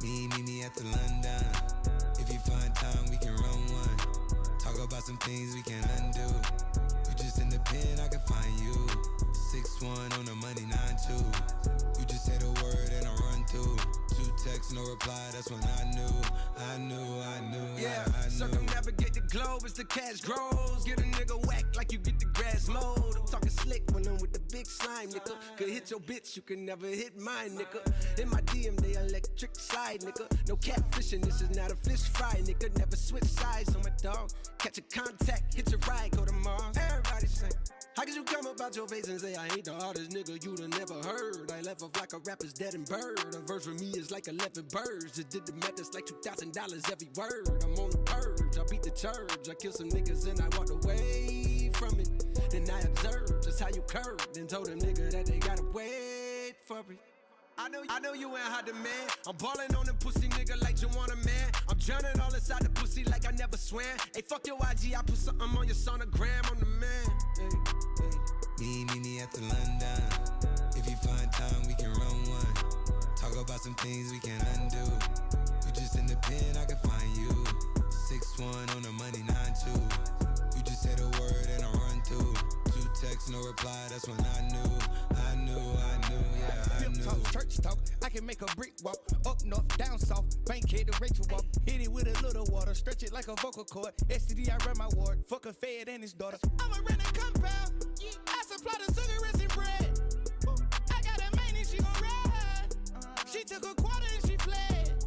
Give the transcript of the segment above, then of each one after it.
Me at the London. If you find time, we can run one. Talk about some things we can undo. You just in the pen, I can find you. 6-1 on the money, 9-2. You just say the word and I run through. 2 texts, no reply, that's when I knew. Yeah, circumnavigate the globe as the cash grows. Get a nigga whack like you get the grass mowed. I'm talking slick when I'm with the big slime, nigga. Could hit your bitch, you can never hit mine, nigga. In my DM, they electric slide, nigga. No catfishing, this is not a fish fry, nigga. Never switch sides on my dog. Catch a contact, hit your ride, go to Mars. Everybody sing. How could you come about your face and say I ain't the hardest nigga you'd have never heard? I left off like a rapper's dead and bird. A verse for me is like 11 birds. Just did the math, it's like $2,000 every word. I'm on the purge, I beat the church. I killed some niggas and I walked away from it. Then I observed just how you curved and told them nigga that they gotta wait for it. I know you ain't hot demand. I'm ballin' on them pussy nigga like you want a man. I'm drowning all inside the pussy like I never swam. Hey, fuck your IG, I put something on your sonogram. I'm the man. Hey, hey. Me at the London. If you find time, we can run one. Talk about some things we can undo. You just in the pen, I can find you. 6-1 on the money, 9-2. You just say the word and I run through. 2 texts, no reply, that's when I knew, yeah, I knew. Talk, church talk, I can make a brick walk. Up north, down south, Bankhead to Rachel walk. Hit it with a little water, stretch it like a vocal cord. STD, I run my ward, fuck a fed and his daughter. I'm a rented compound, I supply the cigarettes and bread. I got a main and she gon' ride. She took a quarter and she fled.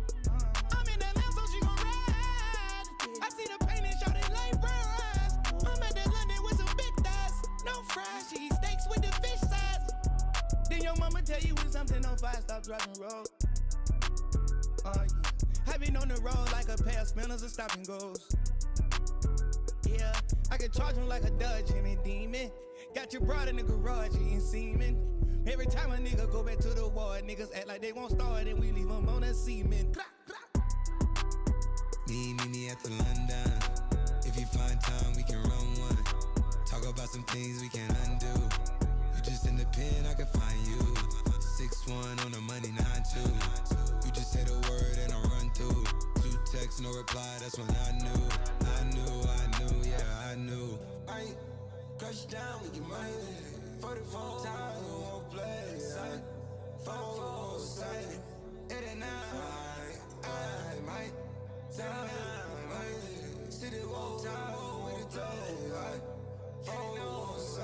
I'm in the lamb so she gon' ride. I see the pain and shout it like brown eyes. I'm at the London with some big thighs. No fries, she eat steaks with the fish size. Then your mama tell you when something on fire, stop driving road. Yeah. I been on the road like a pair of spinners and stop and goes. Yeah, I can charge him like a Dodge and a demon. Got your broad in the garage eating semen. Every time a nigga go back to the war, niggas act like they won't start and we leave them on that semen. Me at the London. If you find time, we can run one. Talk about some things we can undo. You just in the pen, I can find you. 6-1 on the money, 9-2. You just say the word and I run through. 2 texts, no reply, that's when I knew, yeah, I knew. I ain't crush down with your money. 44 times, won't play. 4 say, 89. I might tell me, city won't time with the day. 4 say.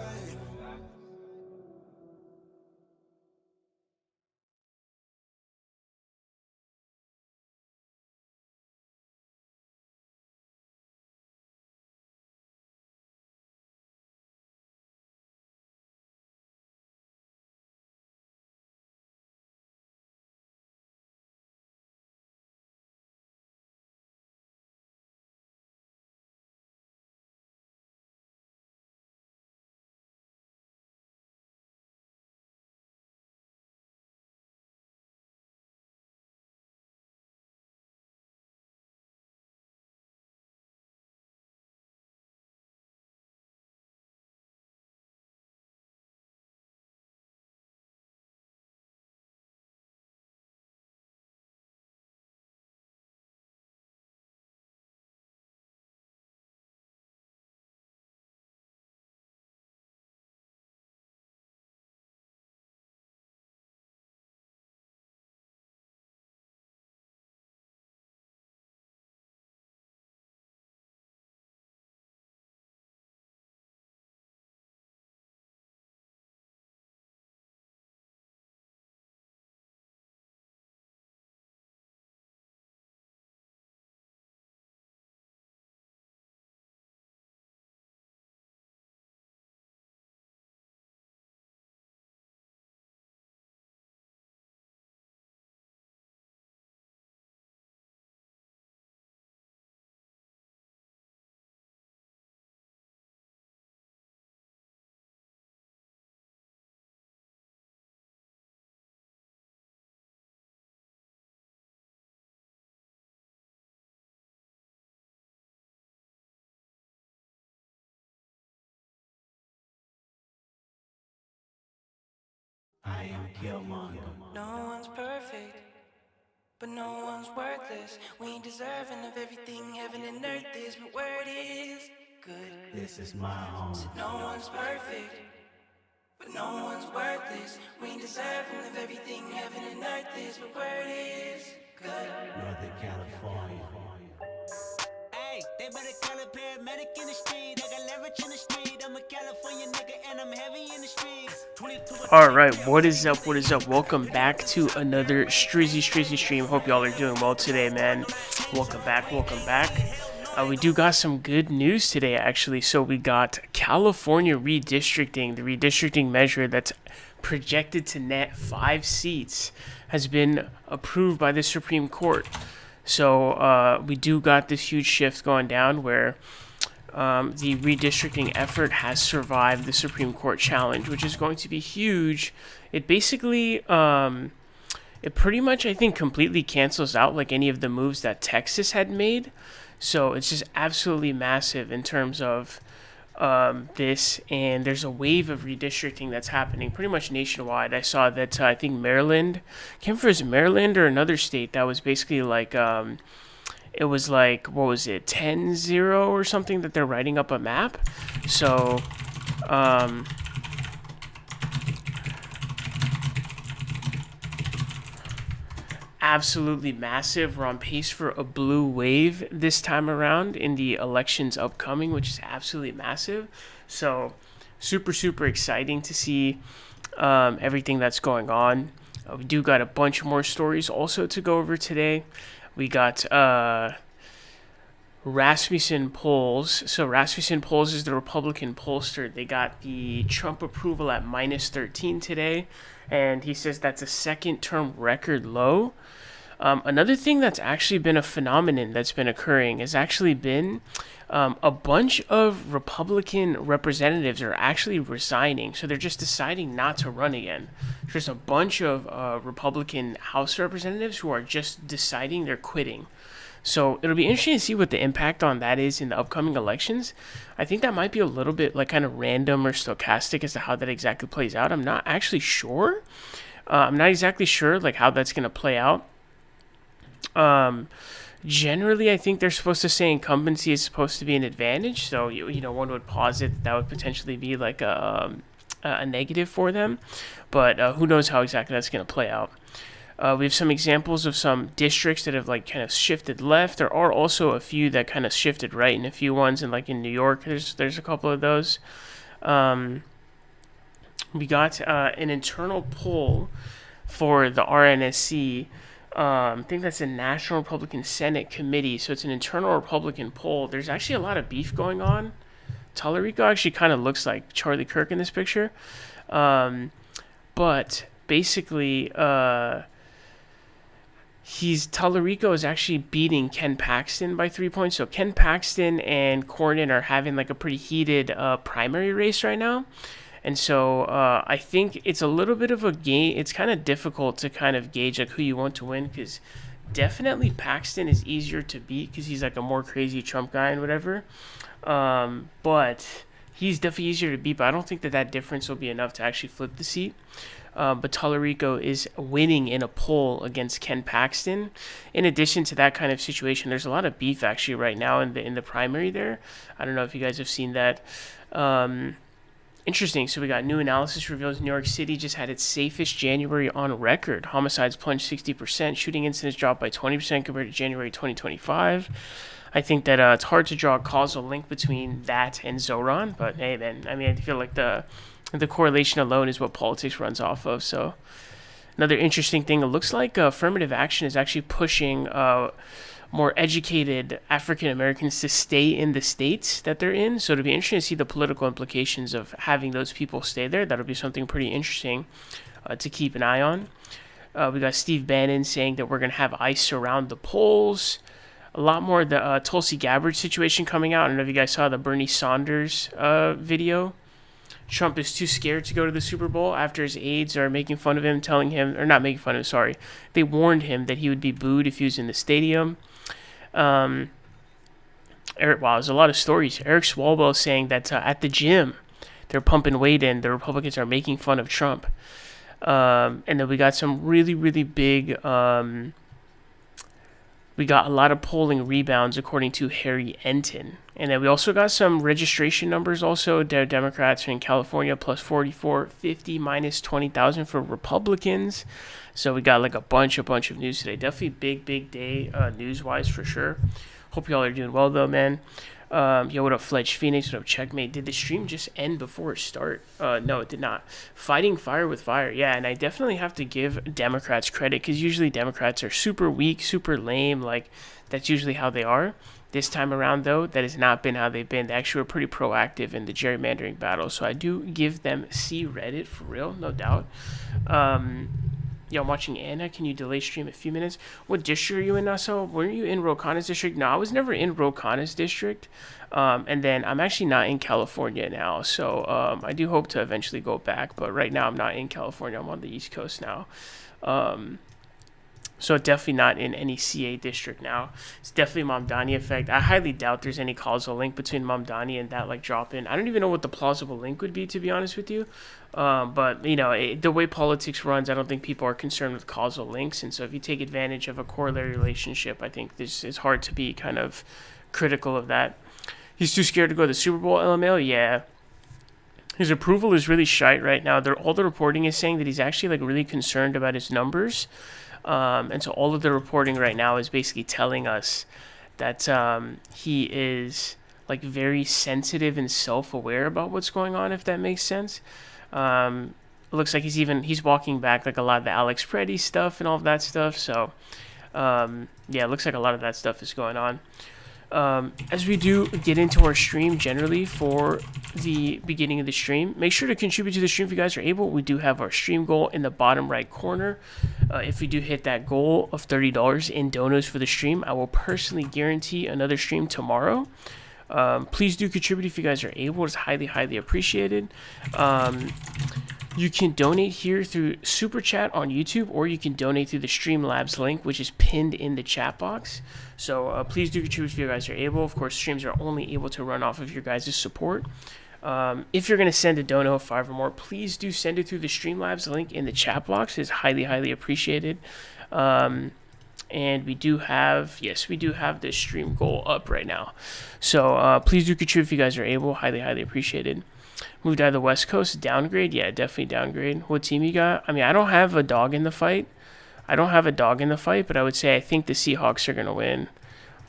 I am Killmonger. No one's perfect. But no one's worthless. We ain't deserving of everything heaven and earth is. But word is good. This is my home. Said no one's perfect, but no one's worthless. We ain't deserving of everything heaven and earth is. But word is good. Northern California. Hey, they better call a paramedic in the street. I got leverage in the street. I'm a California nigga and I'm heavy in the streets. Alright, what is up? What is up? Welcome back to another Strizzy stream. Hope y'all are doing well today, man. Welcome back. We do got some good news today, actually. So we got California redistricting. The redistricting measure that's projected to net 5 seats has been approved by the Supreme Court. So we do got this huge shift going down where the redistricting effort has survived the Supreme Court challenge, which is going to be huge. It basically, it pretty much, I think, completely cancels out like any of the moves that Texas had made. So it's just absolutely massive in terms of this, and there's a wave of redistricting that's happening pretty much nationwide. I saw that I think Maryland, came for Maryland or another state that was basically like, it was like, what was it, 10-0 or something that they're writing up a map. So, absolutely massive. We're on pace for a blue wave this time around in the elections upcoming, which is absolutely massive. So super exciting to see everything that's going on. We do got a bunch more stories also to go over today. We got Rasmussen polls. So Rasmussen polls is the Republican pollster. They got the Trump approval at -13 today, and he says that's a second-term record low. Another thing that's actually been a phenomenon that's been occurring has actually been a bunch of Republican representatives are actually resigning. So they're just deciding not to run again. There's a bunch of Republican House representatives who are just deciding they're quitting. So it'll be interesting to see what the impact on that is in the upcoming elections. I think that might be a little bit like kind of random or stochastic as to how that exactly plays out. I'm not actually sure. I'm not exactly sure like how that's going to play out. Generally, I think they're supposed to say incumbency is supposed to be an advantage. So, you know, one would posit that would potentially be like a negative for them. But who knows how exactly that's going to play out. We have some examples of some districts that have like kind of shifted left. There are also a few that kind of shifted right, and a few ones in like in New York. There's a couple of those. We got an internal poll for the RNSC. I think that's a National Republican Senate Committee, so it's an internal Republican poll. There's actually a lot of beef going on. Tallarico actually kind of looks like Charlie Kirk in this picture. But basically, Tallarico is actually beating Ken Paxton by 3 points. So Ken Paxton and Cornyn are having like a pretty heated primary race right now. And so I think it's a little bit of a game. It's kind of difficult to kind of gauge like who you want to win, because definitely Paxton is easier to beat because he's like a more crazy Trump guy and whatever. But he's definitely easier to beat. But I don't think that difference will be enough to actually flip the seat. But Tallarico is winning in a poll against Ken Paxton. In addition to that kind of situation, there's a lot of beef actually right now in the primary there. I don't know if you guys have seen that. Interesting. So we got new analysis reveals New York City just had its safest January on record. Homicides plunged 60%. Shooting incidents dropped by 20% compared to January 2025. I think that it's hard to draw a causal link between that and Zoran. But hey, man, I mean, I feel like the correlation alone is what politics runs off of. So another interesting thing, it looks like affirmative action is actually pushing more educated African Americans to stay in the states that they're in. So it'll be interesting to see the political implications of having those people stay there. That'll be something pretty interesting to keep an eye on. We got Steve Bannon saying that we're going to have ICE surround the polls. A lot more of the Tulsi Gabbard situation coming out. I don't know if you guys saw the Bernie Sanders video. Trump is too scared to go to the Super Bowl after his aides are making fun of him, telling him, or not making fun of him, sorry. They warned him that he would be booed if he was in the stadium. Wow, there's a lot of stories. Eric Swalwell saying that at the gym, they're pumping weight in. The Republicans are making fun of Trump. And then we got some really, really big we got a lot of polling rebounds according to Harry Enton. And then we also got some registration numbers also. Democrats are in California plus 4450 minus 20,000 for Republicans. So we got like a bunch of news today. Definitely big day news-wise for sure. Hope y'all are doing well though, man. Yo, what up, Fledged Phoenix? What up, Checkmate? Did the stream just end before it start? No, it did not. Fighting fire with fire. Yeah, and I definitely have to give Democrats credit because usually Democrats are super weak, super lame. Like, that's usually how they are. This time around, though, that has not been how they've been. They actually were pretty proactive in the gerrymandering battle. So I do give them C Reddit for real, no doubt. Yeah, I'm watching Anna. Can you delay stream a few minutes? What district are you in, Nassau? Were you in Ro Khanna's district? No, I was never in Ro Khanna's district. And then I'm actually not in California now. So I do hope to eventually go back. But right now I'm not in California. I'm on the East Coast now. So definitely not in any CA district now. It's definitely Mamdani effect. I highly doubt there's any causal link between Mamdani and that like drop in. I don't even know what the plausible link would be, to be honest with you. But you know, the way politics runs, I don't think people are concerned with causal links. And so if you take advantage of a corollary relationship, I think this is hard to be kind of critical of that. He's too scared to go to the Super Bowl, LML? Yeah. His approval is really shite right now. All the reporting is saying that he's actually like really concerned about his numbers. And so all of the reporting right now is basically telling us that he is like very sensitive and self-aware about what's going on, if that makes sense. It looks like he's walking back like a lot of the Alex Preddy stuff and all of that stuff. So yeah, it looks like a lot of that stuff is going on. As we do get into our stream generally for the beginning of the stream, make sure to contribute to the stream if you guys are able. We do have our stream goal in the bottom right corner. If we do hit that goal of $30 in donos for the stream, I will personally guarantee another stream tomorrow. Please do contribute if you guys are able. It's highly appreciated. You can donate here through Super Chat on YouTube, or you can donate through the Streamlabs link, which is pinned in the chat box. So please do contribute if you guys are able. Of course, streams are only able to run off of your guys' support. If you're going to send a dono of 5 or more, please do send it through the Streamlabs link in the chat box. It's highly appreciated. And we do have the stream goal up right now. So please do contribute if you guys are able. Highly appreciated. Moved out of the West Coast. Downgrade? Yeah, definitely downgrade. What team you got? I mean, I don't have a dog in the fight. But I would say I think the Seahawks are going to win.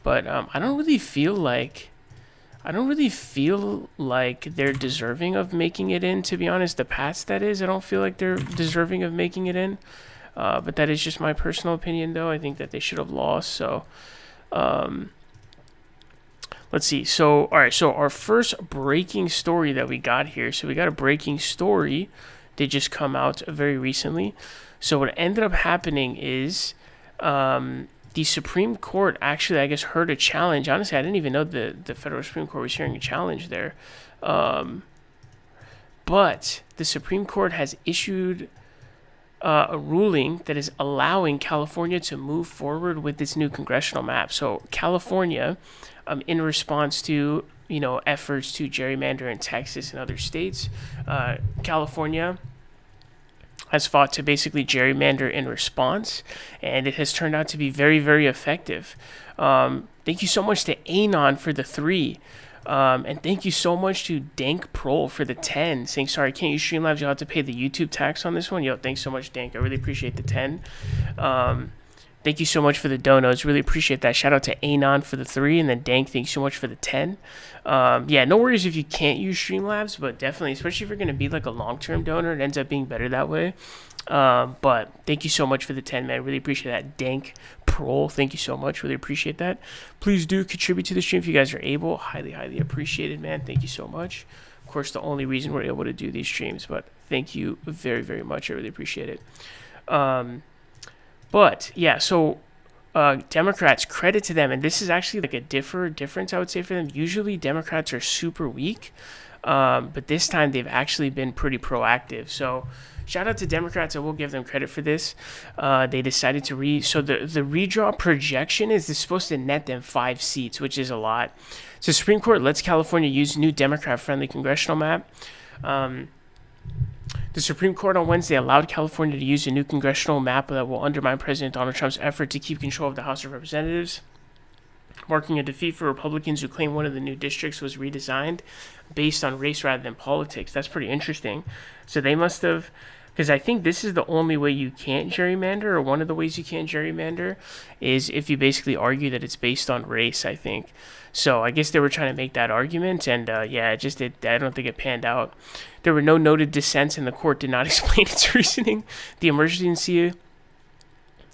But I don't really feel like they're deserving of making it in, to be honest. The Pats, that is. I don't feel like they're deserving of making it in. But that is just my personal opinion, though. I think that they should have lost. So, let's see. So, all right. So, our first breaking story that we got here. So, we got a breaking story that just come out very recently. So, what ended up happening is the Supreme Court actually, I guess, heard a challenge. Honestly, I didn't even know the federal Supreme Court was hearing a challenge there. But the Supreme Court has issued a ruling that is allowing California to move forward with this new congressional map. So California, in response to efforts to gerrymander in Texas and other states, California has fought to basically gerrymander in response, and it has turned out to be very effective. Thank you so much to Anon for the 3. And thank you so much to Dank Prol for the 10, saying, sorry, can't use Streamlabs, you'll have to pay the YouTube tax on this one. Yo, thanks so much, Dank. I really appreciate the 10. Thank you so much for the donos. Really appreciate that. Shout out to Anon for the 3, and then Dank, thanks so much for the 10. Yeah, no worries if you can't use Streamlabs, but definitely, especially if you're going to be like a long-term donor, it ends up being better that way. But thank you so much for the 10, man. Really appreciate that. Dank Prol, thank you so much. Really appreciate that. Please do contribute to the stream if you guys are able. Highly appreciated, man. Thank you so much. Of course, the only reason we're able to do these streams, but thank you very much. I really appreciate it. But yeah, so Democrats, credit to them, and this is actually like a difference, I would say, for them. Usually Democrats are super weak, but this time they've actually been pretty proactive. So shout out to Democrats. I will give them credit for this. They decided to so the redraw projection is supposed to net them 5 seats, which is a lot. So Supreme Court lets California use new Democrat-friendly congressional map. The The Supreme Court on Wednesday allowed California to use a new congressional map that will undermine President Donald Trump's effort to keep control of the House of Representatives, marking a defeat for Republicans who claim one of the new districts was redesigned based on race rather than politics. That's pretty interesting. So they must have, because I think this is the only way you can't gerrymander, or one of the ways you can't gerrymander, is if you basically argue that it's based on race, I think. So I guess they were trying to make that argument, and I don't think it panned out. There were no noted dissents, and the court did not explain its reasoning. The emergency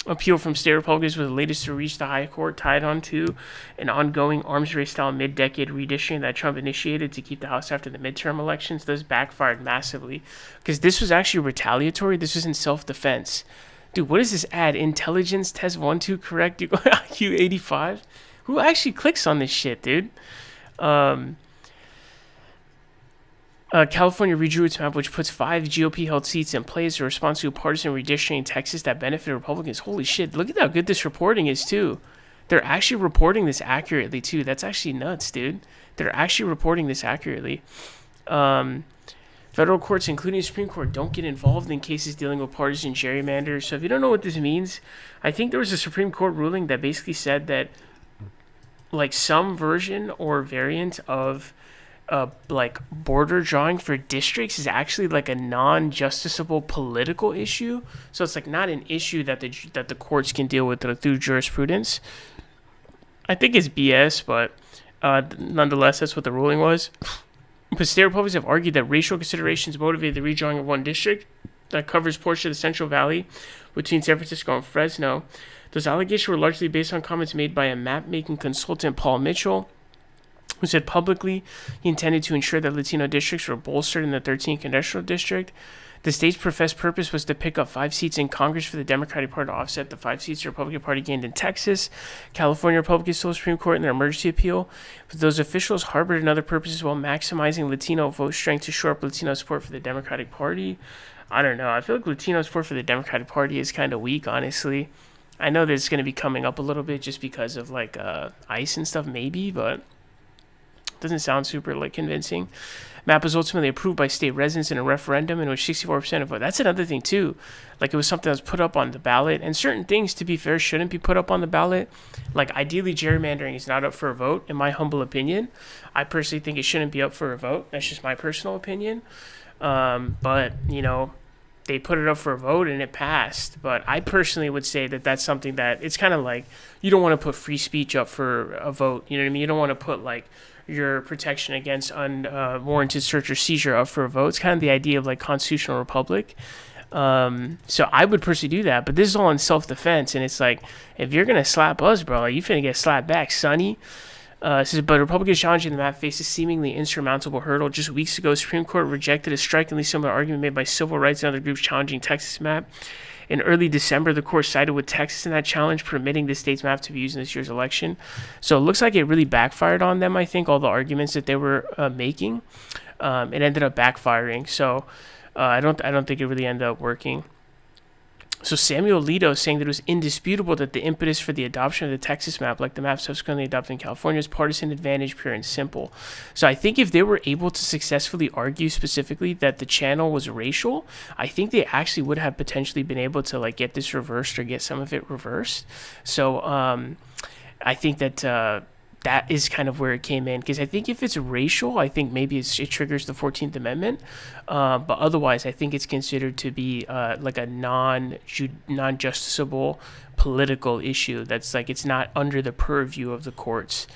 appeal from state Republicans was the latest to reach the high court, tied on to an ongoing arms race-style mid-decade redistricting that Trump initiated to keep the House after the midterm elections. Those backfired massively, because this was actually retaliatory. This was in self-defense. Dude, what does this add? Intelligence test 1, 2, correct? You go IQ 85? Who actually clicks on this shit, dude? California redrew its map, which puts 5 GOP-held seats in place in response to a partisan redistricting in Texas that benefited Republicans. Holy shit, look at how good this reporting is, too. They're actually reporting this accurately, too. That's actually nuts, dude. They're actually reporting this accurately. Federal courts, including the Supreme Court, don't get involved in cases dealing with partisan gerrymanders. So if you don't know what this means, I think there was a Supreme Court ruling that basically said that like some version or variant of like border drawing for districts is actually like a non-justiciable political issue. So it's like not an issue that the courts can deal with through jurisprudence. I think it's BS, but nonetheless, that's what the ruling was. But state Republicans have argued that racial considerations motivated the redrawing of one district that covers portion of the Central Valley between San Francisco and Fresno. Those allegations were largely based on comments made by a map-making consultant, Paul Mitchell, who said publicly he intended to ensure that Latino districts were bolstered in the 13th congressional district. The state's professed purpose was to pick up 5 seats in Congress for the Democratic Party to offset the 5 seats the Republican Party gained in Texas. California Republicans told the Supreme Court in their emergency appeal, but those officials harbored another purpose while maximizing Latino vote strength to shore up Latino support for the Democratic Party. I don't know. I feel like Latino support for the Democratic Party is kind of weak, honestly. I know that it's going to be coming up a little bit just because of like ICE and stuff, maybe, but it doesn't sound super like convincing. Map was ultimately approved by state residents in a referendum in which 64% of vote. That's another thing too. Like it was something that was put up on the ballot, and certain things, to be fair, shouldn't be put up on the ballot. Like ideally, gerrymandering is not up for a vote, in my humble opinion. I personally think it shouldn't be up for a vote. That's just my personal opinion. But you know, they put it up for a vote and it passed. But I personally would say that that's something that it's kind of like you don't want to put free speech up for a vote. You know what I mean? You don't want to put like your protection against unwarranted search or seizure up for a vote. It's kind of the idea of like constitutional republic. So I would personally do that. But this is all in self-defense. And it's like, if you're going to slap us, bro, like, you finna get slapped back, sonny. Says, but Republicans challenging the map face a seemingly insurmountable hurdle. Just weeks ago, Supreme Court rejected a strikingly similar argument made by civil rights and other groups challenging Texas map. In early December, the court sided with Texas in that challenge, permitting the state's map to be used in this year's election. So it looks like it really backfired on them, I think, all the arguments that they were making. It ended up backfiring. So I don't think it really ended up working. So Samuel Alito saying that it was indisputable that the impetus for the adoption of the Texas map, like the map subsequently adopted in California, is partisan advantage, pure and simple. So I think if they were able to successfully argue specifically that the channel was racial, I think they actually would have potentially been able to like get this reversed or get some of it reversed. So I think that that is kind of where it came in, because I think if it's racial, I think maybe it triggers the 14th Amendment, but otherwise I think it's considered to be like a non-justiciable political issue. That's like, it's not under the purview of the courts.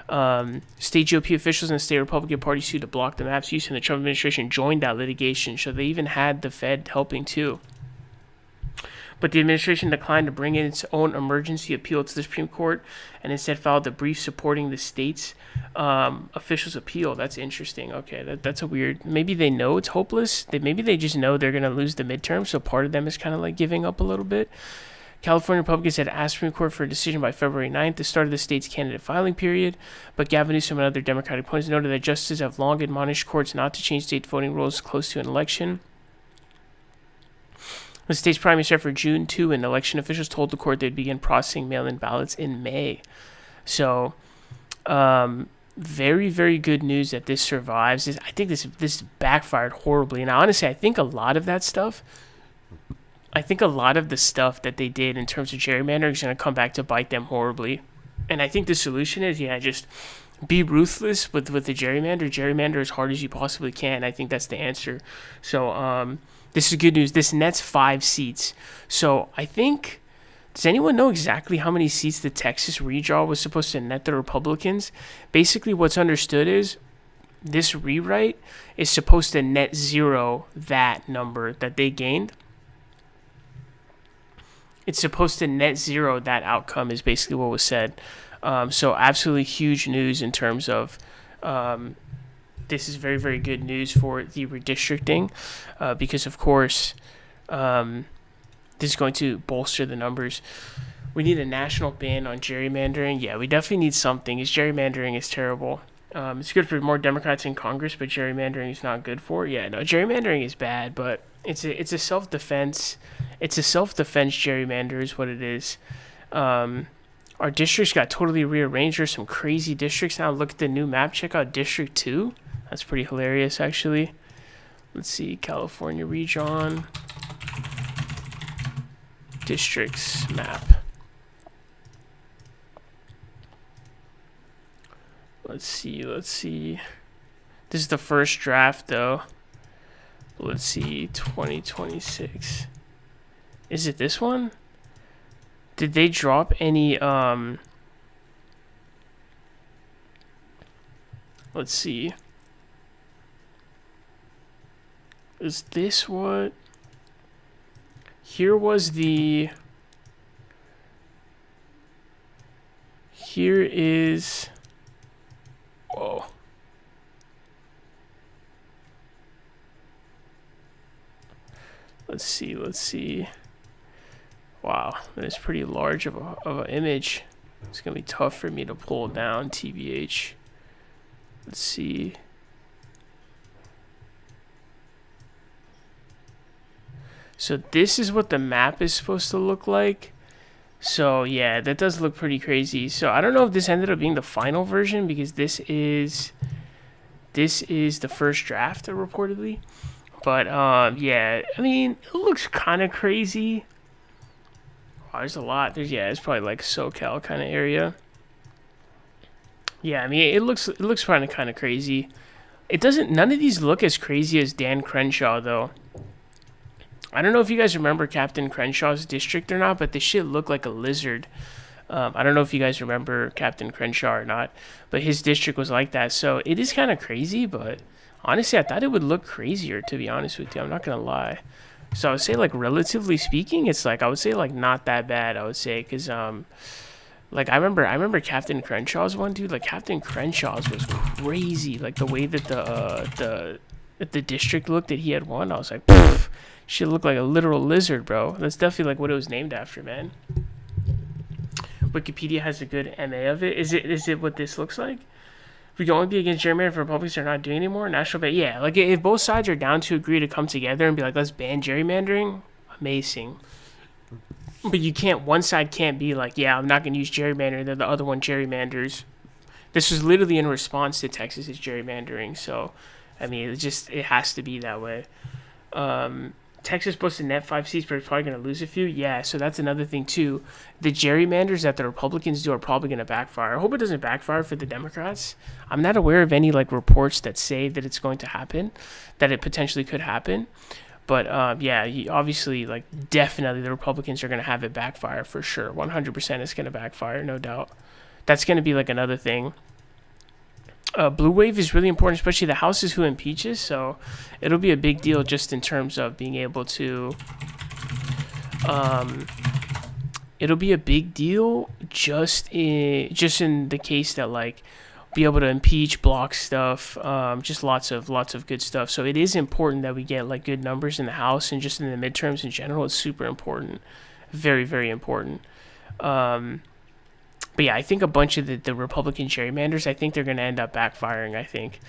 State GOP officials and the state Republican Party sued to block the map's use, and the Trump administration joined that litigation, so they even had the Fed helping too. But the administration declined to bring in its own emergency appeal to the Supreme Court and instead filed a brief supporting the state's officials' appeal. That's interesting. Okay, that's a weird... Maybe they know it's hopeless. Maybe they just know they're going to lose the midterm, so part of them is kind of like giving up a little bit. California Republicans had asked Supreme Court for a decision by February 9th, the start of the state's candidate filing period, but Gavin Newsom and other Democratic opponents noted that justices have long admonished courts not to change state voting rules close to an election. The state's primary set for June 2, and election officials told the court they'd begin processing mail-in ballots in May. So, very, very good news that this survives. I think this backfired horribly. And honestly, I think a lot of that stuff, I think a lot of the stuff that they did in terms of gerrymandering is going to come back to bite them horribly. And I think the solution is, just be ruthless with the gerrymander as hard as you possibly can. I think that's the answer. So this is good news. This nets 5 seats. So I think, does anyone know exactly how many seats the Texas redraw was supposed to net the Republicans? Basically, what's understood is this rewrite is supposed to net 0 that number that they gained. It's supposed to net 0 that outcome is basically what was said. So absolutely huge news in terms of this is very, very good news for the redistricting because, of course, this is going to bolster the numbers. We need a national ban on gerrymandering. Yeah, we definitely need something. Gerrymandering is terrible. It's good for more Democrats in Congress, but gerrymandering is not good for it. Yeah, no, gerrymandering is bad, but it's a self-defense. It's a self-defense gerrymander is what it is. Our districts got totally rearranged. There's some crazy districts now. Look at the new map. Check out District 2. That's pretty hilarious, actually. Let's see. California region. Districts map. Let's see. This is the first draft, though. Let's see. 2026. Is it this one? Did they drop any, let's see. Is this what? Here is, whoa. Let's see. Wow, that is pretty large of an image. It's gonna be tough for me to pull down, TBH. Let's see. So this is what the map is supposed to look like. So yeah, that does look pretty crazy. So I don't know if this ended up being the final version because this is the first draft reportedly. But yeah, I mean, it looks kind of crazy. Wow, there's a lot. It's probably like SoCal kind of area. Yeah, I mean, it looks kind of crazy. It doesn't. None of these look as crazy as Dan Crenshaw though. I don't know if you guys remember Captain Crenshaw's district or not, but this shit looked like a lizard. I don't know if you guys remember Captain Crenshaw or not, but his district was like that. So it is kind of crazy, but honestly, I thought it would look crazier, to be honest with you. I'm not going to lie. So I would say, like, relatively speaking, it's like, I would say, like, not that bad, I would say, because, like, I remember Captain Crenshaw's one, dude. Like, Captain Crenshaw's was crazy. Like, the way that the district looked that he had won, I was like, poof. Shit looked like a literal lizard, bro. That's definitely like what it was named after, man. Wikipedia has a good MA of it. Is it what this looks like? We can only be against gerrymandering if Republicans are not doing anymore. National ban, yeah. Like if both sides are down to agree to come together and be like, let's ban gerrymandering, amazing. But you can't. One side can't be like, yeah, I'm not gonna use gerrymandering. Then the other one gerrymanders. This was literally in response to Texas's gerrymandering. So, I mean, it has to be that way. Texas is supposed to net 5 seats, but it's probably going to lose a few. Yeah, so that's another thing, too. The gerrymanders that the Republicans do are probably going to backfire. I hope it doesn't backfire for the Democrats. I'm not aware of any, like, reports that say that it's going to happen, that it potentially could happen. But, yeah, obviously, like, definitely the Republicans are going to have it backfire for sure. 100% it's going to backfire, no doubt. That's going to be, like, another thing. Blue wave is really important, especially the House is who impeaches, so it'll be a big deal just in terms of being able to it'll be a big deal just in the case that like be able to impeach, block stuff, just lots of good stuff. So it is important that we get like good numbers in the House and just in the midterms in general. It's super important, very, very important. But yeah, I think a bunch of the Republican gerrymanders, I think they're going to end up backfiring, I think.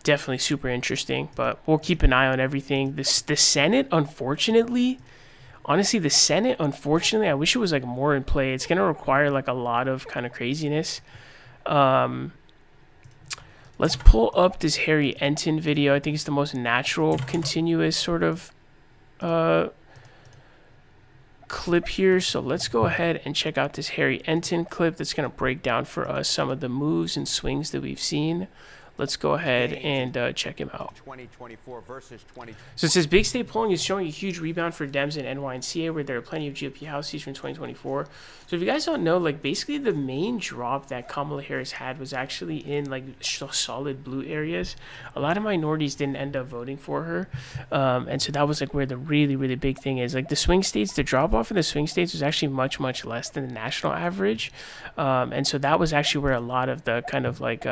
Definitely super interesting, but we'll keep an eye on everything. The Senate, unfortunately, I wish it was like more in play. It's going to require like a lot of kind of craziness. Let's pull up this Harry Enton video. I think it's the most natural, continuous sort of clip here. So let's go ahead and check out this Harry Enton clip that's going to break down for us some of the moves and swings that we've seen. Let's go ahead and check him out. 2024 versus 20. So it says big state polling is showing a huge rebound for Dems in NY and CA, where there are plenty of GOP House seats from 2024. So if you guys don't know, like basically the main drop that Kamala Harris had was actually in like solid blue areas. A lot of minorities didn't end up voting for her, and so that was like where the really big thing is. Like the swing states, the drop off in the swing states was actually much less than the national average, and so that was actually where a lot of the kind of like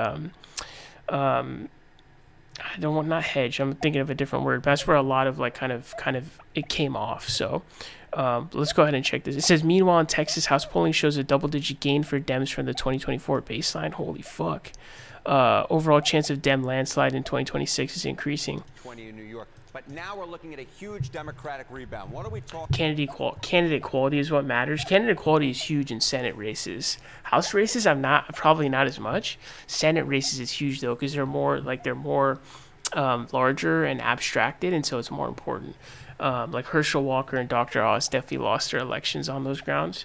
I don't want, not hedge, I'm thinking of a different word, but that's where a lot of like kind of it came off. So let's go ahead and check this. It says, meanwhile in Texas, House polling shows a double-digit gain for Dems from the 2024 baseline. Holy fuck. Overall chance of Dem landslide in 2026 is increasing. 20 in New York. But now we're looking at a huge Democratic rebound. What are we talking? Candidate quality is what matters. Candidate quality is huge in Senate races. House races, probably not as much. Senate races is huge though, because they're more larger and abstracted, and so it's more important. Like Herschel Walker and Dr. Oz definitely lost their elections on those grounds.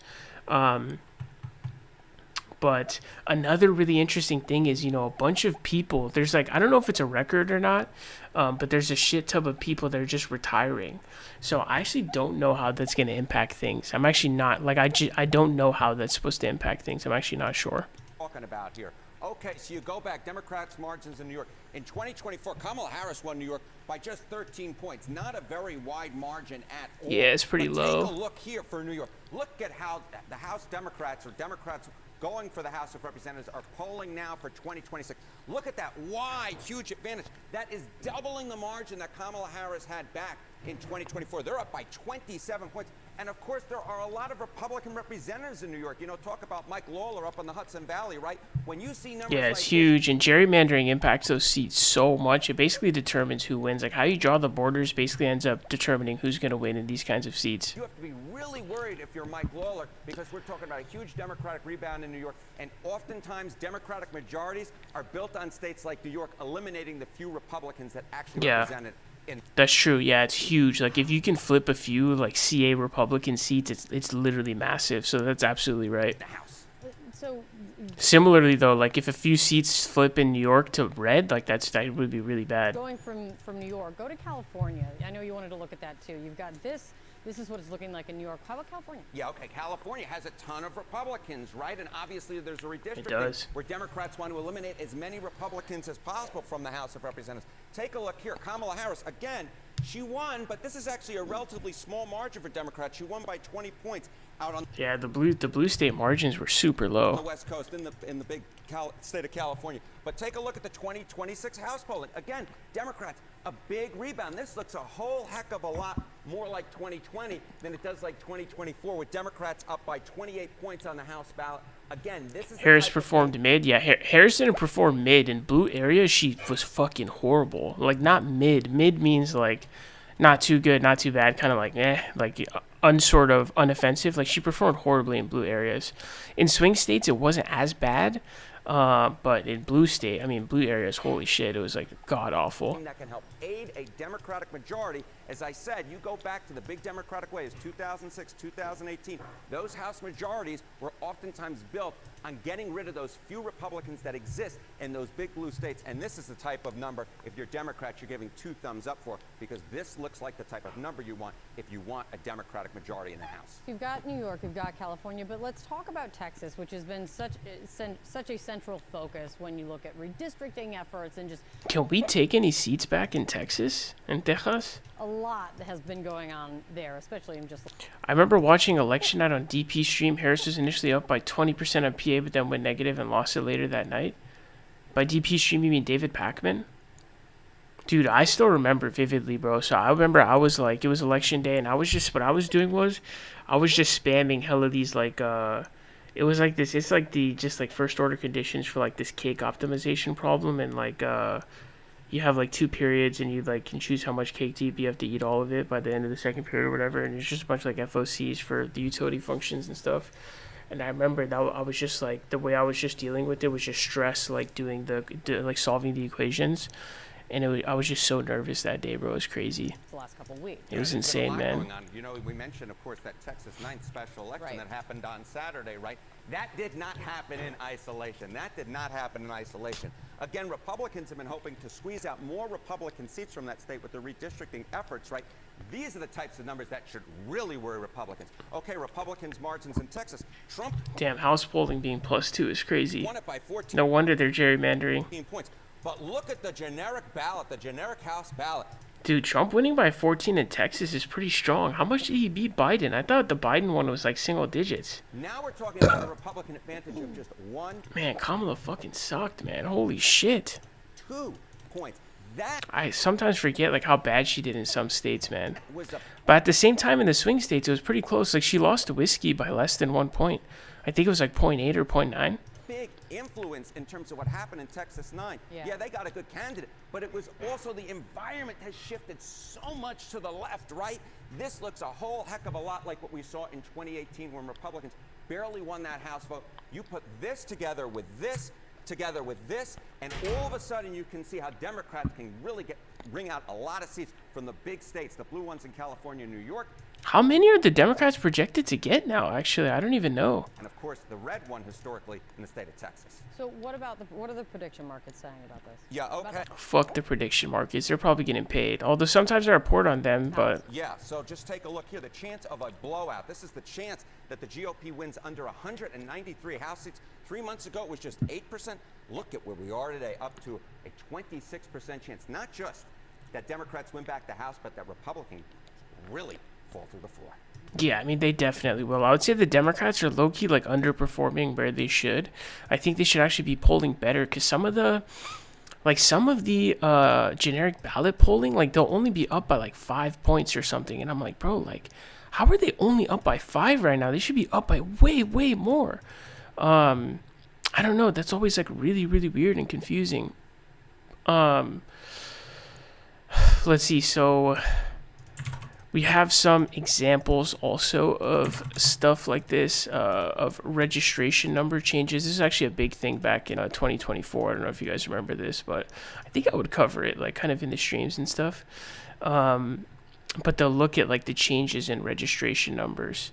But another really interesting thing is, a bunch of people, there's like, I don't know if it's a record or not, but there's a shit ton of people that are just retiring. So I actually don't know how that's going to impact things. I'm actually not, like, I don't know how that's supposed to impact things. I'm actually not sure. Talking about here. Okay, so you go back, Democrats' margins in New York. In 2024, Kamala Harris won New York by just 13 points. Not a very wide margin at all. Yeah, it's pretty low. Take a look here for New York. Look at how the House Democrats going for the House of Representatives are polling now for 2026. Look at that wide, huge advantage. That is doubling the margin that Kamala Harris had back in 2024. They're up by 27 points. And of course, there are a lot of Republican representatives in New York. Talk about Mike Lawler up in the Hudson Valley, right? When you see numbers it's like huge, and gerrymandering impacts those seats so much. It basically determines who wins. Like how you draw the borders basically ends up determining who's going to win in these kinds of seats. You have to be really worried if you're Mike Lawler, because we're talking about a huge Democratic rebound in New York, and oftentimes Democratic majorities are built on states like New York, eliminating the few Republicans that actually represent it. That's true. Yeah, it's huge. Like if you can flip a few like CA Republican seats, it's literally massive. So that's absolutely right. So similarly though, like if a few seats flip in New York to red, like that would be really bad. Going from New York, go to California. I know you wanted to look at that too. You've got this. This is what it's looking like in New York. How about California? Yeah, okay. California has a ton of Republicans, right? And obviously there's a redistricting where Democrats want to eliminate as many Republicans as possible from the House of Representatives. Take a look here. Kamala Harris, again, she won, but this is actually a relatively small margin for Democrats. She won by 20 points out on the blue state margins were super low. On the West Coast, in the big state of California. But take a look at the 2026 House polling. Again, Democrats, a big rebound. This looks a whole heck of a lot more like 2020 than it does like 2024, with Democrats up by 28 points on the House ballot. Again, this is Harris performed mid. Yeah, Harris didn't perform mid. In blue area, she was fucking horrible. Like not mid. Mid means like not too good, not too bad, kind of like like unsort of unoffensive. Like she performed horribly in blue areas. In swing states, it wasn't as bad. But in blue areas, holy shit, it was like god awful. That can help aid a Democratic majority. As I said, you go back to the big Democratic ways, 2006, 2018. Those House majorities were oftentimes built on getting rid of those few Republicans that exist in those big blue states. And this is the type of number, if you're Democrat, you're giving 2 thumbs up for, because this looks like the type of number you want if you want a Democratic majority in the House. You've got New York, you've got California, but let's talk about Texas, which has been such a central focus when you look at redistricting efforts and just... Can we take any seats back in Texas and Texas? A lot has been going on there, especially in just... I remember watching election night on DP stream. Harris was initially up by 20% on PA, but then went negative and lost it later that night. By DP stream, you mean David Pakman? Dude, I still remember vividly, bro. So I remember I was like, it was election day, and what I was doing was, I was just spamming hella these like, it was like this, it's like the, just like first order conditions for like this cake optimization problem, and like, you have like 2 periods, and you like can choose how much cake to eat, but you have to eat all of it by the end of the second period or whatever, and it's just a bunch of like FOCs for the utility functions and stuff. And I remember that I was just like, the way I was just dealing with it was just stress, like doing like solving the equations. And I was just so nervous that day, bro. It was crazy. The last couple of weeks. It was There's been a insane, lot man. going on. You know, we mentioned, of course, that Texas 9th special election Right. that happened on Saturday, right? That did not happen in isolation. That did not happen in isolation. Again, Republicans have been hoping to squeeze out more Republican seats from that state with the redistricting efforts, right? These are the types of numbers that should really worry Republicans. Okay, Republicans' margins in Texas. Trump Damn, House polling being +2 is crazy. won it by 14 No wonder they're gerrymandering. points. But look at the generic ballot, the generic House ballot. Dude, Trump winning by 14 in Texas is pretty strong. How much did he beat Biden? I thought the Biden one was like single digits. Now we're talking about a Republican advantage of just 1, Man, Kamala fucking sucked, man. Holy shit. 2 points. That I sometimes forget like how bad she did in some states, man. was a But at the same time in the swing states, it was pretty close. Like she lost to Whiskey by less than 1 point. I think it was like 0.8 or 0.9. big influence in terms of what happened in Texas 9. Yeah. They got a good candidate, but it was also the environment has shifted so much to the left, right? This looks a whole heck of a lot like what we saw in 2018 when Republicans barely won that House vote. You put this together with this, and all of a sudden you can see how Democrats can really wring out a lot of seats from the big states, the blue ones in California and New York, How many are the Democrats projected to get now? Actually, I don't even know. and of course the red one historically in the state of Texas. So what are the prediction markets saying about this? Yeah, okay. Fuck the prediction markets. They're probably getting paid. Although sometimes I report on them, but Yeah, so just take a look here. The chance of a blowout. This is the chance that the GOP wins under 193 House seats. 3 months ago, it was just 8%. Look at where we are today, up to a 26% chance. Not just that Democrats win back the House, but that Republicans really fall through the floor. yeah, I mean, they definitely will. I would say the Democrats are low-key, like, underperforming where they should. I think they should actually be polling better because some of the generic ballot polling, like, they'll only be up by, like, 5 points or something. And I'm like, bro, like, how are they only up by 5 right now? They should be up by way, way more. I don't know. That's always, like, really, really weird and confusing. Let's see. So we have some examples also of stuff like this, of registration number changes. This is actually a big thing back in 2024. I don't know if you guys remember this, but I think I would cover it like kind of in the streams and stuff. But they'll look at like the changes in registration numbers.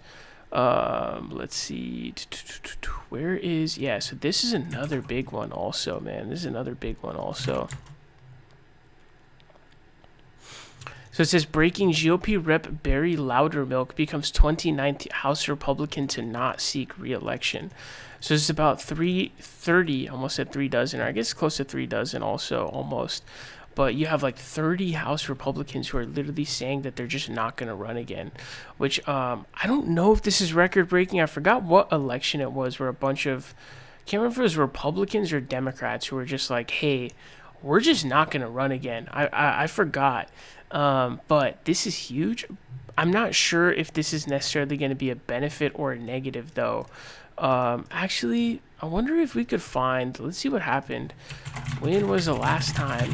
Let's see. Where is, yeah, so this is another big one also, man. This is another big one also. So it says, breaking GOP Rep. Barry Loudermilk becomes 29th House Republican to not seek re-election. So it's about 330, almost at 3 dozen, or I guess close to 3 dozen also, almost. But you have like 30 House Republicans who are literally saying that they're just not going to run again, which I don't know if this is record-breaking. I forgot what election it was where a bunch of, I can't remember if it was Republicans or Democrats who were just like, hey, we're just not going to run again. I forgot. But this is huge. I'm not sure if this is necessarily going to be a benefit or a negative, though. Actually, I wonder if we could find, let's see what happened. When was the last time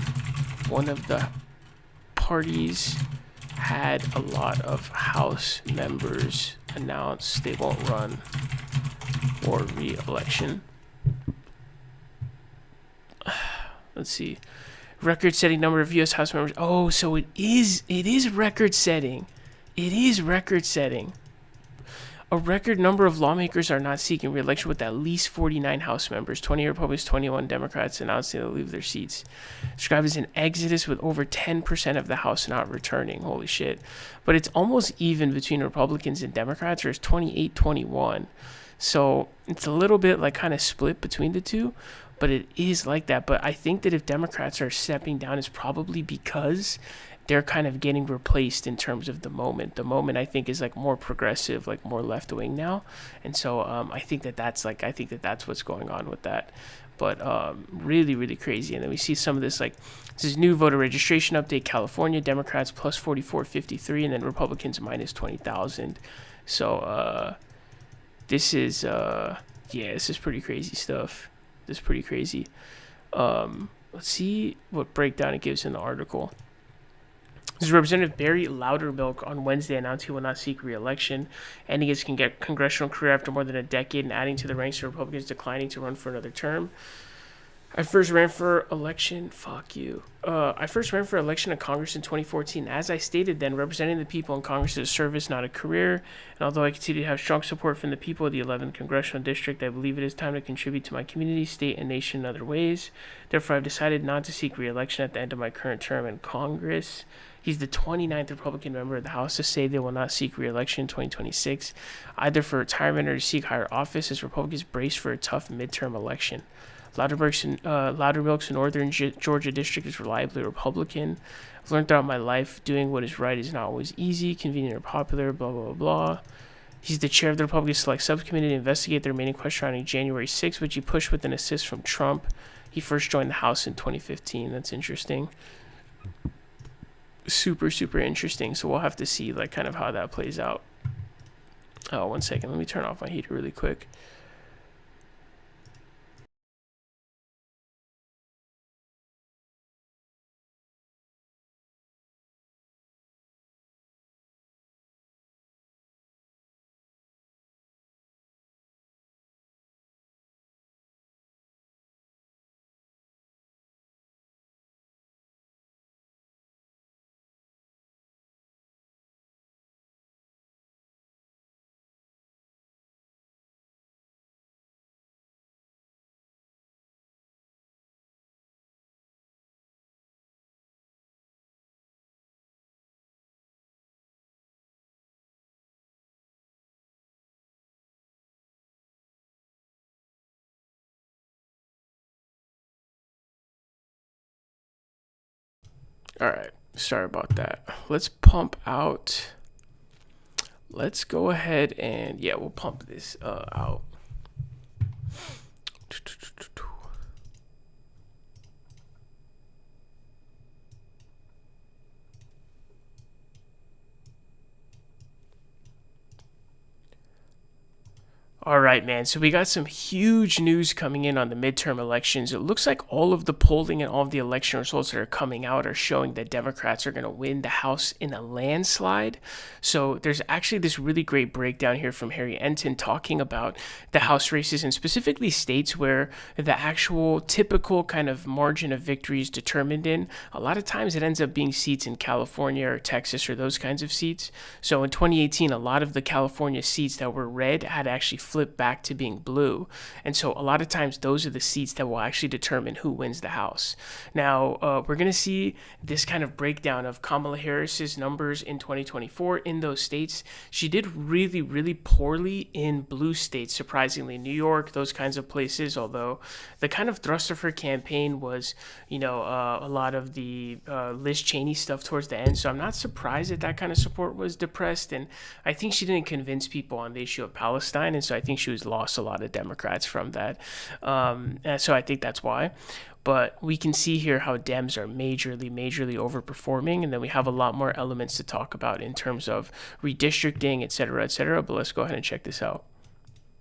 one of the parties had a lot of House members announce they won't run for re-election? Let's see. Record-setting number of U.S. House members. Oh, so it is record-setting. It is record-setting. A record number of lawmakers are not seeking re-election with at least 49 House members. 20 Republicans, 21 Democrats announcing they'll leave their seats. Described as an exodus with over 10% of the House not returning. Holy shit. But it's almost even between Republicans and Democrats, or it's 28-21. So it's a little bit like kind of split between the two. But it is like that. But I think that if Democrats are stepping down, it's probably because they're kind of getting replaced in terms of the moment. The moment, I think, is like more progressive, like more left wing now. And so I think that's what's going on with that. But really, really crazy. And then we see some of this, like, this is new voter registration update. California, Democrats plus 4453, and then Republicans minus 20,000. So this is pretty crazy stuff. This is pretty crazy. Let's see what breakdown it gives in the article. This is Representative Barry Loudermilk on Wednesday announced he will not seek re-election, ending his congressional career after more than a decade and adding to the ranks of Republicans declining to run for another term. I first ran for election to Congress in 2014. As I stated then, representing the people in Congress is a service, not a career. And although I continue to have strong support from the people of the 11th Congressional District, I believe it is time to contribute to my community, state, and nation in other ways. Therefore, I've decided not to seek re-election at the end of my current term in Congress. He's the 29th Republican member of the House to say they will not seek re-election in 2026, either for retirement or to seek higher office, as Republicans brace for a tough midterm election. Loudermilk's Northern Georgia district is reliably Republican. I've learned throughout my life doing what is right is not always easy, convenient, or popular, blah, blah, blah, blah. He's the chair of the Republican Select Subcommittee to investigate the remaining question surrounding January 6th, which he pushed with an assist from Trump. He first joined the House in 2015. That's interesting. Super, super interesting. So we'll have to see like kind of how that plays out. Oh, 1 second. Let me turn off my heater really quick. All right, sorry about that. Let's pump out. Let's go ahead and, yeah, we'll pump this out. All right, man. So we got some huge news coming in on the midterm elections. It looks like all of the polling and all of the election results that are coming out are showing that Democrats are going to win the House in a landslide. So there's actually this really great breakdown here from Harry Enton talking about the House races and specifically states where the actual typical kind of margin of victory is determined in. A lot of times it ends up being seats in California or Texas or those kinds of seats. So in 2018, a lot of the California seats that were red had actually flipped back to being blue. And so a lot of times those are the seats that will actually determine who wins the House. Now, we're going to see this kind of breakdown of Kamala Harris's numbers in 2024 in those states. She did really, really poorly in blue states, surprisingly. New York, those kinds of places, although the kind of thrust of her campaign was, a lot of the Liz Cheney stuff towards the end. So I'm not surprised that that kind of support was depressed. And I think she didn't convince people on the issue of Palestine. And so I think she was lost a lot of Democrats from that. And so I think that's why. But we can see here how Dems are majorly overperforming. And then we have a lot more elements to talk about in terms of redistricting, et cetera, et cetera. But let's go ahead and check this out.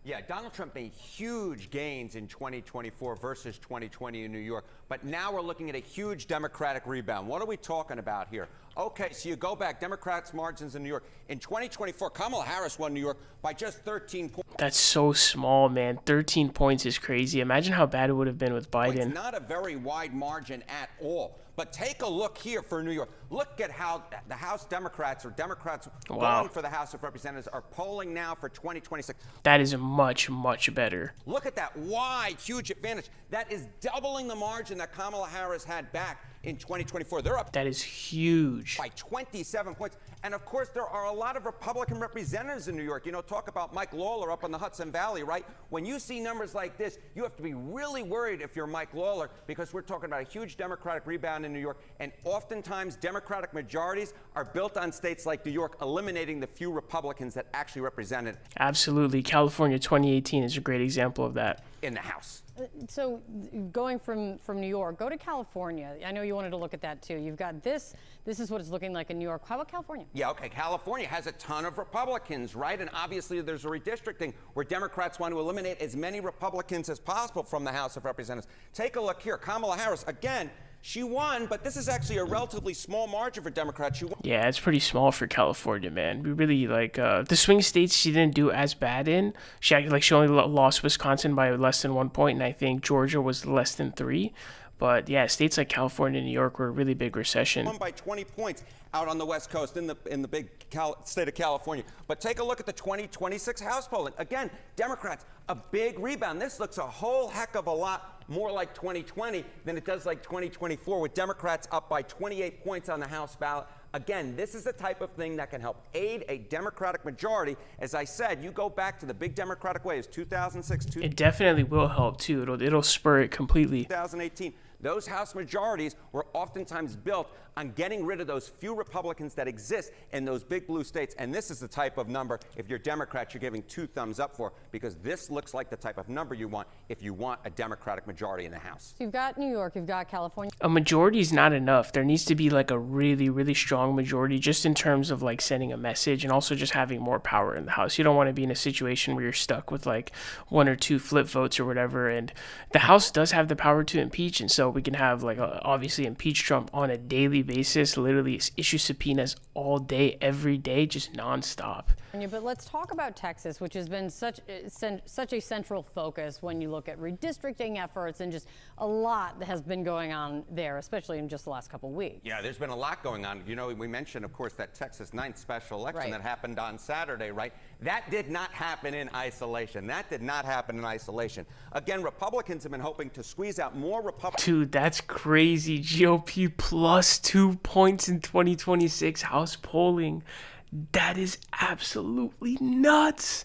Yeah, Donald Trump made huge gains in 2024 versus 2020 in New York. But now we're looking at a huge Democratic rebound. What are we talking about here? Okay, so you go back, Democrats' margins in New York. In 2024, Kamala Harris won New York by just 13 points. That's so small, man. 13 points is crazy. Imagine how bad it would have been with Biden. It's not a very wide margin at all. But take a look here for New York. Look at how the House Democrats going for the House of Representatives are polling now for 2026. That is much, much better. Look at that wide, huge advantage. That is doubling the margin that Kamala Harris had back in 2024. They're up. That is huge. By 27 points. And of course, there are a lot of Republican representatives in New York. Talk about Mike Lawler up in the Hudson Valley, right? When you see numbers like this, you have to be really worried if you're Mike Lawler, because we're talking about a huge Democratic rebound in New York. And oftentimes, Democratic majorities are built on states like New York, eliminating the few Republicans that actually represent it. Absolutely. California 2018 is a great example of that. In the House. So going from New York, go to California. I know you wanted to look at that too. You've got this. This is what it's looking like in New York. How about California? Yeah, okay. California has a ton of Republicans, right? And obviously there's a redistricting where Democrats want to eliminate as many Republicans as possible from the House of Representatives. Take a look here. Kamala Harris, again, She won, but this is actually a relatively small margin for Democrats. She won. Yeah, it's pretty small for California, man. We really like the swing states she didn't do as bad in. She only lost Wisconsin by less than 1 point, and I think Georgia was less than 3. But yeah, states like California and New York were a really big recession. Won by 20 points out on the West Coast in the big state of California. But take a look at the 2026 House polling. Again, Democrats, a big rebound. This looks a whole heck of a lot more like 2020 than it does like 2024, with Democrats up by 28 points on the House ballot. Again, this is the type of thing that can help aid a Democratic majority. As I said, you go back to the big Democratic waves, 2006, It definitely will help too. It'll spur it completely. 2018. Those House majorities were oftentimes built on getting rid of those few Republicans that exist in those big blue states. And this is the type of number, if you're Democrats, you're giving 2 thumbs up for, because this looks like the type of number you want if you want a Democratic majority in the House. So you've got New York, you've got California. A majority is not enough. There needs to be like a really, really strong majority, just in terms of like sending a message and also just having more power in the House. You don't want to be in a situation where you're stuck with like 1 or 2 flip votes or whatever. And the House does have the power to impeach, and so we can have like obviously impeach Trump on a daily basis, literally issue subpoenas all day, every day, just nonstop. But let's talk about Texas, which has been such a central focus when you look at redistricting efforts, and just a lot that has been going on there, especially in just the last couple of weeks. Yeah, there's been a lot going on. You know, we mentioned, of course, that Texas 9th special election that happened on Saturday, right? That did not happen in isolation. Again, Republicans have been hoping to squeeze out more Republicans. Dude, that's crazy. GOP plus 2 points in 2026 House polling. That is absolutely nuts.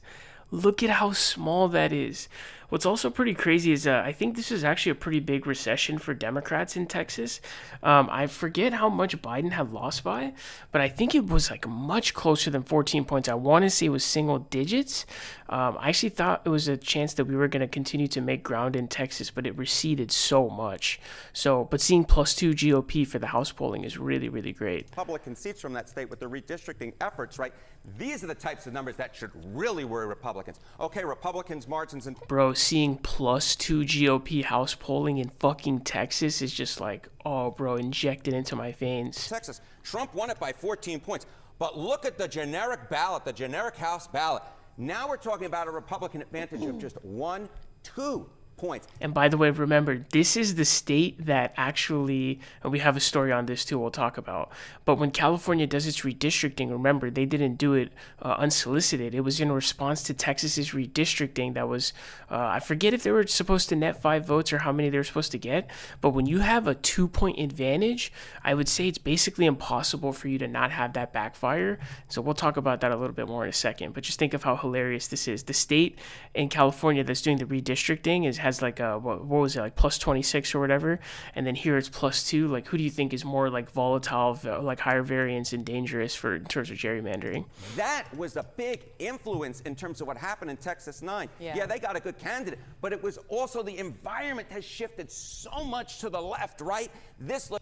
Look at how small that is. What's also pretty crazy is I think this is actually a pretty big recession for Democrats in Texas. I forget how much Biden had lost by, but I think it was like much closer than 14 points. I want to say it was single digits. I actually thought it was a chance that we were going to continue to make ground in Texas, but it receded so much. But seeing plus 2 GOP for the House polling is really, really great. Republican seats from that state with the redistricting efforts, right? These are the types of numbers that should really worry Republicans. Okay, Republicans' margins in... Bro, seeing plus 2 GOP House polling in fucking Texas is just like, oh, bro, injected into my veins. Texas, Trump won it by 14 points. But look at the generic ballot, the generic House ballot. Now we're talking about a Republican advantage of just 1, 2 points. And by the way, remember, this is the state that actually, and we have a story on this too we'll talk about, but when California does its redistricting, remember, they didn't do it unsolicited. It was in response to Texas's redistricting that was, I forget if they were supposed to net 5 votes or how many they were supposed to get, but when you have a 2-point advantage, I would say it's basically impossible for you to not have that backfire. So we'll talk about that a little bit more in a second, but just think of how hilarious this is. The state in California that's doing the redistricting has like a, what was it, like plus 26 or whatever, and then here it's plus 2. Like, who do you think is more like volatile, like higher variance and dangerous for in terms of gerrymandering? That was a big influence in terms of what happened in Texas 9. Yeah, they got a good candidate, but it was also the environment has shifted so much to the left, right?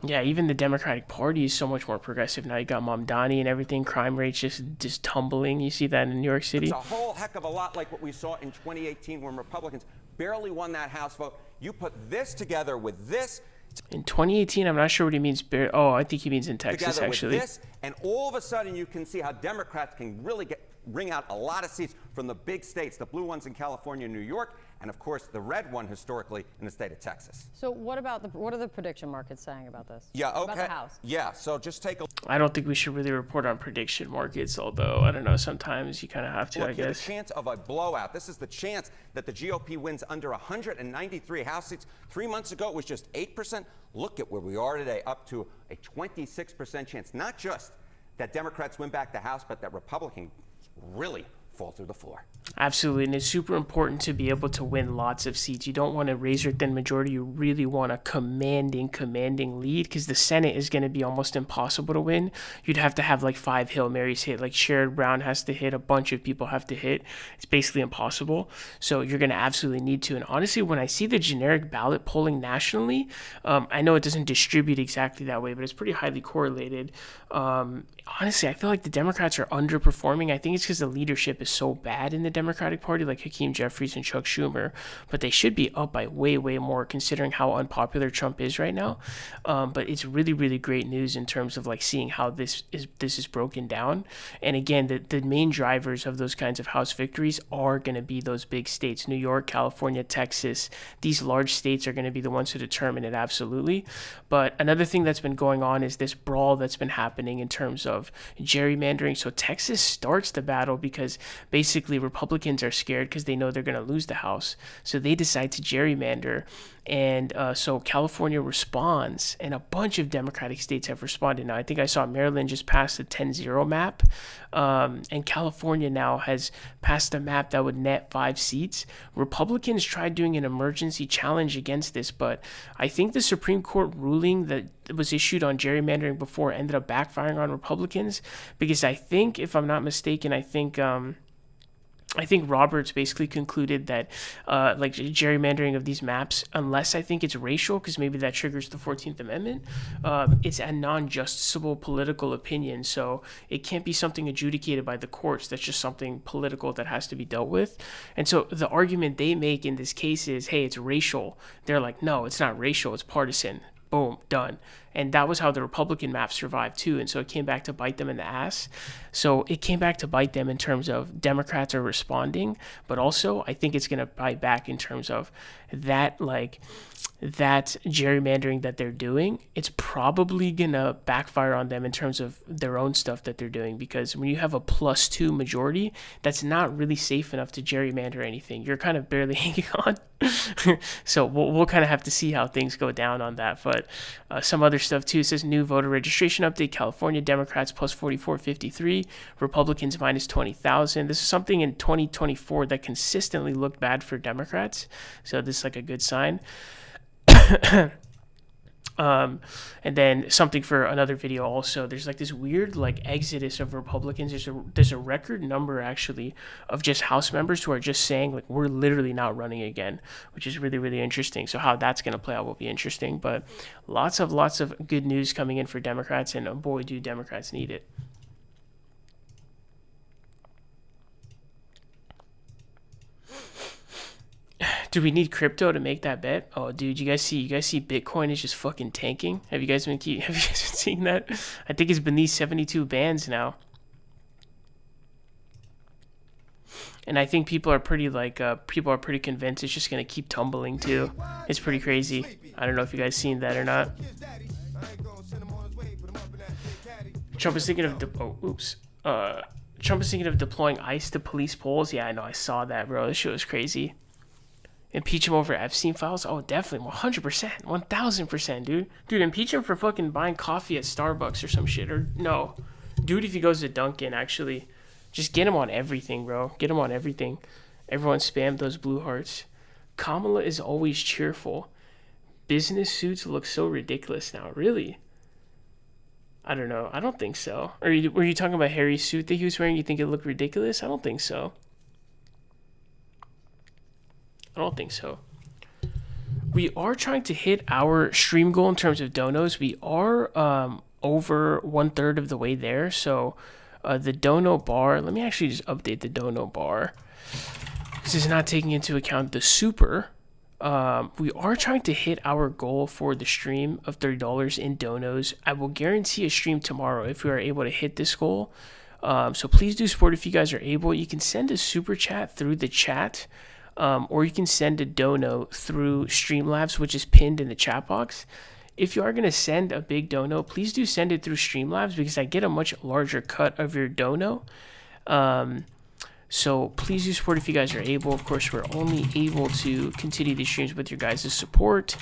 Yeah, even the Democratic Party is so much more progressive now. You got Mamdani and everything, crime rates just tumbling. You see that in New York City. It's a whole heck of a lot like what we saw in 2018 when Republicans barely won that House vote. You put this together with this. In 2018, I'm not sure what he means. Oh, I think he means in Texas, together actually. With this, and all of a sudden you can see how Democrats can really ring out a lot of seats from the big states, the blue ones in California and New York, and of course the red one historically in the state of Texas. So what are the prediction markets saying about this? Yeah, okay. About the House? Yeah, so just take a look. I don't think we should really report on prediction markets, although I don't know, sometimes you kind of have to, I guess. The chance of a blowout. This is the chance that the GOP wins under 193 House seats. 3 months ago, it was just 8%. Look at where we are today, up to a 26% chance. Not just that Democrats win back the House, but that Republicans really fall through the floor. Absolutely, and it's super important to be able to win lots of seats. You don't want a razor-thin majority. You really want a commanding lead, because the Senate is going to be almost impossible to win. You'd have to have like 5 Hail Marys hit, like Sherrod Brown has to hit, a bunch of people have to hit. It's basically impossible. So you're going to absolutely need to. And honestly, when I see the generic ballot polling nationally, I know it doesn't distribute exactly that way, but it's pretty highly correlated. honestly, I feel like the Democrats are underperforming. I think it's because the leadership is so bad in the Democratic Party, like Hakeem Jeffries and Chuck Schumer. But they should be up by way, way more considering how unpopular Trump is right now. But it's really, really great news in terms of like seeing how this is broken down. And again, the main drivers of those kinds of House victories are going to be those big states, New York, California, Texas. These large states are going to be the ones to determine it, absolutely. But another thing that's been going on is this brawl that's been happening in terms of gerrymandering. So Texas starts the battle because basically Republicans are scared because they know they're going to lose the House. So they decide to gerrymander. And so California responds, and a bunch of Democratic states have responded. Now, I think I saw Maryland just passed the 10-0 map, and California now has passed a map that would net 5 seats. Republicans tried doing an emergency challenge against this, but I think the Supreme Court ruling that was issued on gerrymandering before ended up backfiring on Republicans, because I think, if I'm not mistaken, I think Roberts basically concluded that like gerrymandering of these maps, unless I think it's racial, because maybe that triggers the 14th Amendment, it's a non-justiciable political opinion. So it can't be something adjudicated by the courts. That's just something political that has to be dealt with. And so the argument they make in this case is, hey, it's racial. They're like, no, it's not racial. It's partisan. Boom, done. And that was how the Republican map survived too. And so it came back to bite them in the ass. So it came back to bite them in terms of Democrats are responding, but also I think it's going to bite back in terms of that, like that gerrymandering that they're doing. It's probably going to backfire on them in terms of their own stuff that they're doing, because when you have a +2 majority, that's not really safe enough to gerrymander anything. You're kind of barely hanging on. So we'll kind of have to see how things go down on that. But some other stuff too. It says new voter registration update: California Democrats plus 4453, Republicans minus 20,000. This is something in 2024 that consistently looked bad for Democrats, so this is like a good sign. And then something for another video also, there's like this weird like exodus of Republicans. There's a record number actually of just House members who are just saying like, we're literally not running again, which is really, really interesting. So how that's going to play out will be interesting, but lots of good news coming in for Democrats, and oh boy, do Democrats need it. Do we need crypto to make that bet? Oh, dude, you guys see Bitcoin is just fucking tanking? Have you guys been seeing that? I think it's beneath 72 bands now. And I think people are pretty convinced it's just gonna keep tumbling too. It's pretty crazy. I don't know if you guys seen that or not. Trump is thinking of Trump is thinking of deploying ICE to police polls. Yeah, I know, I saw that, bro. This shit was crazy. Impeach him over Epstein files? Oh, definitely, 100%, 1000%, dude. Dude, impeach him for fucking buying coffee at Starbucks or some shit. Or no, dude, if he goes to Dunkin', actually, just get him on everything, bro. Get him on everything. Everyone spam those blue hearts. Kamala is always cheerful. Business suits look so ridiculous now. Really? I don't know. I don't think so. Were you talking about Harry's suit that he was wearing? You think it looked ridiculous? I don't think so. I don't think so. We are trying to hit our stream goal in terms of donos. We are over 1/3 of the way there. So the dono bar, let me actually just update the dono bar. This is not taking into account the super. We are trying to hit our goal for the stream of $30 in donos. I will guarantee a stream tomorrow if we are able to hit this goal. So please do support if you guys are able. You can send a super chat through the chat. Or you can send a dono through Streamlabs, which is pinned in the chat box. If you are going to send a big dono, please do send it through Streamlabs, because I get a much larger cut of your dono. So please do support if you guys are able. Of course, we're only able to continue these streams with your guys' support.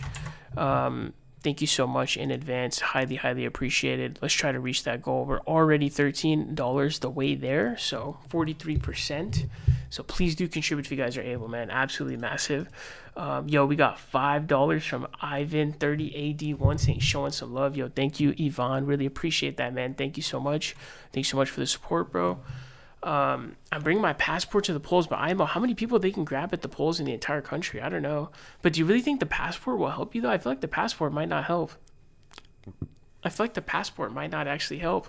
Thank you so much in advance. Highly, highly appreciated. Let's try to reach that goal. We're already $13 the way there, so 43%. So please do contribute if you guys are able, man. Absolutely massive. Yo, we got $5 from Ivan 30AD1 saying showing some love. Yo, thank you, Yvonne. Really appreciate that, man. Thank you so much. Thanks so much for the support, bro. I'm bringing my passport to the polls, but I don't know how many people they can grab at the polls in the entire country. I don't know. But do you really think the passport will help you, though? I feel like the passport might not help. I feel like the passport might not actually help.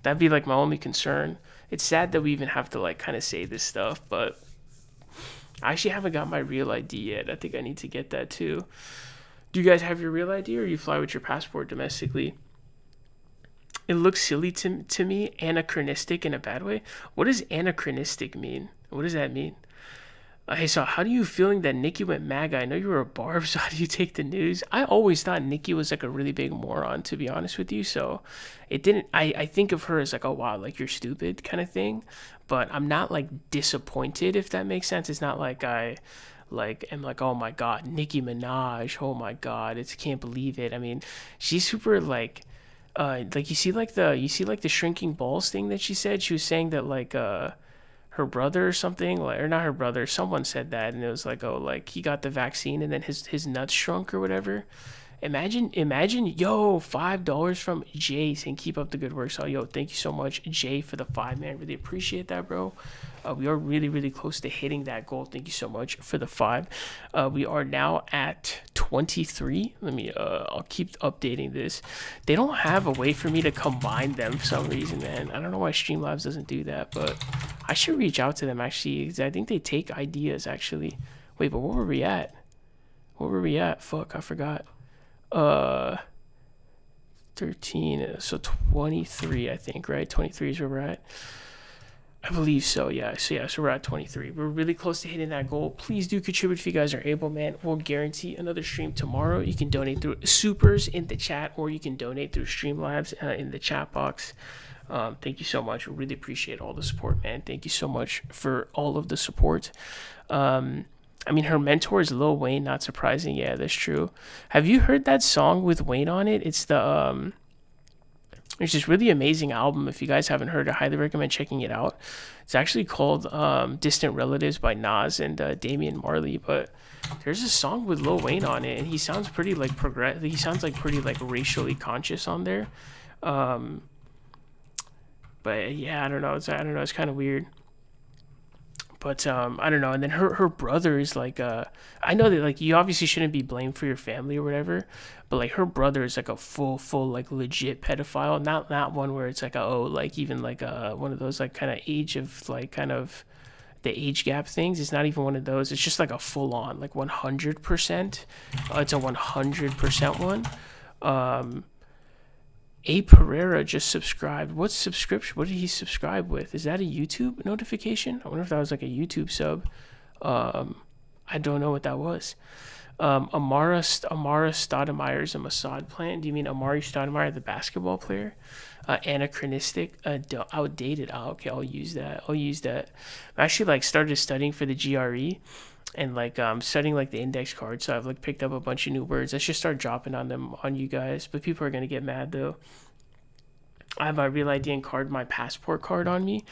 That'd be like my only concern. It's sad that we even have to like kind of say this stuff, but I actually haven't got my real ID yet. I think I need to get that too. Do you guys have your real ID, or you fly with your passport domestically? It looks silly to me, anachronistic in a bad way. What does anachronistic mean? What does that mean? Hey, so how do you feeling that Nikki went MAGA? I know you were a barb, so how do you take the news? I always thought Nikki was like a really big moron, to be honest with you. So it didn't, I think of her as like, oh wow, like you're stupid kind of thing. But I'm not like disappointed, if that makes sense. It's not like I am like, oh my God, Nicki Minaj, oh my God, can't believe it. I mean, she's super like you see the shrinking balls thing that she said. She was saying that like her brother or something, like, or not her brother, someone said that, and it was like, oh, like he got the vaccine and then his nuts shrunk or whatever. Imagine, yo, $5 from Jay saying keep up the good work. So yo, thank you so much, Jay, for the $5, man. Really appreciate that, bro. We are really, really close to hitting that goal. Thank you so much for the $5. We are now at 23. Let me I'll keep updating this. They don't have a way for me to combine them for some reason, man. I don't know why Streamlabs doesn't do that, but I should reach out to them actually, because I think they take ideas actually. Wait, but what were we at? Fuck, I forgot. 13, so 23, I think, right? 23 is where we're at. I believe so, yeah. So we're at 23. We're really close to hitting that goal. Please do contribute if you guys are able, man. We'll guarantee another stream tomorrow. You can donate through supers in the chat, or you can donate through Streamlabs in the chat box. Thank you so much. We really appreciate all the support, man. Thank you so much for all of the support. I mean, her mentor is Lil Wayne, not surprising. Yeah, that's true. Have you heard that song with Wayne on it? It's this really amazing album. If you guys haven't heard it, I highly recommend checking it out. It's actually called Distant Relatives by Nas and Damian Marley. But there's a song with Lil Wayne on it, and he sounds pretty like he sounds like pretty like racially conscious on there. But yeah, I don't know. It's kind of weird. But I don't know. And then her brother is like I know that like you obviously shouldn't be blamed for your family or whatever, but like her brother is like a full like legit pedophile, not one where it's like like even like one of those like kind of age of like kind of the age gap things. It's not even one of those. It's just like a full on like 100%. It's a 100% one. A Pereira just subscribed. What subscription? What did he subscribe with? Is that a YouTube notification? I wonder if that was like a YouTube sub. I don't know what that was. Amara Stoudemire is a Mossad plant. Do you mean Amari Stoudemire, the basketball player? Anachronistic, outdated. Oh, okay, I'll use that. I actually like started studying for the GRE. And like studying like the index card, so I've like picked up a bunch of new words. I should start dropping on them on you guys, but people are gonna get mad though. I have my real ID and card, my passport card on me.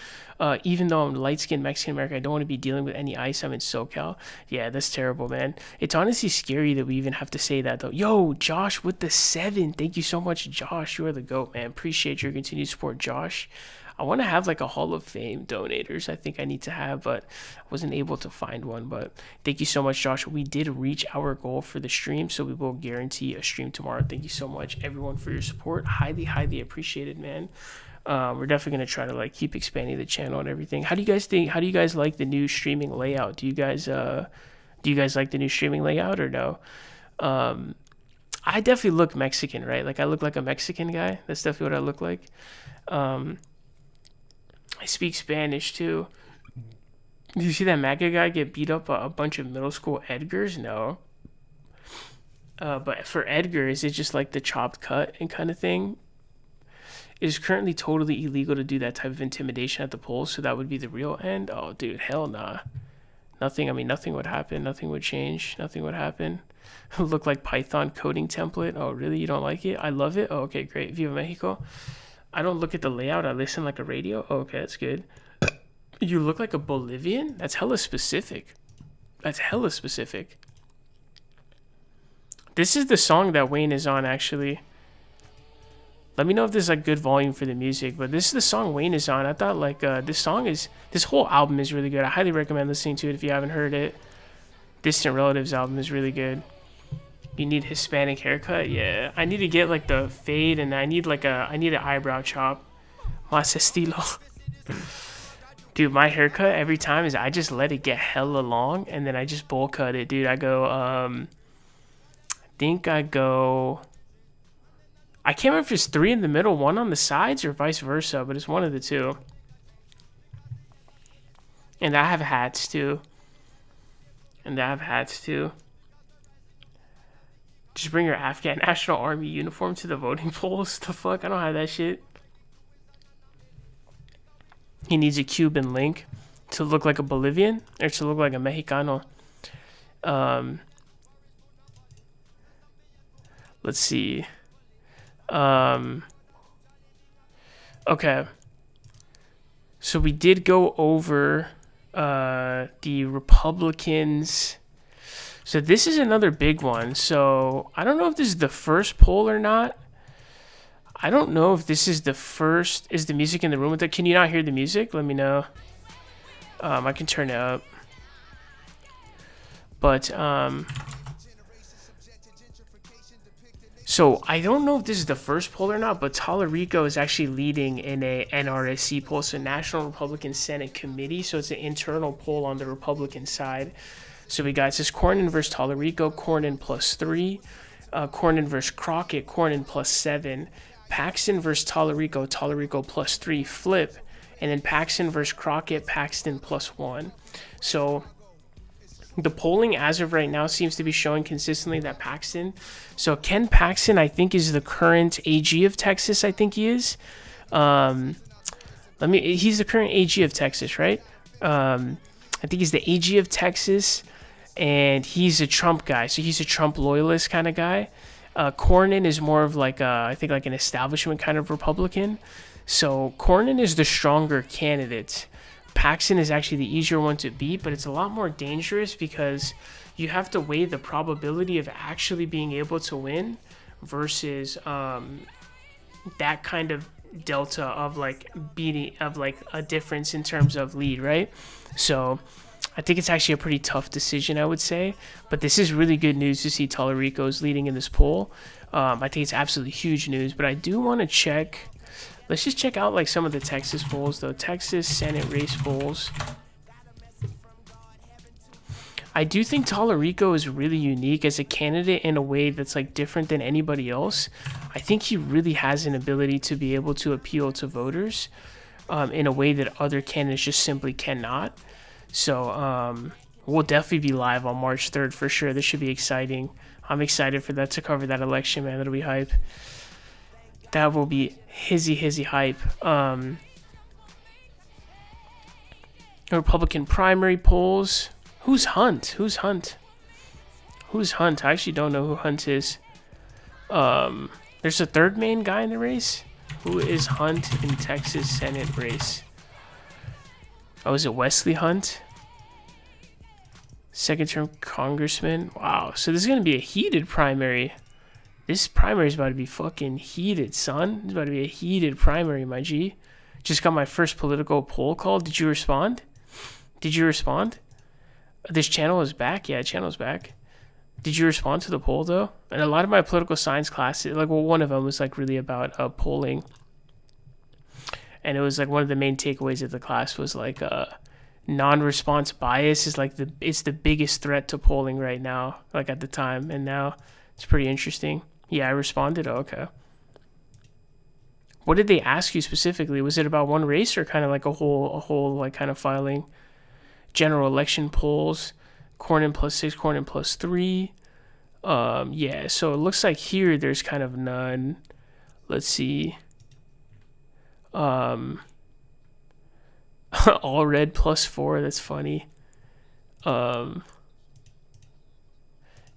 Even though I'm light-skinned Mexican American, I don't want to be dealing with any ICE. I'm in SoCal. Yeah, that's terrible, man. It's honestly scary that we even have to say that though. Yo, Josh with the 7. Thank you so much, Josh. You are the GOAT, man. Appreciate your continued support, Josh. I want to have like a Hall of Fame donators. I think I need to have, but I wasn't able to find one. But thank you so much, Josh. We did reach our goal for the stream, so we will guarantee a stream tomorrow. Thank you so much, everyone, for your support. Highly, highly appreciated, man. We're definitely gonna try to like keep expanding the channel and everything. How do you guys like the new streaming layout? Do you guys like the new streaming layout or no? I definitely look Mexican, right? Like I look like a Mexican guy. That's definitely what I look like. I speak Spanish too. Did you see that MAGA guy get beat up a bunch of middle school Edgars? No. But for Edgar, is it just like the chopped cut and kind of thing? It is currently totally illegal to do that type of intimidation at the polls, so that would be the real end. Oh, dude, hell nah. Nothing would happen. Nothing would change. Nothing would happen. Look like Python coding template. Oh, really? You don't like it? I love it. Oh, okay, great. Viva Mexico. I don't look at the layout. I listen like a radio. Oh, okay, that's good. You look like a Bolivian? That's hella specific. This is the song that Wayne is on, actually. Let me know if there's like good volume for the music, but this is the song Wayne is on. I thought like this whole album is really good. I highly recommend listening to it if you haven't heard it. Distant Relatives album is really good. You need Hispanic haircut? Yeah. I need to get like the fade, and I need an eyebrow chop. Más estilo. Dude, my haircut every time is I just let it get hella long and then I just bowl cut it, dude. I go, I think I go, I can't remember if it's 3 in the middle, 1 on the sides, or vice versa, but it's one of the two. And I have hats too. Just bring your Afghan National Army uniform to the voting polls. The fuck? I don't have that shit. He needs a Cuban link to look like a Bolivian or to look like a Mexicano. Let's see. Okay. So we did go over the Republicans. So this is another big one. So I don't know if this is the first poll or not. I don't know if this is the first. Is the music in the room with it? Can you not hear the music? Let me know. I can turn it up. But so I don't know if this is the first poll or not, but Tallarico is actually leading in a NRSC poll, so National Republican Senate Committee. So it's an internal poll on the Republican side. So we got, it says Cornyn versus Tallarico, Cornyn +3, Cornyn versus Crockett, Cornyn +7, Paxton versus Tallarico, Tallarico +3, flip, and then Paxton versus Crockett, Paxton +1. So the polling as of right now seems to be showing consistently that Paxton. So Ken Paxton, I think, is the current AG of Texas. I think he is. He's the current AG of Texas, right? I think he's the AG of Texas, and he's a Trump guy. So he's a Trump loyalist kind of guy. Cornyn is more of like I think like an establishment kind of Republican. So Cornyn is the stronger candidate. Paxton is actually the easier one to beat, but it's a lot more dangerous because you have to weigh the probability of actually being able to win versus that kind of delta of like beating, of like a difference in terms of lead, right? So I think it's actually a pretty tough decision, I would say, but this is really good news to see Tallarico's leading in this poll. I think it's absolutely huge news, but I do want to check. Let's just check out like some of the Texas polls though. Texas Senate race polls. I do think Tallarico is really unique as a candidate in a way that's like different than anybody else. I think he really has an ability to be able to appeal to voters in a way that other candidates just simply cannot. So we'll definitely be live on March 3rd for sure. This should be exciting. I'm excited for that, to cover that election, man. That'll be hype. That will be hizzy hype. Republican primary polls. Who's Hunt? I actually don't know who Hunt is. There's a third main guy in the race. Who is Hunt in Texas Senate race? Oh, is it Wesley Hunt? Second term congressman. Wow. So this is going to be a heated primary. This primary is about to be fucking heated, son. It's about to be a heated primary, my G. Just got my first political poll call. Did you respond? This channel is back. Yeah, channel's back. Did you respond to the poll, though? And a lot of my political science classes, like, well, one of them was, like, really about polling. And it was, like, one of the main takeaways of the class was, like, non-response bias is, like, it's the biggest threat to polling right now, like, at the time. And now it's pretty interesting. Yeah, I responded. Oh, okay. What did they ask you specifically? Was it about one race or kind of like a whole like kind of filing? General election polls, Cornyn +6, Cornyn +3. Yeah, so it looks like here there's kind of none. Let's see. All red +4. That's funny. Yeah,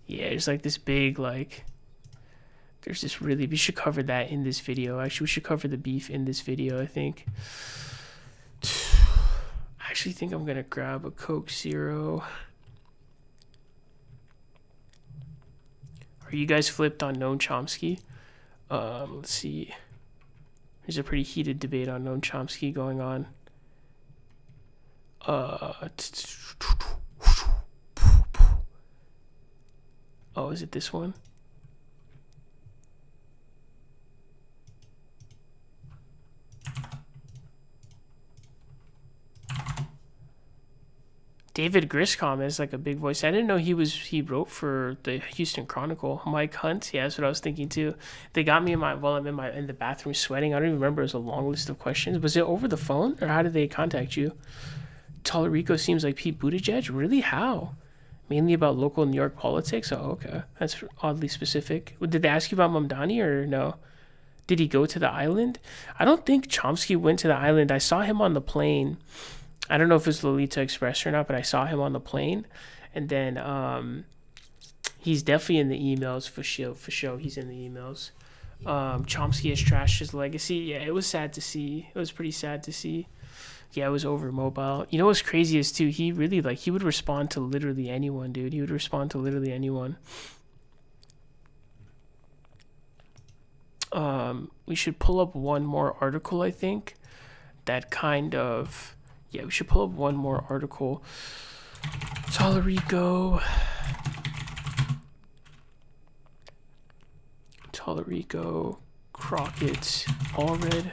there's like this big like. There's this really. We should cover that in this video. Actually, we should cover the beef in this video. I think. I actually think I'm gonna grab a Coke Zero. Are you guys flipped on Noam Chomsky? Let's see. There's a pretty heated debate on Noam Chomsky going on. Oh, is it this one? David Griscom is like a big voice. I didn't know he wrote for the Houston Chronicle. Mike Hunt, yeah, that's what I was thinking too. They got me while I'm in the bathroom sweating. I don't even remember. It was a long list of questions. Was it over the phone or how did they contact you? Tallarico seems like Pete Buttigieg. Really? How? Mainly about local New York politics? Oh, okay. That's oddly specific. Did they ask you about Mamdani or no? Did he go to the island? I don't think Chomsky went to the island. I saw him on the plane. I don't know if it's Lolita Express or not, but I saw him on the plane. And then he's definitely in the emails for sure. He's in the emails. Chomsky has trashed his legacy. Yeah, it was sad to see. It was pretty sad to see. Yeah, it was over mobile. You know what's crazy is too, he really he would respond to literally anyone, dude. He would respond to literally anyone. We should pull up one more article, I think. That kind of, yeah, we should pull up one more article. Tallarico, Crockett, Allred.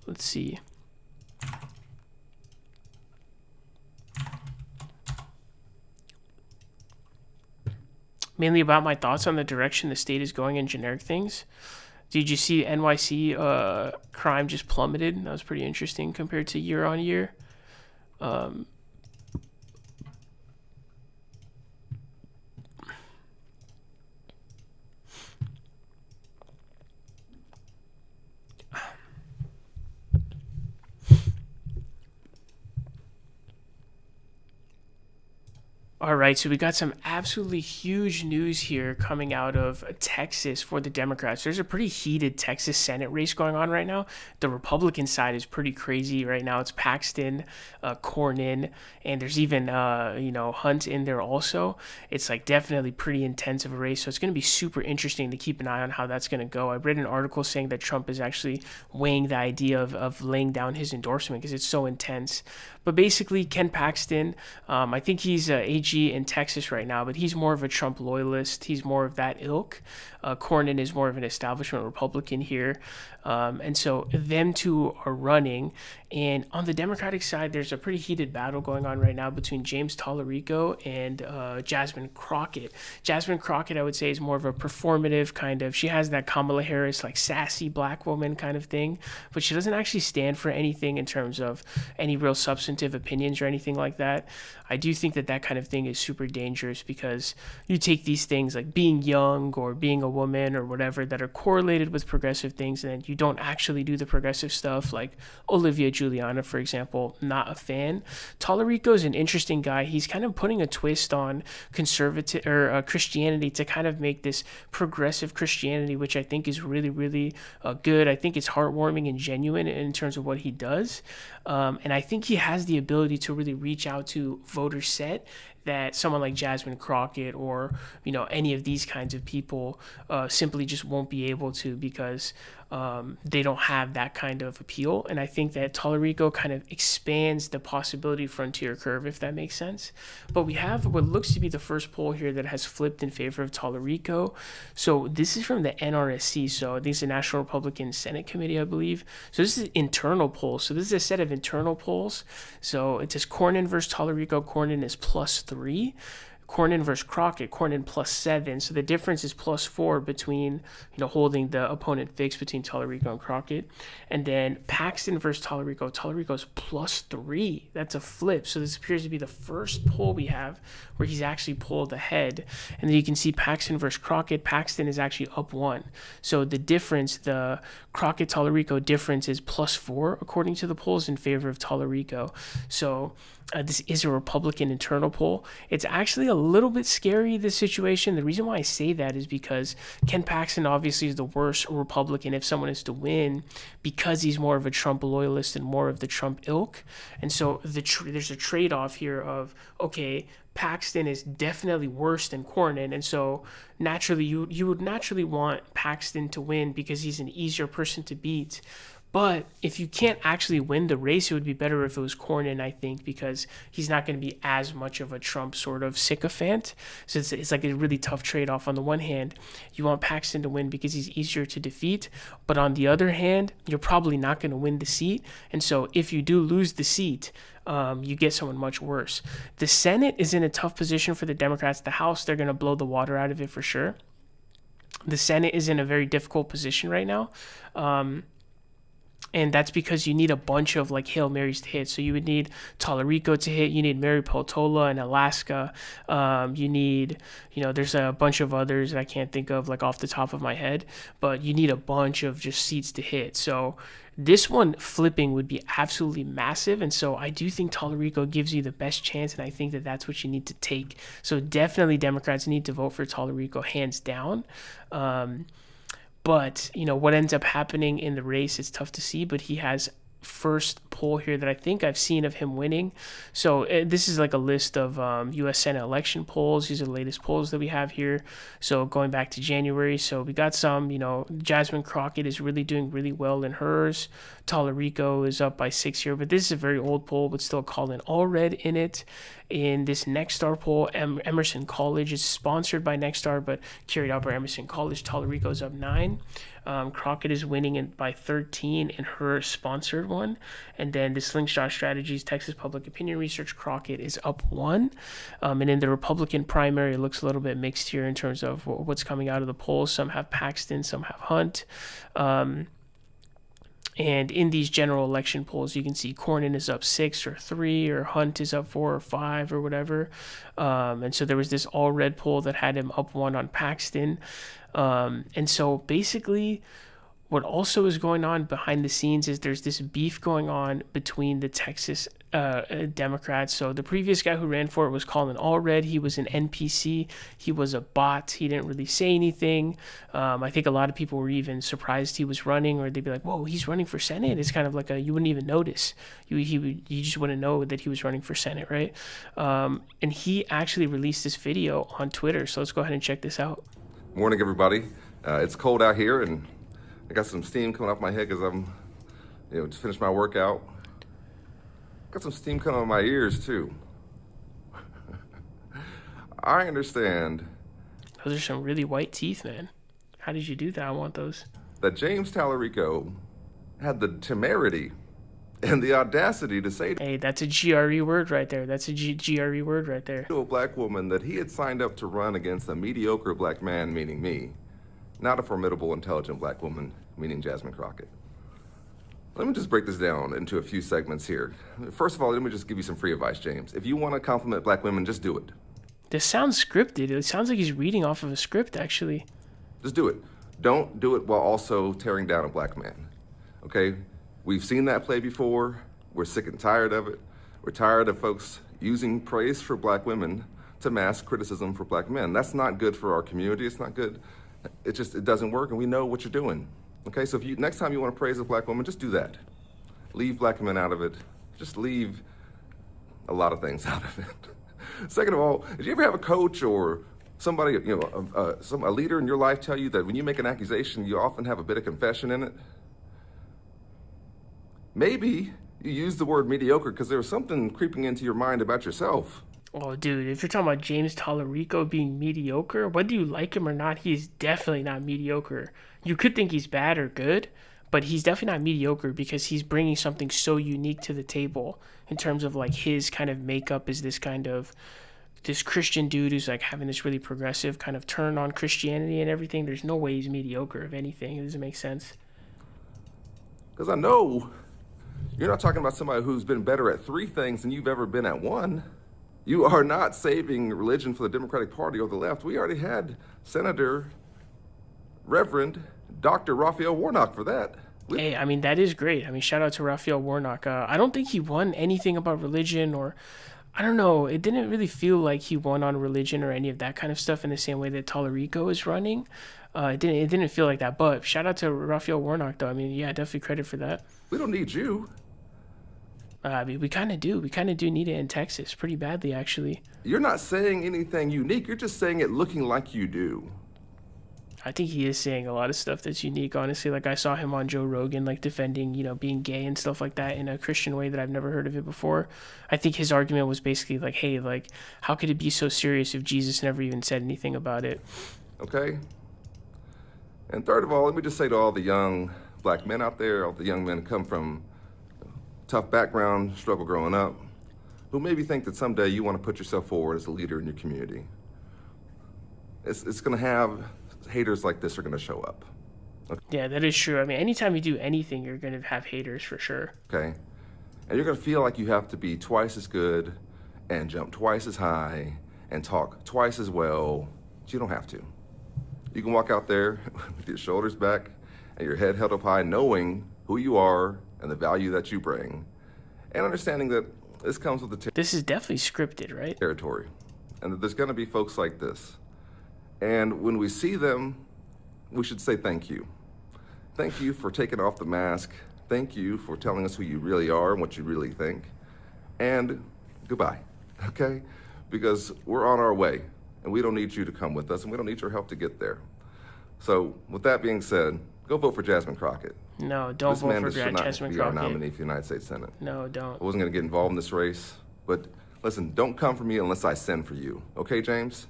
Let's see. Mainly about my thoughts on the direction the state is going in generic things. Did you see NYC crime just plummeted? That was pretty interesting compared to year on year. All right, so we got some absolutely huge news here coming out of Texas for the Democrats. There's a pretty heated Texas Senate race going on right now. The Republican side is pretty crazy right now. It's Paxton, Cornyn, and there's even Hunt in there also. It's definitely pretty intense of a race, so it's going to be super interesting to keep an eye on how that's going to go. I read an article saying that Trump is actually weighing the idea of laying down his endorsement because it's so intense. But basically, Ken Paxton, I think he's AG in Texas right now, but he's more of a Trump loyalist. He's more of that ilk. Cornyn is more of an establishment Republican here. And so them two are running. And on the Democratic side, there's a pretty heated battle going on right now between James Tallarico and Jasmine Crockett. Jasmine Crockett, I would say, is more of a performative kind of, she has that Kamala Harris, sassy black woman kind of thing, but she doesn't actually stand for anything in terms of any real substantive opinions or anything like that. I do think that kind of thing is super dangerous because you take these things like being young or being a woman or whatever that are correlated with progressive things, and then you don't actually do the progressive stuff, like Olivia Juliana, for example. Not a fan. Tallarico is an interesting guy. He's kind of putting a twist on conservative or Christianity to kind of make this progressive Christianity, which I think is really, really good. I think it's heartwarming and genuine in terms of what he does. And I think he has the ability to really reach out to voter set that someone like Jasmine Crockett or any of these kinds of people simply just won't be able to, because they don't have that kind of appeal. And I think that Tallarico kind of expands the possibility frontier curve, if that makes sense. But we have what looks to be the first poll here that has flipped in favor of Tallarico. So this is from the NRSC. So this is the National Republican Senate Committee, I believe. So this is internal polls. So this is a set of internal polls. So it says Cornyn versus Tallarico. Cornyn is +3. Cornyn versus Crockett, Cornyn +7. So the difference is +4 between, holding the opponent fixed between Tallarico and Crockett. And then Paxton versus Tallarico, Tallarico's +3. That's a flip. So this appears to be the first poll we have where he's actually pulled ahead. And then you can see Paxton versus Crockett. Paxton is actually up 1. So the difference, the Crockett-Tallarico difference is +4 according to the polls in favor of Tallarico. So this is a Republican internal poll. It's actually a little bit scary, this situation. The reason why I say that is because Ken Paxton obviously is the worst Republican if someone is to win, because he's more of a Trump loyalist and more of the Trump ilk. And so there's a trade-off here of, okay, Paxton is definitely worse than Cornyn, and so naturally you would naturally want Paxton to win because he's an easier person to beat. But if you can't actually win the race, it would be better if it was Cornyn, I think, because he's not going to be as much of a Trump sort of sycophant. So it's like a really tough trade-off. On the one hand, you want Paxton to win because he's easier to defeat. But on the other hand, you're probably not going to win the seat. And so if you do lose the seat, you get someone much worse. The Senate is in a tough position for the Democrats. The House, they're going to blow the water out of it for sure. The Senate is in a very difficult position right now. And that's because you need a bunch of like Hail Marys to hit. So you would need Tallarico to hit. You need Mary Peltola in Alaska. You need, there's a bunch of others that I can't think of like off the top of my head. But you need a bunch of just seats to hit. So this one flipping would be absolutely massive. And so I do think Tallarico gives you the best chance. And I think that that's what you need to take. So definitely Democrats need to vote for Tallarico hands down. But, what ends up happening in the race, it's tough to see, but he has first poll here that I think I've seen of him winning. So this is like a list of U.S. Senate election polls. These are the latest polls that we have here. So going back to January. So we got some, Jasmine Crockett is really doing really well in hers. Tallarico is up by 6 here, but this is a very old poll, but still Colin Allred in it. In this Nexstar poll, Emerson College is sponsored by Nexstar, but carried out by Emerson College. Tallarico is up 9. Crockett is winning by 13 in her sponsored one. And then the Slingshot Strategies, Texas Public Opinion Research, Crockett is up 1. And in the Republican primary, it looks a little bit mixed here in terms of what's coming out of the polls. Some have Paxton, some have Hunt. And in these general election polls, you can see Cornyn is up 6 or 3, or Hunt is up 4 or 5 or whatever. And so there was this all-red poll that had him up 1 on Paxton. And so basically what also is going on behind the scenes is there's this beef going on between the Texas Democrats. So the previous guy who ran for it was Colin Allred. He was an NPC. He was a bot. He didn't really say anything. I think a lot of people were even surprised he was running, or they'd be like, whoa, he's running for Senate. It's kind of like you wouldn't even notice. You just wouldn't know that he was running for Senate, right? And he actually released this video on Twitter. So let's go ahead and check this out. Morning, everybody. It's cold out here, and I got some steam coming off my head because I'm, just finished my workout. Got some steam coming out of my ears, too. I understand. Those are some really white teeth, man. How did you do that? I want those. That James Tallarico had the temerity and the audacity to say hey, that's a GRE word right there. That's a GRE word right there. To a black woman that he had signed up to run against a mediocre black man, meaning me, not a formidable, intelligent black woman, meaning Jasmine Crockett. Let me just break this down into a few segments here. First of all, let me just give you some free advice, James. If you want to compliment black women, just do it. This sounds scripted. It sounds like he's reading off of a script, actually. Just do it. Don't do it while also tearing down a black man, okay? We've seen that play before. We're sick and tired of it. We're tired of folks using praise for black women to mask criticism for black men. That's not good for our community. It's not good. It doesn't work, and we know what you're doing. Okay, so if next time you want to praise a black woman, just do that. Leave black men out of it. Just leave a lot of things out of it. Second of all, did you ever have a coach or somebody, a leader in your life tell you that when you make an accusation, you often have a bit of confession in it? Maybe you used the word mediocre because there was something creeping into your mind about yourself. Oh, dude, if you're talking about James Tallarico being mediocre, whether you like him or not, he's definitely not mediocre. You could think he's bad or good, but he's definitely not mediocre because he's bringing something so unique to the table in terms of like his kind of makeup is this Christian dude who's like having this really progressive kind of turn on Christianity and everything. There's no way he's mediocre, if anything. It doesn't make sense. Because I know you're not talking about somebody who's been better at 3 things than you've ever been at 1. You are not saving religion for the Democratic Party or the left. We already had Senator Reverend Dr. Raphael Warnock for that. Hey, I mean, that is great. I mean, shout out to Raphael Warnock. I don't think he won anything about religion, or I don't know. It didn't really feel like he won on religion or any of that kind of stuff in the same way that Tallarico is running. It didn't feel like that. But shout out to Raphael Warnock, though. I mean, yeah, definitely credit for that. We don't need you. I mean, we kind of do. We kind of do need it in Texas pretty badly, actually. You're not saying anything unique. You're just saying it looking like you do. I think he is saying a lot of stuff that's unique, honestly. Like, I saw him on Joe Rogan, like, defending, being gay and stuff like that in a Christian way that I've never heard of it before. I think his argument was basically like, hey, like, how could it be so serious if Jesus never even said anything about it? Okay? And third of all, let me just say to all the young black men out there, all the young men who come from tough background, struggle growing up, who maybe think that someday you want to put yourself forward as a leader in your community. It's going to have haters like this are going to show up. Okay? Yeah, that is true. I mean, anytime you do anything, you're going to have haters for sure. Okay? And you're going to feel like you have to be twice as good and jump twice as high and talk twice as well, but you don't have to. You can walk out there with your shoulders back and your head held up high, knowing who you are and the value that you bring, and understanding that this comes with the This is definitely scripted, right? Territory, and that there's going to be folks like this. And when we see them, we should say thank you. Thank you for taking off the mask. Thank you for telling us who you really are and what you really think. And goodbye, okay? Because we're on our way, and we don't need you to come with us, and we don't need your help to get there. So with that being said, go vote for Jasmine Crockett. No, don't vote for Jasmine Crockett. This man should not be our nominee for the United States Senate. No, don't. I wasn't going to get involved in this race, but listen, don't come for me unless I send for you. Okay, James?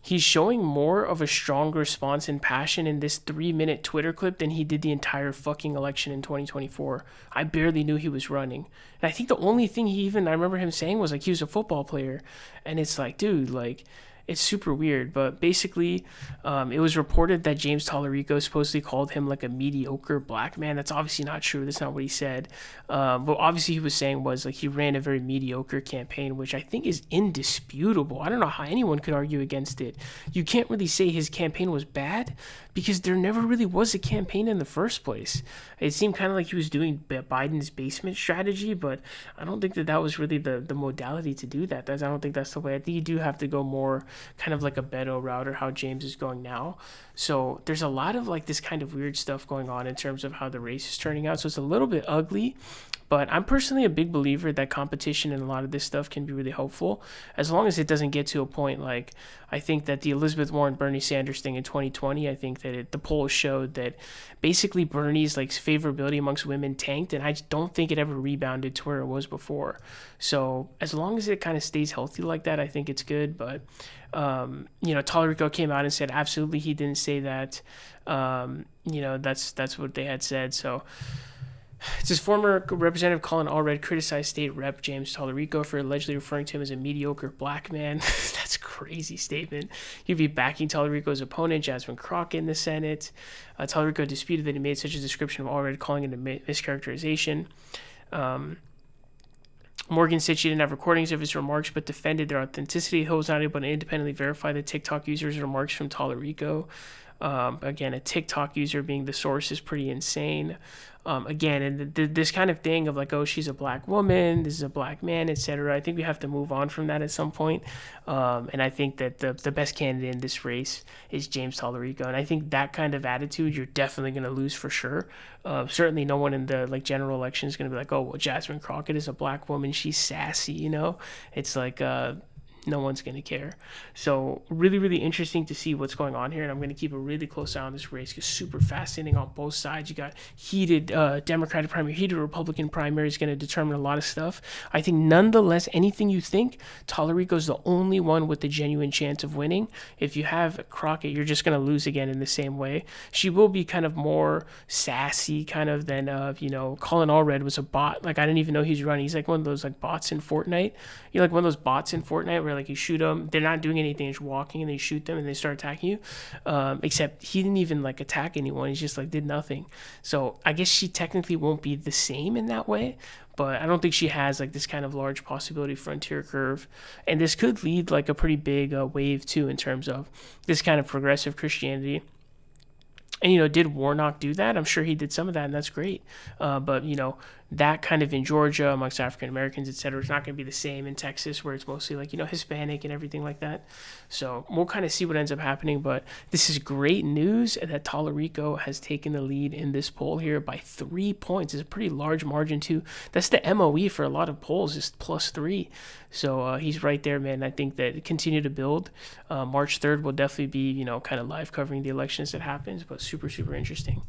He's showing more of a strong response and passion in this 3-minute Twitter clip than he did the entire fucking election in 2024. I barely knew he was running. And I think the only thing I remember him saying was, like, he was a football player. And it's like, dude, like, it's super weird. But basically, it was reported that James Tallarico supposedly called him like a mediocre black man. That's obviously not true. That's not what he said. But obviously he was saying was like he ran a very mediocre campaign, which I think is indisputable. I don't know how anyone could argue against it. You can't really say his campaign was bad because there never really was a campaign in the first place. It seemed kind of like he was doing Biden's basement strategy, but I don't think that was really the modality to do that. I don't think that's the way. I think you do have to go more kind of like a Beto route, or how James is going now. So there's a lot of like this kind of weird stuff going on in terms of how the race is turning out. So it's a little bit ugly, but I'm personally a big believer that competition and a lot of this stuff can be really helpful, as long as it doesn't get to a point like, I think that the Elizabeth Warren Bernie Sanders thing in 2020, I think that the polls showed that basically Bernie's like favorability amongst women tanked, and I just don't think it ever rebounded to where it was before. So as long as it kind of stays healthy like that, I think it's good. But Tallarico came out and said absolutely he didn't say that. That's what they had said. So it's his former Representative Colin Allred criticized State Rep James Tallarico for allegedly referring to him as a mediocre black man. That's a crazy statement. He'd be backing Tallarico's opponent, Jasmine Crockett, in the Senate. Tallarico disputed that he made such a description of Allred, calling it a mischaracterization. Morgan said she didn't have recordings of his remarks, but defended their authenticity. He was not able to independently verify the TikTok user's remarks from Tallarico. Again, a TikTok user being the source is pretty insane. And this kind of thing of like, oh, she's a black woman, this is a black man, etc. I think we have to move on from that at some point. And I think that the best candidate in this race is James Tallarico. And I think that kind of attitude, you're definitely going to lose for sure. Certainly no one in the like general election is going to be like, oh, well, Jasmine Crockett is a black woman, she's sassy, It's like, no one's going to care. So really, really interesting to see what's going on here. And I'm going to keep a really close eye on this race because super fascinating on both sides. You got heated Democratic primary, heated Republican primary is going to determine a lot of stuff. I think nonetheless, anything you think, Tallarico's the only one with the genuine chance of winning. If you have Crockett, you're just going to lose again in the same way. She will be kind of more sassy kind of than, Colin Allred was a bot. Like, I didn't even know he's running. He's like one of those like bots in Fortnite. You're like one of those bots in Fortnite where like you shoot them, they're not doing anything, they're just walking, and they shoot them and they start attacking you. Except he didn't even like attack anyone, he just like did nothing. So I guess she technically won't be the same in that way, but I don't think she has like this kind of large possibility frontier curve, and this could lead like a pretty big wave too in terms of this kind of progressive Christianity. And, did Warnock do that? I'm sure he did some of that, and that's great. But, that kind of in Georgia amongst African Americans, etc. It's not going to be the same in Texas, where it's mostly like, Hispanic and everything like that. So we'll kind of see what ends up happening. But this is great news that Tallarico has taken the lead in this poll here by 3 points. It's a pretty large margin too. That's the MOE for a lot of polls, is +3. So he's right there, man. I think that continue to build. March 3rd will definitely be, kind of live covering the elections that happens, but super, super interesting.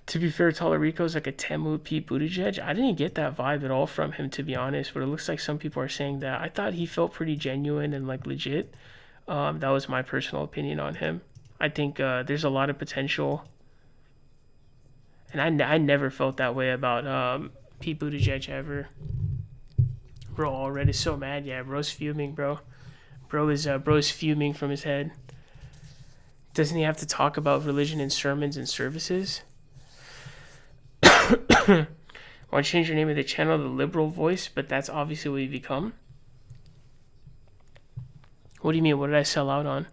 To be fair, Tallarico's like a Temu Pete Buttigieg. I didn't get that vibe at all from him, to be honest, but it looks like some people are saying that. I thought he felt pretty genuine and like legit. That was my personal opinion on him. I think there's a lot of potential. And I never felt that way about Pete Buttigieg ever. Bro already so mad. Yeah, bro's fuming, bro. Bro's fuming from his head. Doesn't he have to talk about religion in sermons and services? Want to change your name of the channel to Liberal Voice, but that's obviously what you become. What do you mean? What did I sell out on?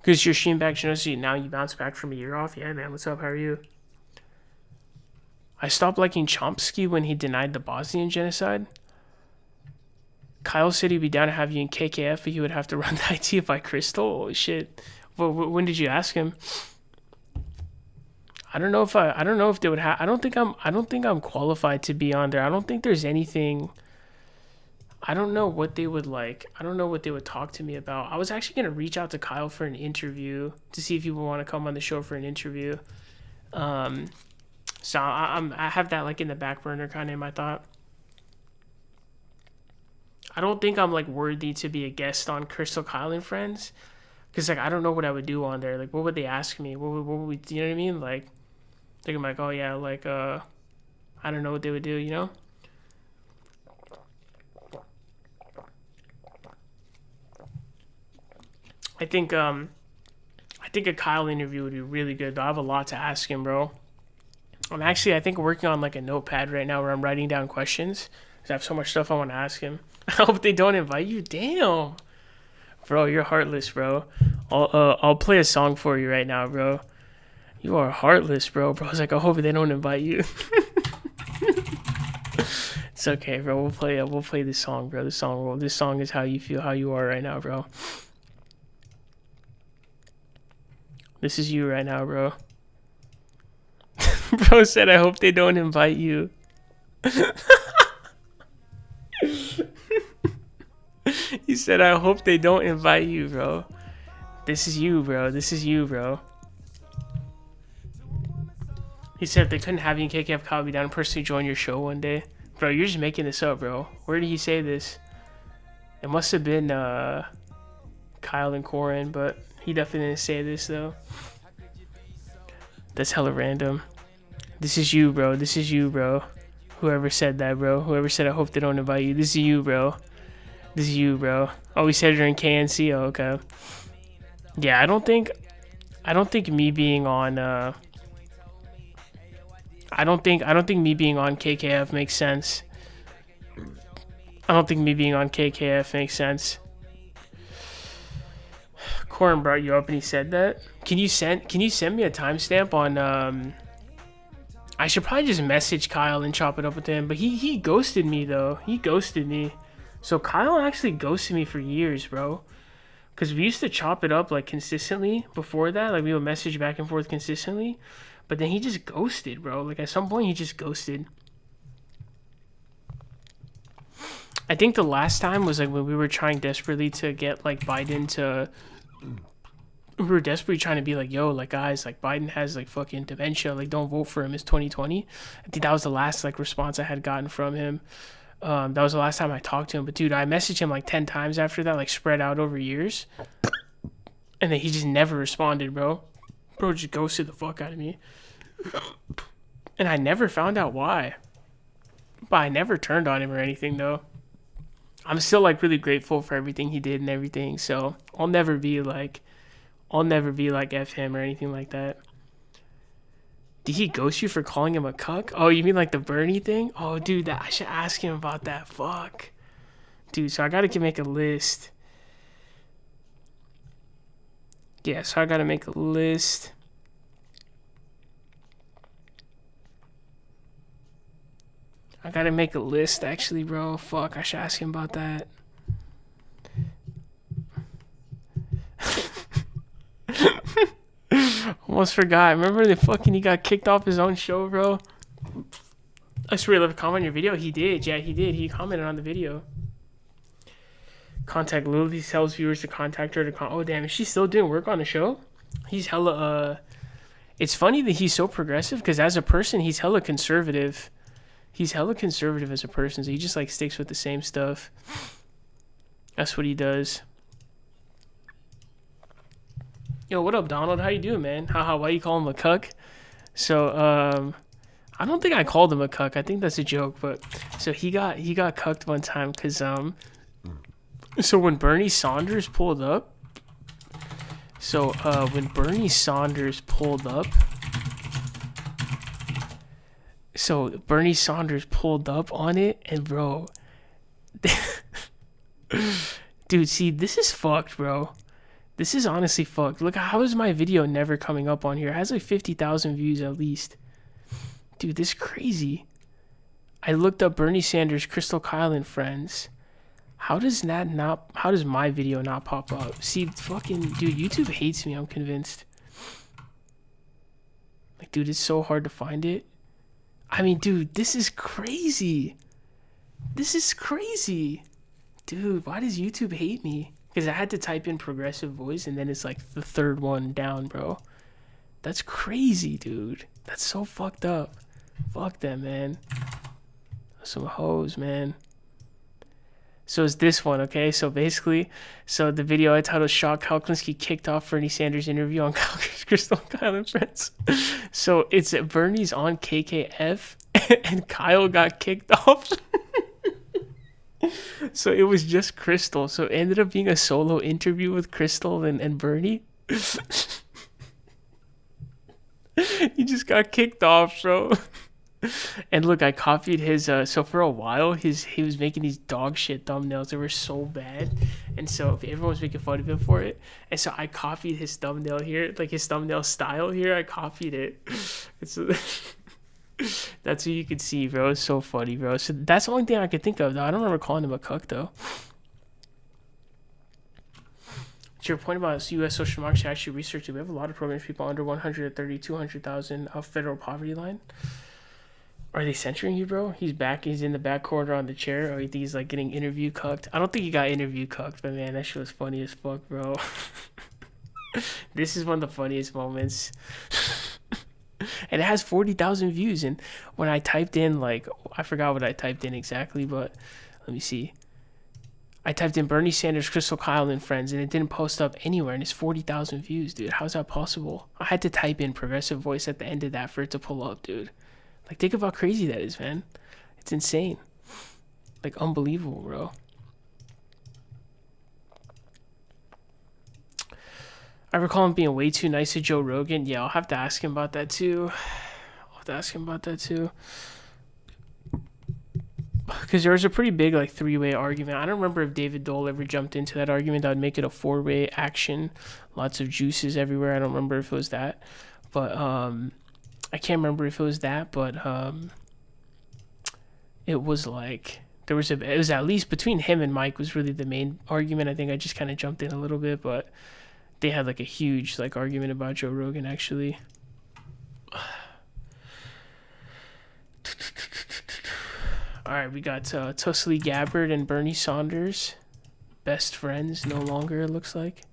Because your stream back, now you bounce back from a year off. Yeah, man. What's up? How are you? I stopped liking Chomsky when he denied the Bosnian genocide. Kyle said he'd be down to have you in KKF, but he would have to run the IT by Crystal. Oh shit! Well, when did you ask him? I don't know if they would have. I don't think I'm qualified to be on there. I don't think there's anything. I don't know what they would like. I don't know what they would talk to me about. I was actually gonna reach out to Kyle for an interview to see if he would want to come on the show for an interview. So I have that like in the back burner kind of in my thought. I don't think I'm like worthy to be a guest on Crystal, Kyle and Friends, because like I don't know what I would do on there. Like what would they ask me? What would we? You know what I mean? Like. I'm like, oh yeah, like I don't know what they would do, I think a Kyle interview would be really good, but I have a lot to ask him, bro. I think working on like a notepad right now where I'm writing down questions, because I have so much stuff I want to ask him. I hope they don't invite you. Damn, bro, you're heartless, bro. I'll play a song for you right now, bro. You are heartless, bro. I was like, I hope they don't invite you. It's okay, bro. We'll play this song, bro. This song is how you feel, how you are right now, bro. This is you right now, bro. Bro said, I hope they don't invite you. He said, I hope they don't invite you, bro. This is you, bro. This is you, bro. He said if they couldn't have you in KKF, Kyle would be down to personally join your show one day. Bro, you're just making this up, bro. Where did he say this? It must have been Kyle and Corin, but he definitely didn't say this, though. That's hella random. This is you, bro. This is you, bro. Whoever said that, bro. Whoever said I hope they don't invite you. This is you, bro. This is you, bro. Oh, he said during KNC? Oh, okay. Yeah, I don't think me being on I don't think me being on KKF makes sense. I don't think me being on KKF makes sense. Corin brought you up and he said that. Can you send me a timestamp on I should probably just message Kyle and chop it up with him, but he ghosted me though. He ghosted me. So Kyle actually ghosted me for years, bro. Cause we used to chop it up like consistently before that. Like we would message back and forth consistently. But then he just ghosted, bro. Like, at some point, he just ghosted. I think the last time was, like, when we were trying desperately to get, like, Biden to... We were desperately trying to be like, yo, like, guys, like, Biden has, like, fucking dementia. Like, don't vote for him. It's 2020. I think that was the last, like, response I had gotten from him. That was the last time I talked to him. But, dude, I messaged him, like, 10 times after that, like, spread out over years. And then he just never responded, bro. Bro just ghosted the fuck out of me. And I never found out why. But I never turned on him or anything, though. I'm still, like, really grateful for everything he did and everything. So I'll never be like F him or anything like that. Did he ghost you for calling him a cuck? Oh, you mean like the Bernie thing? Oh, dude, I should ask him about that. Fuck. Dude, so I gotta make a list. Yeah, so I gotta make a list. I gotta make a list, actually, bro. Fuck, I should ask him about that. Almost forgot. Remember he got kicked off his own show, bro? I swear, left a comment on your video. He did. Yeah, he did. He commented on the video. Contact Lily tells viewers to contact her to oh, damn. Is she still doing work on the show? He's hella, It's funny that he's so progressive, because as a person, he's hella conservative. He's hella conservative as a person, so he just, like, sticks with the same stuff. That's what he does. Yo, what up, Donald? How you doing, man? Haha, why you call him a cuck? So, I don't think I called him a cuck. I think that's a joke, but... So, he got cucked one time, because, So, when Bernie Sanders pulled up... So, when Bernie Sanders pulled up... So, Bernie Sanders pulled up on it, and bro... Dude, see, this is fucked, bro. This is honestly fucked. Look, how is my video never coming up on here? It has like 50,000 views at least. Dude, this is crazy. I looked up Bernie Sanders, Crystal Kyle, and friends. How does my video not pop up? See, fucking, dude, YouTube hates me, I'm convinced. Like, dude, it's so hard to find it. I mean, dude, this is crazy. This is crazy. Dude, why does YouTube hate me? Because I had to type in progressive voice, and then it's like the third one down, bro. That's crazy, dude. That's so fucked up. Fuck them, man. Some hoes, man. So it's this one, okay? So basically, so the video I titled "Shock Kyle Klinsky Kicked Off Bernie Sanders Interview on Crystal Kyle and Friends." So it's Bernie's on KKF, and Kyle got kicked off. So it was just Crystal. So it ended up being a solo interview with Crystal and Bernie. He just got kicked off, bro. And look, I copied his, so for a while, he was making these dog shit thumbnails. They were so bad. And so everyone was making fun of him for it. And so I copied his thumbnail here, like his thumbnail style here. I copied it. So that's what you could see, bro. It's so funny, bro. So that's the only thing I could think of, though. I don't remember calling him a cuck, though. To your point about U.S. social democracy, actually researched it. We have a lot of programs, people under 130, 200,000 of federal poverty line. Are they censoring you, bro? He's back. He's in the back corner on the chair. Or you think he's like getting interview cucked? I don't think he got interview cucked, but man, that shit was funny as fuck, bro. This is one of the funniest moments. And it has 40,000 views. And when I typed in, like, I forgot what I typed in exactly, but let me see. I typed in Bernie Sanders, Crystal Kyle, and friends, and it didn't post up anywhere. And it's 40,000 views, dude. How's that possible? I had to type in progressive voice at the end of that for it to pull up, dude. Like, think of how crazy that is, man. It's insane. Like, unbelievable, bro. I recall him being way too nice to Joe Rogan. Yeah, I'll have to ask him about that, too. Because there was a pretty big, like, three-way argument. I don't remember if David Dole ever jumped into that argument. That would make it a four-way action. Lots of juices everywhere. I don't remember if it was that. But, I can't remember if it was that, but it was like it was at least between him and Mike was really the main argument. I think I just kind of jumped in a little bit, but they had like a huge like argument about Joe Rogan actually. All right, we got Tulsi Gabbard and Bernie Sanders, best friends no longer. It looks like.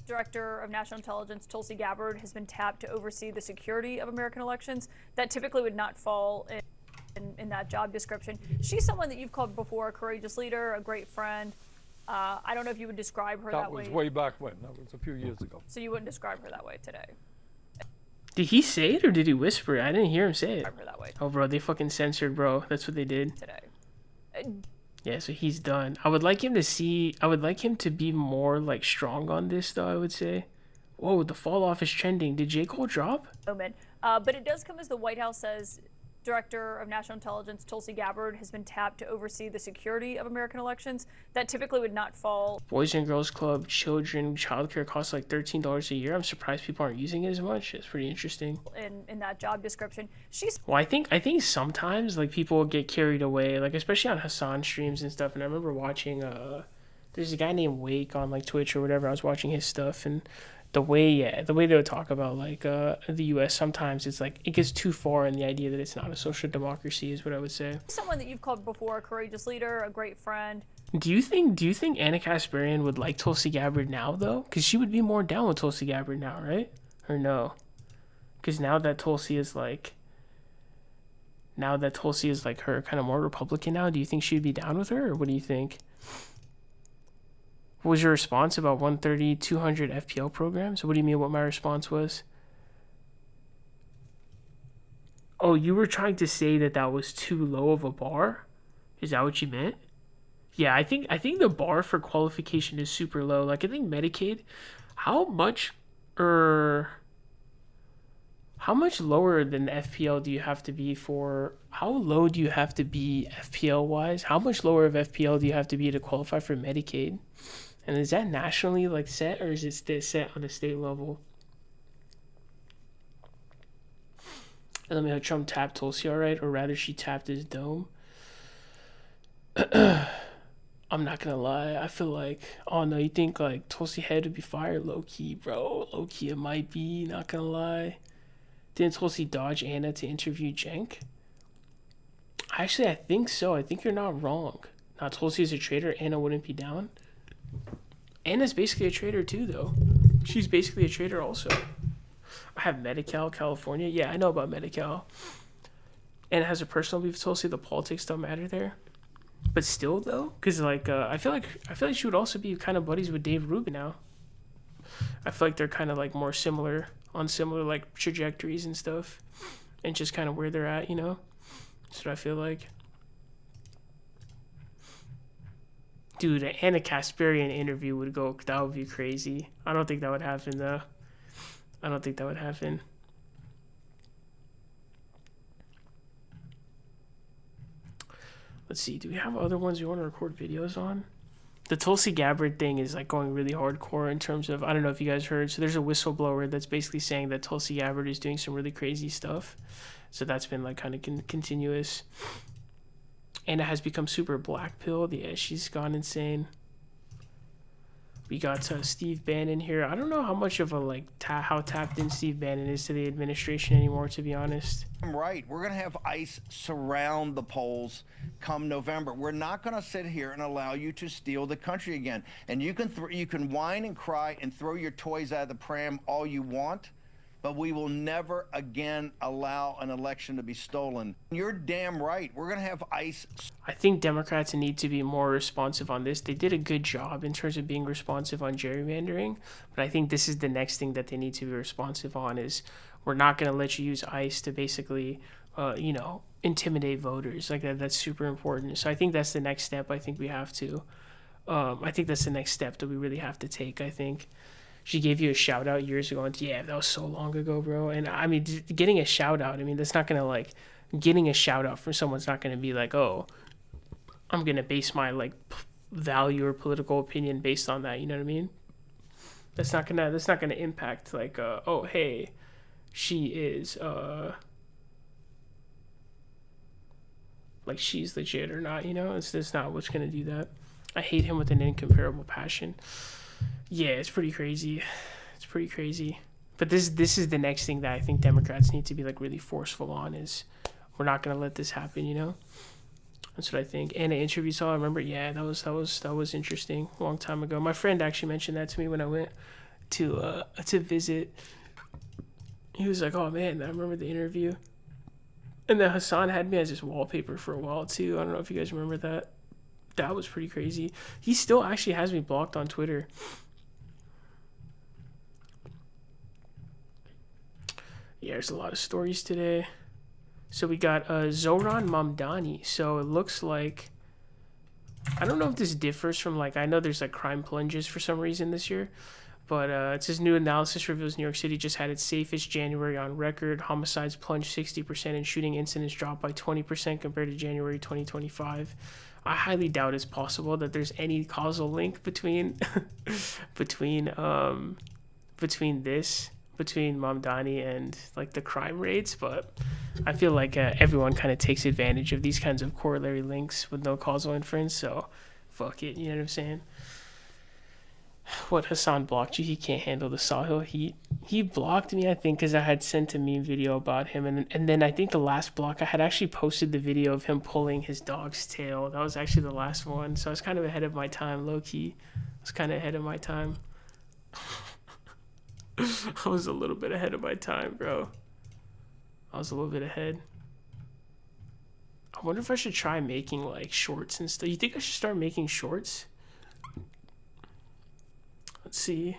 Director of National Intelligence Tulsi Gabbard has been tapped to oversee the security of American elections. That typically would not fall in that job description. She's someone that you've called before a courageous leader, a great friend. I don't know if you would describe her that way. That was way back when. That was a few years ago. So you wouldn't describe her that way today? Did he say it or did he whisper it? I didn't hear him say it. Describe her that way Oh, bro, they fucking censored, bro. That's what they did. today. Yeah, so he's done. I would like him to be more, like, strong on this, though, I would say. Whoa, the fall off is trending. Did J. Cole drop? But it does come as the White House says Director of National Intelligence Tulsi Gabbard has been tapped to oversee the security of American elections that typically would not fall. Boys and Girls Club, children, childcare costs like $13 a year. I'm surprised people aren't using it as much. It's pretty interesting. In that job description, Well, I think sometimes like people get carried away, like especially on Hassan streams and stuff. And I remember watching there's a guy named Wake on like Twitch or whatever. I was watching his stuff, and the way they would talk about like the U.S. sometimes it's like it gets too far in the idea that it's not a social democracy is what I would say. Someone that you've called before a courageous leader, a great friend. Do you think Anna Kasparian would like Tulsi Gabbard now though? Because she would be more down with Tulsi Gabbard now, right? Or no? Because now that Tulsi is like her kind of more Republican now, do you think she'd be down with her, or what do you think? What was your response about 130, 200 FPL programs? What do you mean what my response was? Oh, you were trying to say that was too low of a bar? Is that what you meant? Yeah, I think the bar for qualification is super low. Like I think Medicaid, how much lower than FPL do you have to be for? How low do you have to be FPL wise? How much lower of FPL do you have to be to qualify for Medicaid? And is that nationally like set, or is it set on a state level? And let me know, Trump tapped Tulsi, all right, or rather she tapped his dome. I'm not gonna lie, I feel like, oh no, you think like Tulsi head would be fired? Low key, bro, low key it might be. Not gonna lie. Didn't Tulsi dodge Anna to interview Cenk? Actually, I think so. I think you're not wrong. Now Tulsi is a traitor. Anna wouldn't be down. Anna's basically a traitor too, though. She's basically a traitor also. I have Medi-Cal, California. Yeah, I know about Medi-Cal. Anna has a personal beef with Tulsi. The politics don't matter there. But still, though, because like I feel like she would also be kind of buddies with Dave Rubin now. I feel like they're kind of like more similar on similar like trajectories and stuff, and just kind of where they're at, you know. That's what I feel like. Dude, an Anna Kasparian interview would go. That would be crazy. I don't think that would happen though. I don't think that would happen. Let's see. Do we have other ones we want to record videos on? The Tulsi Gabbard thing is like going really hardcore in terms of, I don't know if you guys heard. So there's a whistleblower that's basically saying that Tulsi Gabbard is doing some really crazy stuff. So that's been like kind of continuous. And it has become super black-pilled. Yeah, she's gone insane. We got Steve Bannon here. I don't know how much of a like how tapped in Steve Bannon is to the administration anymore, to be honest. Right. We're going to have ICE surround the polls come November. We're not going to sit here and allow you to steal the country again. And you can whine and cry and throw your toys out of the pram all you want, but we will never again allow an election to be stolen. You're damn right. We're going to have ICE. I think Democrats need to be more responsive on this. They did a good job in terms of being responsive on gerrymandering, but I think this is the next thing that they need to be responsive on is we're not going to let you use ICE to basically, intimidate voters. Like that's super important. So I think that's the next step. I think we have to. I think that's the next step that we really have to take, I think. She gave you a shout out years ago, and yeah, that was so long ago, bro. And I mean, getting a shout out, I mean, that's not gonna getting a shout out from someone's not gonna be like, oh, I'm gonna base my value or political opinion based on that. You know what I mean? That's not gonna impact oh, hey, she is she's legit or not. You know, it's not what's gonna do that. I hate him with an incomparable passion. Yeah, it's pretty crazy. It's pretty crazy. But this is the next thing that I think Democrats need to be really forceful on is we're not gonna let this happen, you know? That's what I think. And an interview saw, I remember, yeah, that was interesting a long time ago. My friend actually mentioned that to me when I went to visit. He was like, oh man, I remember the interview. And then Hassan had me as his wallpaper for a while too. I don't know if you guys remember that. That was pretty crazy. He still actually has me blocked on Twitter. Yeah, there's a lot of stories today. So we got Zohran Mamdani. So it looks like, I don't know if this differs from I know there's crime plunges for some reason this year, But it says new analysis reveals New York City just had its safest January on record. Homicides plunged 60% and shooting incidents dropped by 20% compared to January 2025. I highly doubt it's possible that there's any causal link between between Mamdani and like the crime rates, but I feel like everyone kind of takes advantage of these kinds of corollary links with no causal inference. So fuck it, you know what I'm saying? What, Hassan blocked you? He can't handle the Sahil heat. He blocked me, I think, because I had sent a meme video about him. And then I think the last block, I had actually posted the video of him pulling his dog's tail. That was actually the last one. So I was kind of ahead of my time, low-key. I was kind of ahead of my time. I was a little bit ahead of my time, bro. I was a little bit ahead. I wonder if I should try making, like, shorts and stuff. You think I should start making shorts? Let's see.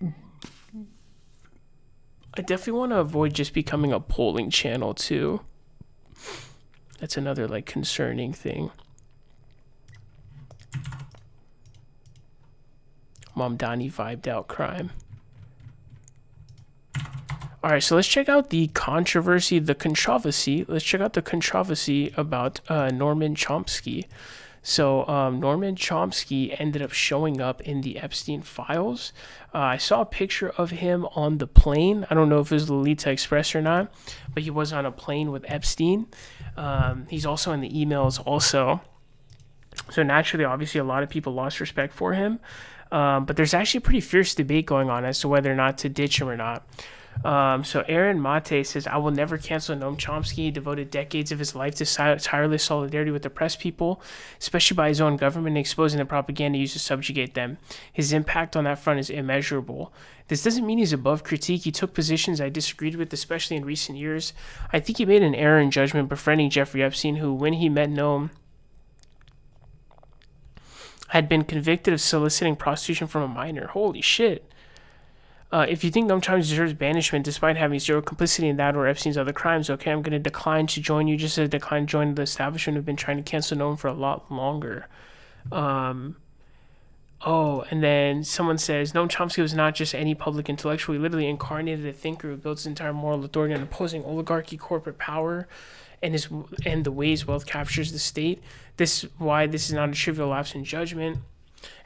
I definitely want to avoid just becoming a polling channel too. That's another like concerning thing. Mamdani vibed out crime. All right, so let's check out the controversy, Let's check out the controversy about Norman Chomsky. So Norman Chomsky ended up showing up in the Epstein files. I saw a picture of him on the plane. I don't know if it was Lolita Express or not, but he was on a plane with Epstein. He's also in the emails also. So naturally, obviously, a lot of people lost respect for him. But there's actually a pretty fierce debate going on as to whether or not to ditch him or not. So Aaron Mate says, I will never cancel Noam Chomsky. He devoted decades of his life to tireless solidarity with the press people, especially by his own government, exposing the propaganda used to subjugate them. His impact on that front is immeasurable. This doesn't mean he's above critique. He took positions I disagreed with, especially in recent years. I think he made an error in judgment befriending Jeffrey Epstein, who, when he met Noam, had been convicted of soliciting prostitution from a minor. Holy shit. If you think Noam Chomsky deserves banishment despite having zero complicity in that or Epstein's other crimes, okay, I'm going to decline to join you just as I decline to join the establishment who've been trying to cancel Noam for a lot longer. And then someone says, Noam Chomsky was not just any public intellectual. He literally incarnated a thinker who built his entire moral authority on opposing oligarchy, corporate power, and the ways wealth captures the state. This is why this is not a trivial lapse in judgment.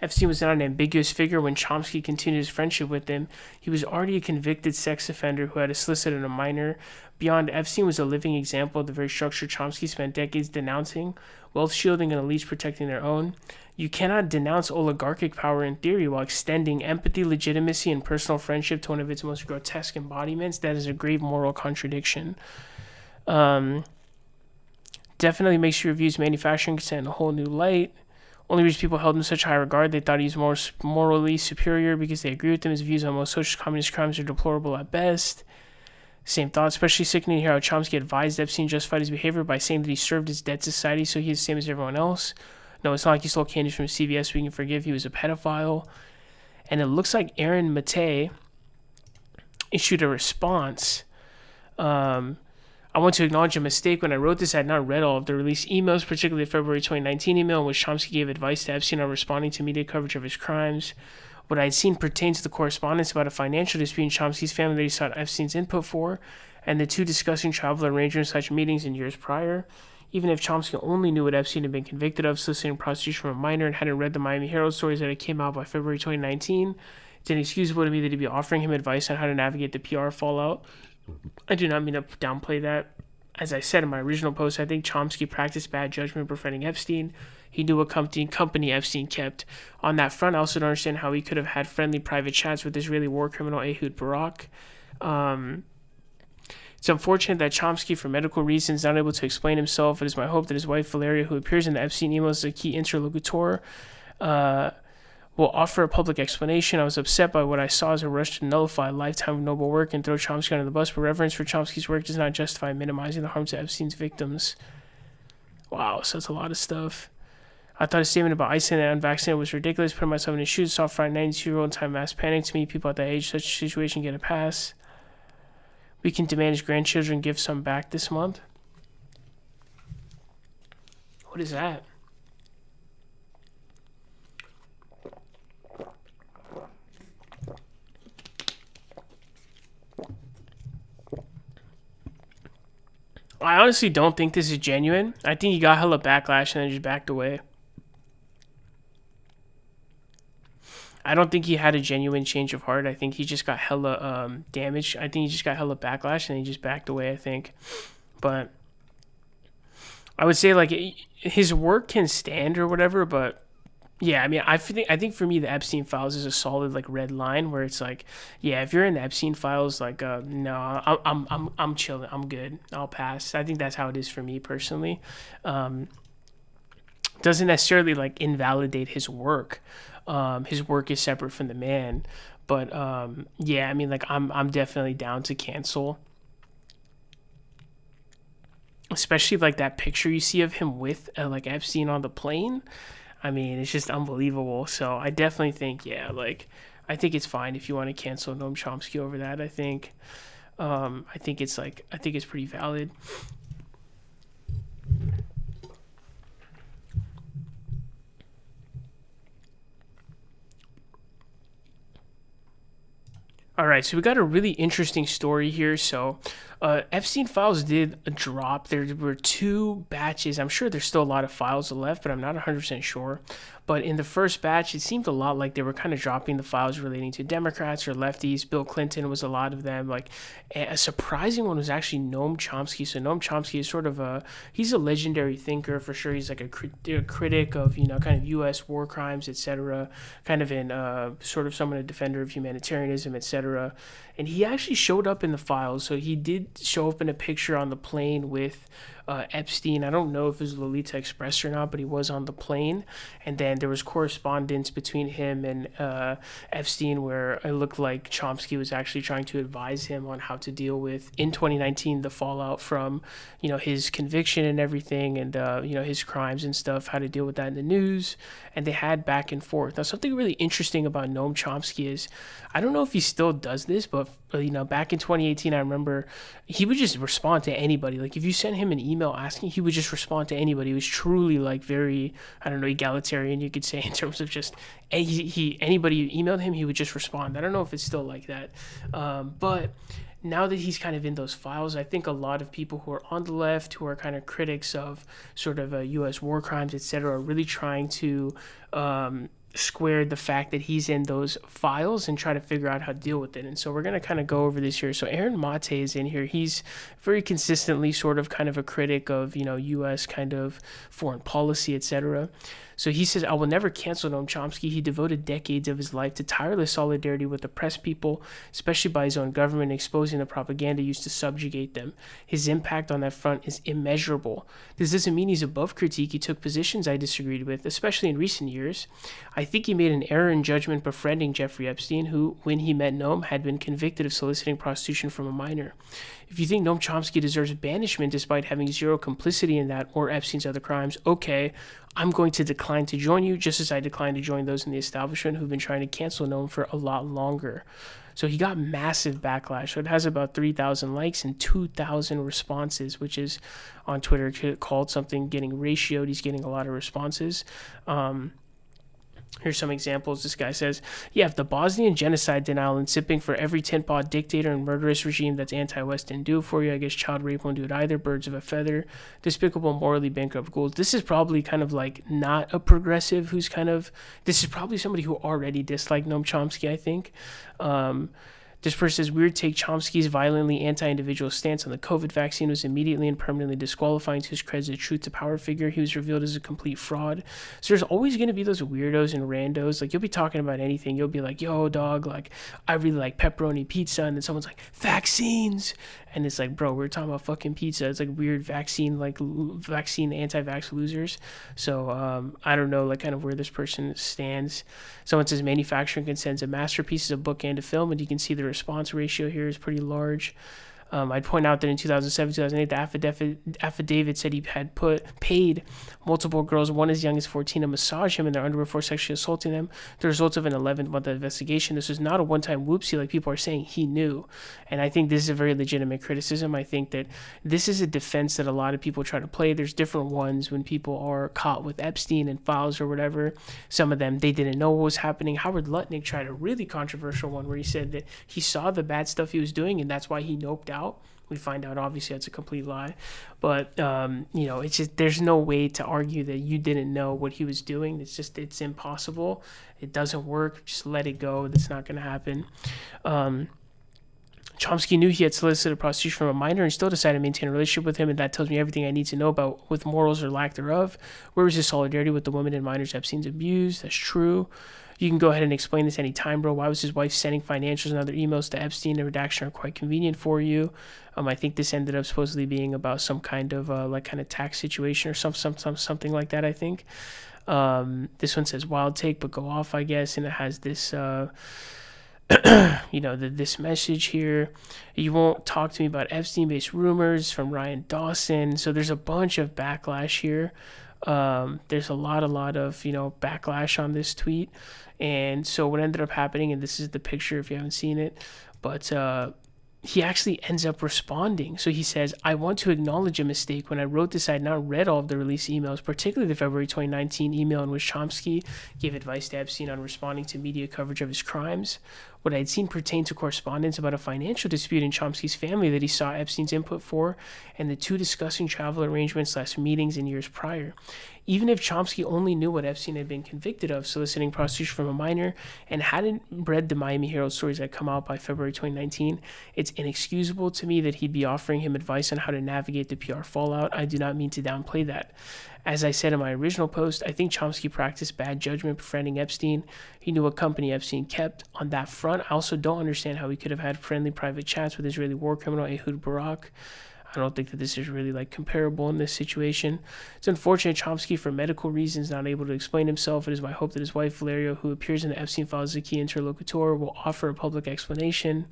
Epstein was not an ambiguous figure when Chomsky continued his friendship with him. He was already a convicted sex offender who had solicited a minor. Beyond, Epstein was a living example of the very structure Chomsky spent decades denouncing, wealth shielding and elites protecting their own. You cannot denounce oligarchic power in theory while extending empathy, legitimacy, and personal friendship to one of its most grotesque embodiments. That is a grave moral contradiction. Definitely makes your views manufacturing consent in a whole new light. Only reason people held him in such high regard, they thought he was more morally superior because they agree with him. His views on most socialist communist crimes are deplorable at best. Same thought, especially sickening to hear how Chomsky advised Epstein justified his behavior by saying that he served his debt society, so he's the same as everyone else. No, it's not like he stole candy from CVS, we can forgive. He was a pedophile. And it looks like Aaron Mate issued a response. I want to acknowledge a mistake. When I wrote this, I had not read all of the released emails, particularly the February 2019 email in which Chomsky gave advice to Epstein on responding to media coverage of his crimes. What I had seen pertains to the correspondence about a financial dispute in Chomsky's family that he sought Epstein's input for, and the two discussing travel arrangements such meetings in years prior. Even if Chomsky only knew what Epstein had been convicted of, soliciting prostitution from a minor, and hadn't read the Miami Herald stories that had came out by February 2019, it's inexcusable to me that he'd be offering him advice on how to navigate the PR fallout. I do not mean to downplay that. As I said in my original post, I think Chomsky practiced bad judgment befriending Epstein. He knew what company Epstein kept. On that front, I also don't understand how he could have had friendly private chats with Israeli war criminal Ehud Barak. It's unfortunate that Chomsky, for medical reasons, is not able to explain himself. It is my hope that his wife Valeria, who appears in the Epstein emails as a key interlocutor, will offer a public explanation. I was upset by what I saw as a rush to nullify a lifetime of noble work and throw Chomsky under the bus, but reverence for Chomsky's work does not justify minimizing the harm to Epstein's victims. Wow, so that's a lot of stuff. I thought his statement about isolating the unvaccinated was ridiculous. Putting myself in his shoes, saw Friday 92-year-old in time mass panic. To me, people at that age, such a situation get a pass. We can demand his grandchildren give some back this month. What is that? I honestly don't think this is genuine. I think he got hella backlash and then just backed away. I don't think he had a genuine change of heart. I think he just got hella damage. I think he just got hella backlash and he just backed away, I think. But I would say like his work can stand or whatever, but yeah, I mean, I think for me the Epstein Files is a solid like red line where it's like, yeah, if you're in the Epstein Files, like, no, I'm chilling, I'm good, I'll pass. I think that's how it is for me personally. Doesn't necessarily like invalidate his work. His work is separate from the man, but yeah, I mean, like I'm definitely down to cancel. Especially like that picture you see of him with like Epstein on the plane. I mean, it's just unbelievable. So I definitely think, yeah, like I think it's fine if you want to cancel Noam Chomsky over that. I think it's pretty valid. All right, so we got a really interesting story here. So Epstein Files did drop. There were 2 batches. I'm sure there's still a lot of files left, but I'm not 100% sure. But in the first batch, it seemed a lot like they were kind of dropping the files relating to Democrats or lefties. Bill Clinton was a lot of them. Like a surprising one was actually Noam Chomsky. So Noam Chomsky is sort of he's a legendary thinker for sure. He's like a critic of, kind of U.S. war crimes, etc. Kind of in sort of someone, a defender of humanitarianism, etc. And he actually showed up in the files. So he did show up in a picture on the plane with Epstein. I don't know if it was Lolita Express or not, but he was on the plane. And then there was correspondence between him and Epstein where it looked like Chomsky was actually trying to advise him on how to deal with, in 2019, the fallout from, his conviction and everything and, his crimes and stuff, how to deal with that in the news. And they had back and forth. Now, something really interesting about Noam Chomsky is, I don't know if he still does this, but, back in 2018, I remember he would just respond to anybody. Like, if you sent him an email asking, he would just respond to anybody. He was truly, like, very, I don't know, egalitarian, you could say, in terms of just, anybody who emailed him, he would just respond. I don't know if it's still like that. But now that he's kind of in those files, I think a lot of people who are on the left, who are kind of critics of sort of U.S. war crimes, etc., are really trying to square the fact that he's in those files and try to figure out how to deal with it. And so we're going to kind of go over this here. So Aaron Mate is in here. He's very consistently sort of kind of a critic of, U.S. kind of foreign policy, etc. So he says, I will never cancel Noam Chomsky. He devoted decades of his life to tireless solidarity with oppressed people, especially by his own government, exposing the propaganda used to subjugate them. His impact on that front is immeasurable. This doesn't mean he's above critique. He took positions I disagreed with, especially in recent years. I think he made an error in judgment befriending Jeffrey Epstein, who, when he met Noam, had been convicted of soliciting prostitution from a minor. If you think Noam Chomsky deserves banishment despite having zero complicity in that or Epstein's other crimes, okay, I'm going to decline to join you, just as I declined to join those in the establishment who've been trying to cancel Noam for a lot longer. So he got massive backlash. So it has about 3,000 likes and 2,000 responses, which is on Twitter called something getting ratioed. He's getting a lot of responses. Here's some examples. This guy says, yeah, if the Bosnian genocide denial and sipping for every tin-pot dictator and murderous regime that's anti-West didn't do it for you, I guess child rape won't do it either. Birds of a feather. Despicable, morally bankrupt ghouls. This is probably kind of like not a progressive who's kind of, this is probably somebody who already disliked Noam Chomsky, I think. This person says, weird take, Chomsky's violently anti-individual stance on the COVID vaccine was immediately and permanently disqualifying to his credit as a truth-to-power figure. He was revealed as a complete fraud. So there's always going to be those weirdos and randos. Like, you'll be talking about anything. You'll be like, yo, dog, like, I really like pepperoni pizza. And then someone's like, vaccines. And it's like, bro, we're talking about fucking pizza. It's like weird vaccine anti-vax losers. So I don't know, like, kind of where this person stands. Someone says manufacturing consents a masterpiece, a book and a film, and you can see the response ratio here is pretty large. I'd point out that in 2007, 2008, the affidavit said he had paid multiple girls, one as young as 14, to massage him in their underwear before sexually assaulting them. The results of an 11-month investigation. This was not a one-time whoopsie like people are saying. He knew. And I think this is a very legitimate criticism. I think that this is a defense that a lot of people try to play. There's different ones when people are caught with Epstein and files or whatever. Some of them, they didn't know what was happening. Howard Lutnick tried a really controversial one where he said that he saw the bad stuff he was doing and that's why he noped out. we find out obviously that's a complete lie. But it's just, there's no way to argue that you didn't know what he was doing. It's impossible. It doesn't work. Just let it go. That's not going to happen. Chomsky knew he had solicited prostitution from a minor and still decided to maintain a relationship with him, and that tells me everything I need to know about with morals or lack thereof. Where was his solidarity with the women and minors Epstein's abused? That's true. You can go ahead and explain this any time, bro. Why was his wife sending financials and other emails to Epstein? The redaction are quite convenient for you. I think this ended up supposedly being about some kind of tax situation or something like that, I think. This one says wild take, but go off, I guess, and it has this this message here. You won't talk to me about Epstein-based rumors from Ryan Dawson. So there's a bunch of backlash here. There's a lot of backlash on this tweet. And so what ended up happening, and this is the picture if you haven't seen it, but he actually ends up responding. So he says, I want to acknowledge a mistake. When I wrote this, I had not read all of the release emails, particularly the February 2019 email in which Chomsky gave advice to Epstein on responding to media coverage of his crimes. What I had seen pertained to correspondence about a financial dispute in Chomsky's family that he saw Epstein's input for, and the two discussing travel arrangements/meetings in years prior. Even if Chomsky only knew what Epstein had been convicted of, soliciting prostitution from a minor, and hadn't read the Miami Herald stories that come out by February 2019, it's inexcusable to me that he'd be offering him advice on how to navigate the PR fallout. I do not mean to downplay that. As I said in my original post, I think Chomsky practiced bad judgment befriending Epstein. He knew what company Epstein kept. On that front, I also don't understand how he could have had friendly private chats with Israeli war criminal Ehud Barak. I don't think that this is really comparable in this situation. It's unfortunate Chomsky, for medical reasons, not able to explain himself. It is my hope that his wife Valeria, who appears in the Epstein files as a key interlocutor, will offer a public explanation.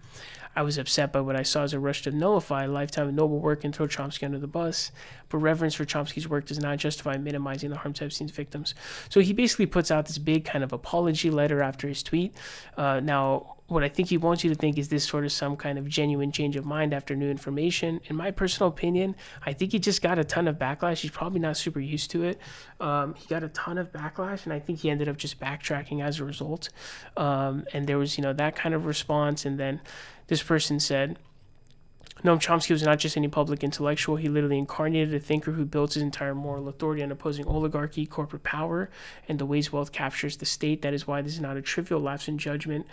I was upset by what I saw as a rush to nullify a lifetime of noble work and throw Chomsky under the bus. But reverence for Chomsky's work does not justify minimizing the harm to Epstein's victims. So he basically puts out this big kind of apology letter after his tweet. Now, what I think he wants you to think is this sort of some kind of genuine change of mind after new information. In my personal opinion, I think he just got a ton of backlash. He's probably not super used to it. He got a ton of backlash, and I think he ended up just backtracking as a result. And there was, that kind of response. And then this person said, Noam Chomsky was not just any public intellectual. He literally incarnated a thinker who built his entire moral authority on opposing oligarchy, corporate power, and the ways wealth captures the state. That is why this is not a trivial lapse in judgment.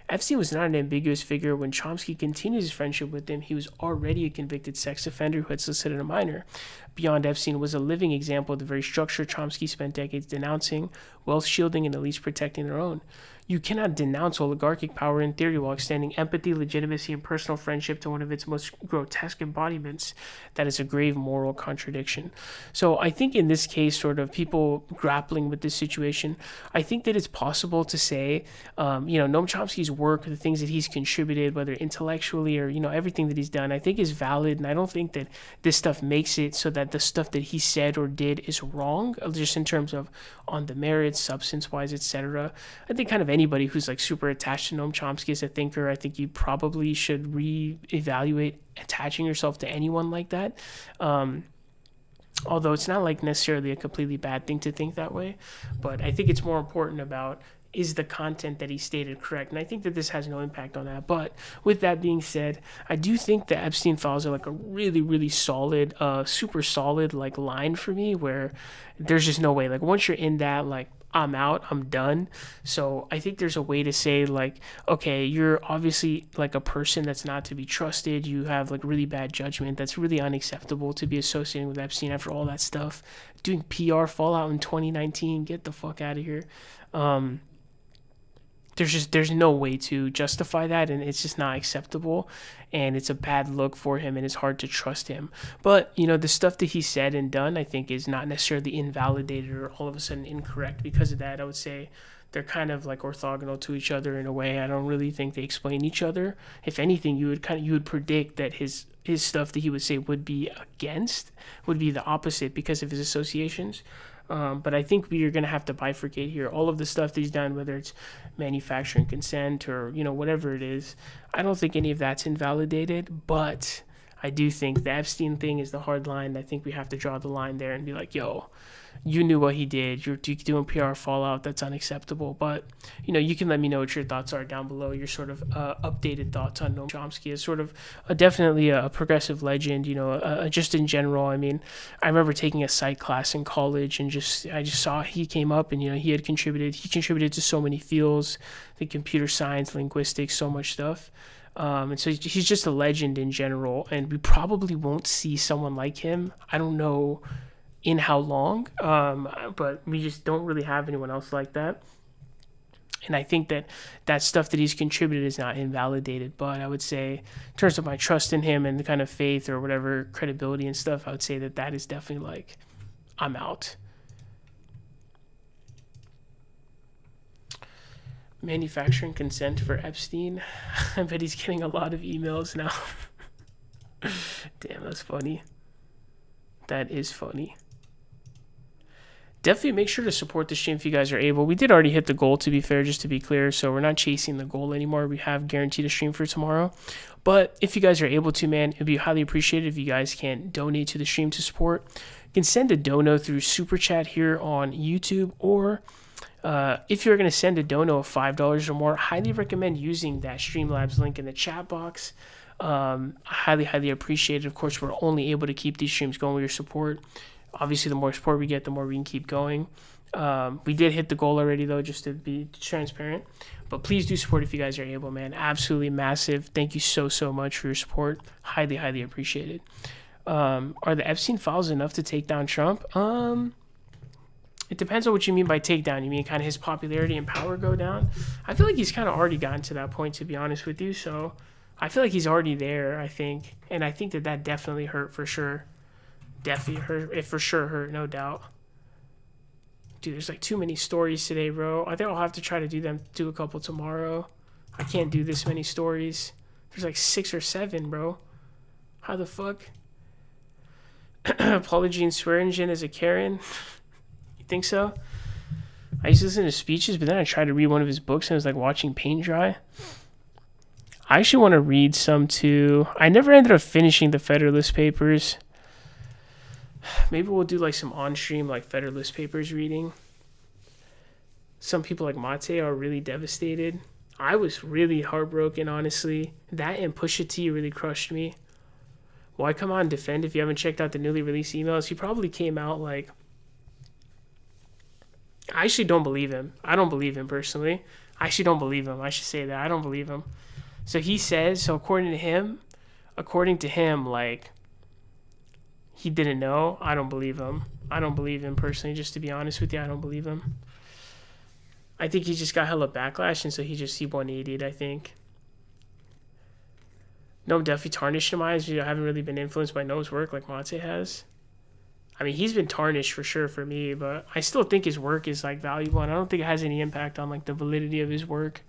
Epstein was not an ambiguous figure. When Chomsky continued his friendship with him, he was already a convicted sex offender who had solicited a minor. Beyond Epstein was a living example of the very structure Chomsky spent decades denouncing, wealth shielding, and elites protecting their own. You cannot denounce oligarchic power in theory while extending empathy, legitimacy, and personal friendship to one of its most grotesque embodiments. That is a grave moral contradiction. So I think in this case, sort of people grappling with this situation, I think that it's possible to say, Noam Chomsky's work, the things that he's contributed, whether intellectually or, everything that he's done, I think is valid. And I don't think that this stuff makes it so that the stuff that he said or did is wrong, just in terms of on the merits, substance-wise, etc. I think kind of anybody who's super attached to Noam Chomsky as a thinker, I think you probably should reevaluate attaching yourself to anyone like that. Although it's not necessarily a completely bad thing to think that way, but I think it's more important about, is the content that he stated correct? And I think that this has no impact on that. But with that being said, I do think the Epstein files are a really, really solid, super solid line for me, where there's just no way. Once you're in that, I'm out, I'm done. So I think there's a way to say okay, you're obviously a person that's not to be trusted. You have really bad judgment. That's really unacceptable to be associating with Epstein after all that stuff. Doing PR fallout in 2019, get the fuck out of here. There's no way to justify that, and it's just not acceptable, and it's a bad look for him, and it's hard to trust him. But the stuff that he said and done, I think, is not necessarily invalidated or all of a sudden incorrect because of that. I would say they're kind of orthogonal to each other in a way. I don't really think they explain each other. If anything, you would predict that his stuff that he would say would be the opposite because of his associations. But I think we are going to have to bifurcate here. All of the stuff that he's done, whether it's manufacturing consent or, whatever it is, I don't think any of that's invalidated. But I do think the Epstein thing is the hard line. I think we have to draw the line there and be like, yo, you knew what he did. You're doing PR fallout. That's unacceptable. But, you know, you can let me know what your thoughts are down below, your sort of updated thoughts on Noam Chomsky as sort of definitely a progressive legend, you know, just in general. I mean, I remember taking a psych class in college and I just saw he came up and, you know, he contributed to so many fields, the computer science, linguistics, so much stuff. And so he's just a legend in general, and we probably won't see someone like him. I don't know in how long, but we just don't really have anyone else like that. And I think that stuff that he's contributed is not invalidated, but I would say in terms of my trust in him and the kind of faith or whatever credibility and stuff, I would say that is definitely like, I'm out. Manufacturing consent for Epstein. I bet he's getting a lot of emails now. Damn, that's funny. That is funny. Definitely make sure to support the stream if you guys are able. We did already hit the goal, to be fair, just to be clear, so we're not chasing the goal anymore. We have guaranteed a stream for tomorrow. But if you guys are able to, man, it'd be highly appreciated if you guys can donate to the stream to support. You can send a dono through Super Chat here on YouTube, or if you're going to send a dono of $5 or more, highly recommend using that Streamlabs link in the chat box. Highly appreciated. Of course, we're only able to keep these streams going with your support. Obviously, the more support we get, the more we can keep going. We did hit the goal already, though, just to be transparent. But please do support if you guys are able, man. Absolutely massive. Thank you so much for your support. Highly appreciated. Are the Epstein files enough to take down Trump? It depends on what you mean by takedown. You mean kind of his popularity and power go down? I feel like he's kind of already gotten to that point, to be honest with you. So I feel like he's already there, I think. And I think that definitely hurt for sure. Definitely hurt. It for sure hurt, no doubt. Dude, there's like too many stories today, bro. I think I'll have to try to do a couple tomorrow. I can't do this many stories. There's like 6 or 7, bro. How the fuck? Paula Jean Swearingen is a Karen. You think so? I used to listen to speeches, but then I tried to read one of his books and it was like watching paint dry. I actually want to read some too. I never ended up finishing the Federalist Papers. Maybe we'll do like some on-stream like Federalist Papers reading. Some people like Mate are really devastated. I was really heartbroken, honestly. That and Pusha T really crushed me. Why come on defend if you haven't checked out the newly released emails? He probably came out like... I actually don't believe him. I don't believe him personally. I actually don't believe him. I should say that. I don't believe him. So he says, so according to him, like... he didn't know. I don't believe him. I don't believe him personally, just to be honest with you. I don't believe him. I think he just got hella backlash, and so he 180'd, I think. No, definitely tarnished in my eyes. I haven't really been influenced by Noah's work like Mate has. I mean, he's been tarnished for sure for me, but I still think his work is like valuable, and I don't think it has any impact on like the validity of his work.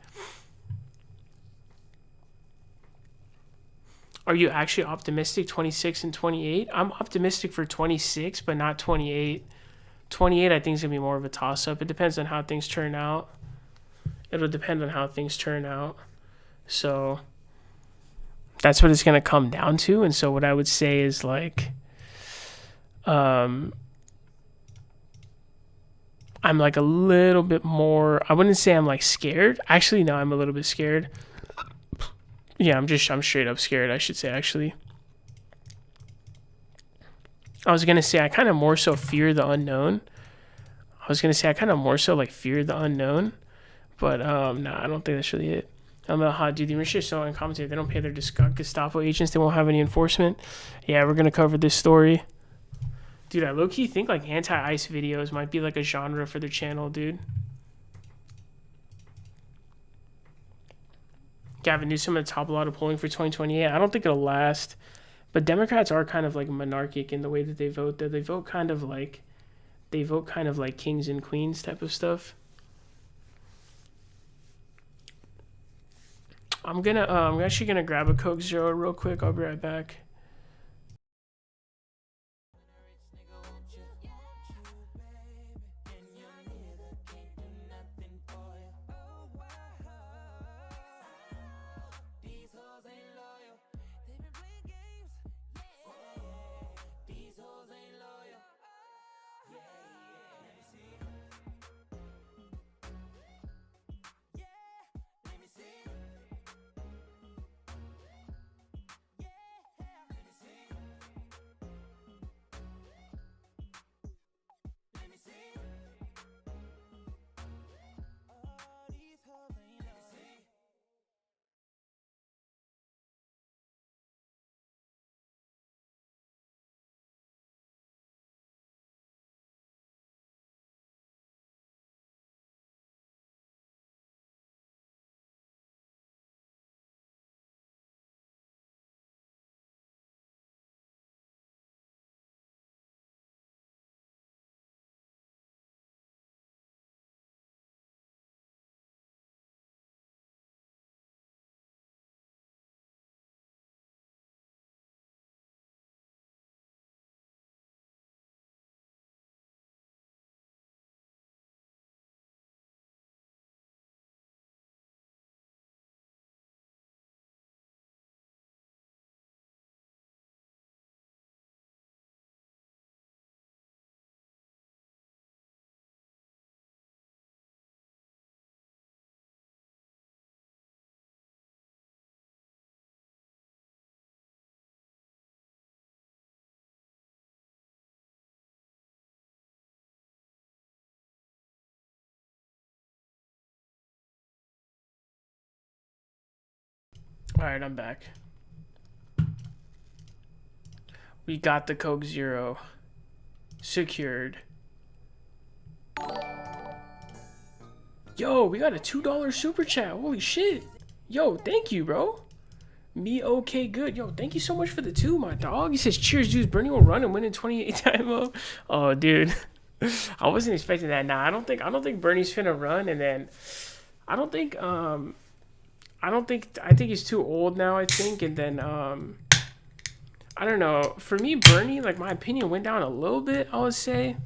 Are you actually optimistic 26 and 28? I'm optimistic for 26, but not 28. 28, I think, is going to be more of a toss-up. It depends on how things turn out. It'll depend on how things turn out. So that's what it's going to come down to. And so what I would say is, like, I'm like a little bit more, I wouldn't say I'm like scared. Actually, no, I'm a little bit scared. Yeah, I'm straight up scared, I should say, actually. I was going to say I kind of more so fear the unknown. But, no, I don't think that's really it. Dude, the English so incompetent. They don't pay their Gestapo agents. They won't have any enforcement. Yeah, we're going to cover this story. Dude, I low-key think, like, anti-ICE videos might be, like, a genre for their channel, dude. Gavin Newsom at the top of a lot of polling for 2028. I don't think it'll last. But Democrats are kind of like monarchic in the way that they vote. They vote kind of like kings and queens type of stuff. I'm actually gonna grab a Coke Zero real quick. I'll be right back. All right, I'm back. We got the Coke Zero secured. Yo, we got a $2 super chat. Holy shit. Yo, thank you, bro. Me okay good. Yo, thank you so much for the 2, my dog. He says, cheers, dudes. Bernie will run and win in 28 time. Oh, dude. I wasn't expecting that. Nah, I don't think Bernie's finna run, and then I think he's too old now, I think, and then I don't know. For me, Bernie, like, my opinion went down a little bit, I would say.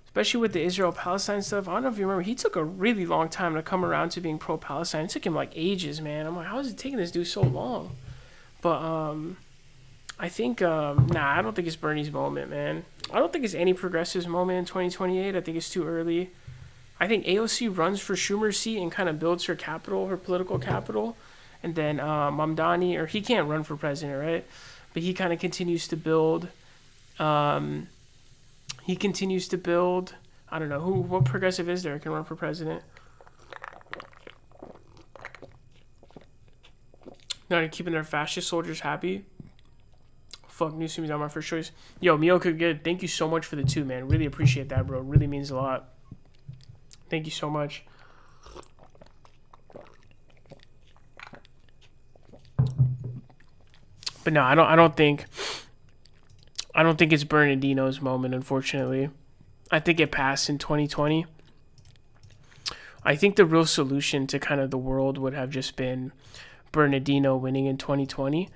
Especially with the Israel-Palestine stuff. I don't know if you remember, he took a really long time to come around to being pro-Palestine. It took him, like, ages, man. I'm like, how is it taking this dude so long? But, I think, I don't think it's Bernie's moment, man. I don't think it's any progressive's moment in 2028. I think it's too early. I think AOC runs for Schumer's seat and kind of builds her capital, her political capital. And then Mamdani, or he can't run for president, right? But he kind of continues to build. I don't know what progressive is there can run for president. Not keeping their fascist soldiers happy. Fuck, Newsom's not my first choice. Yo, Mioka good. Thank you so much for the 2, man. Really appreciate that, bro. Really means a lot. Thank you so much. But no, I don't think it's Bernardino's moment, unfortunately. I think it passed in 2020. I think the real solution to kind of the world would have just been Bernardino winning in 2020.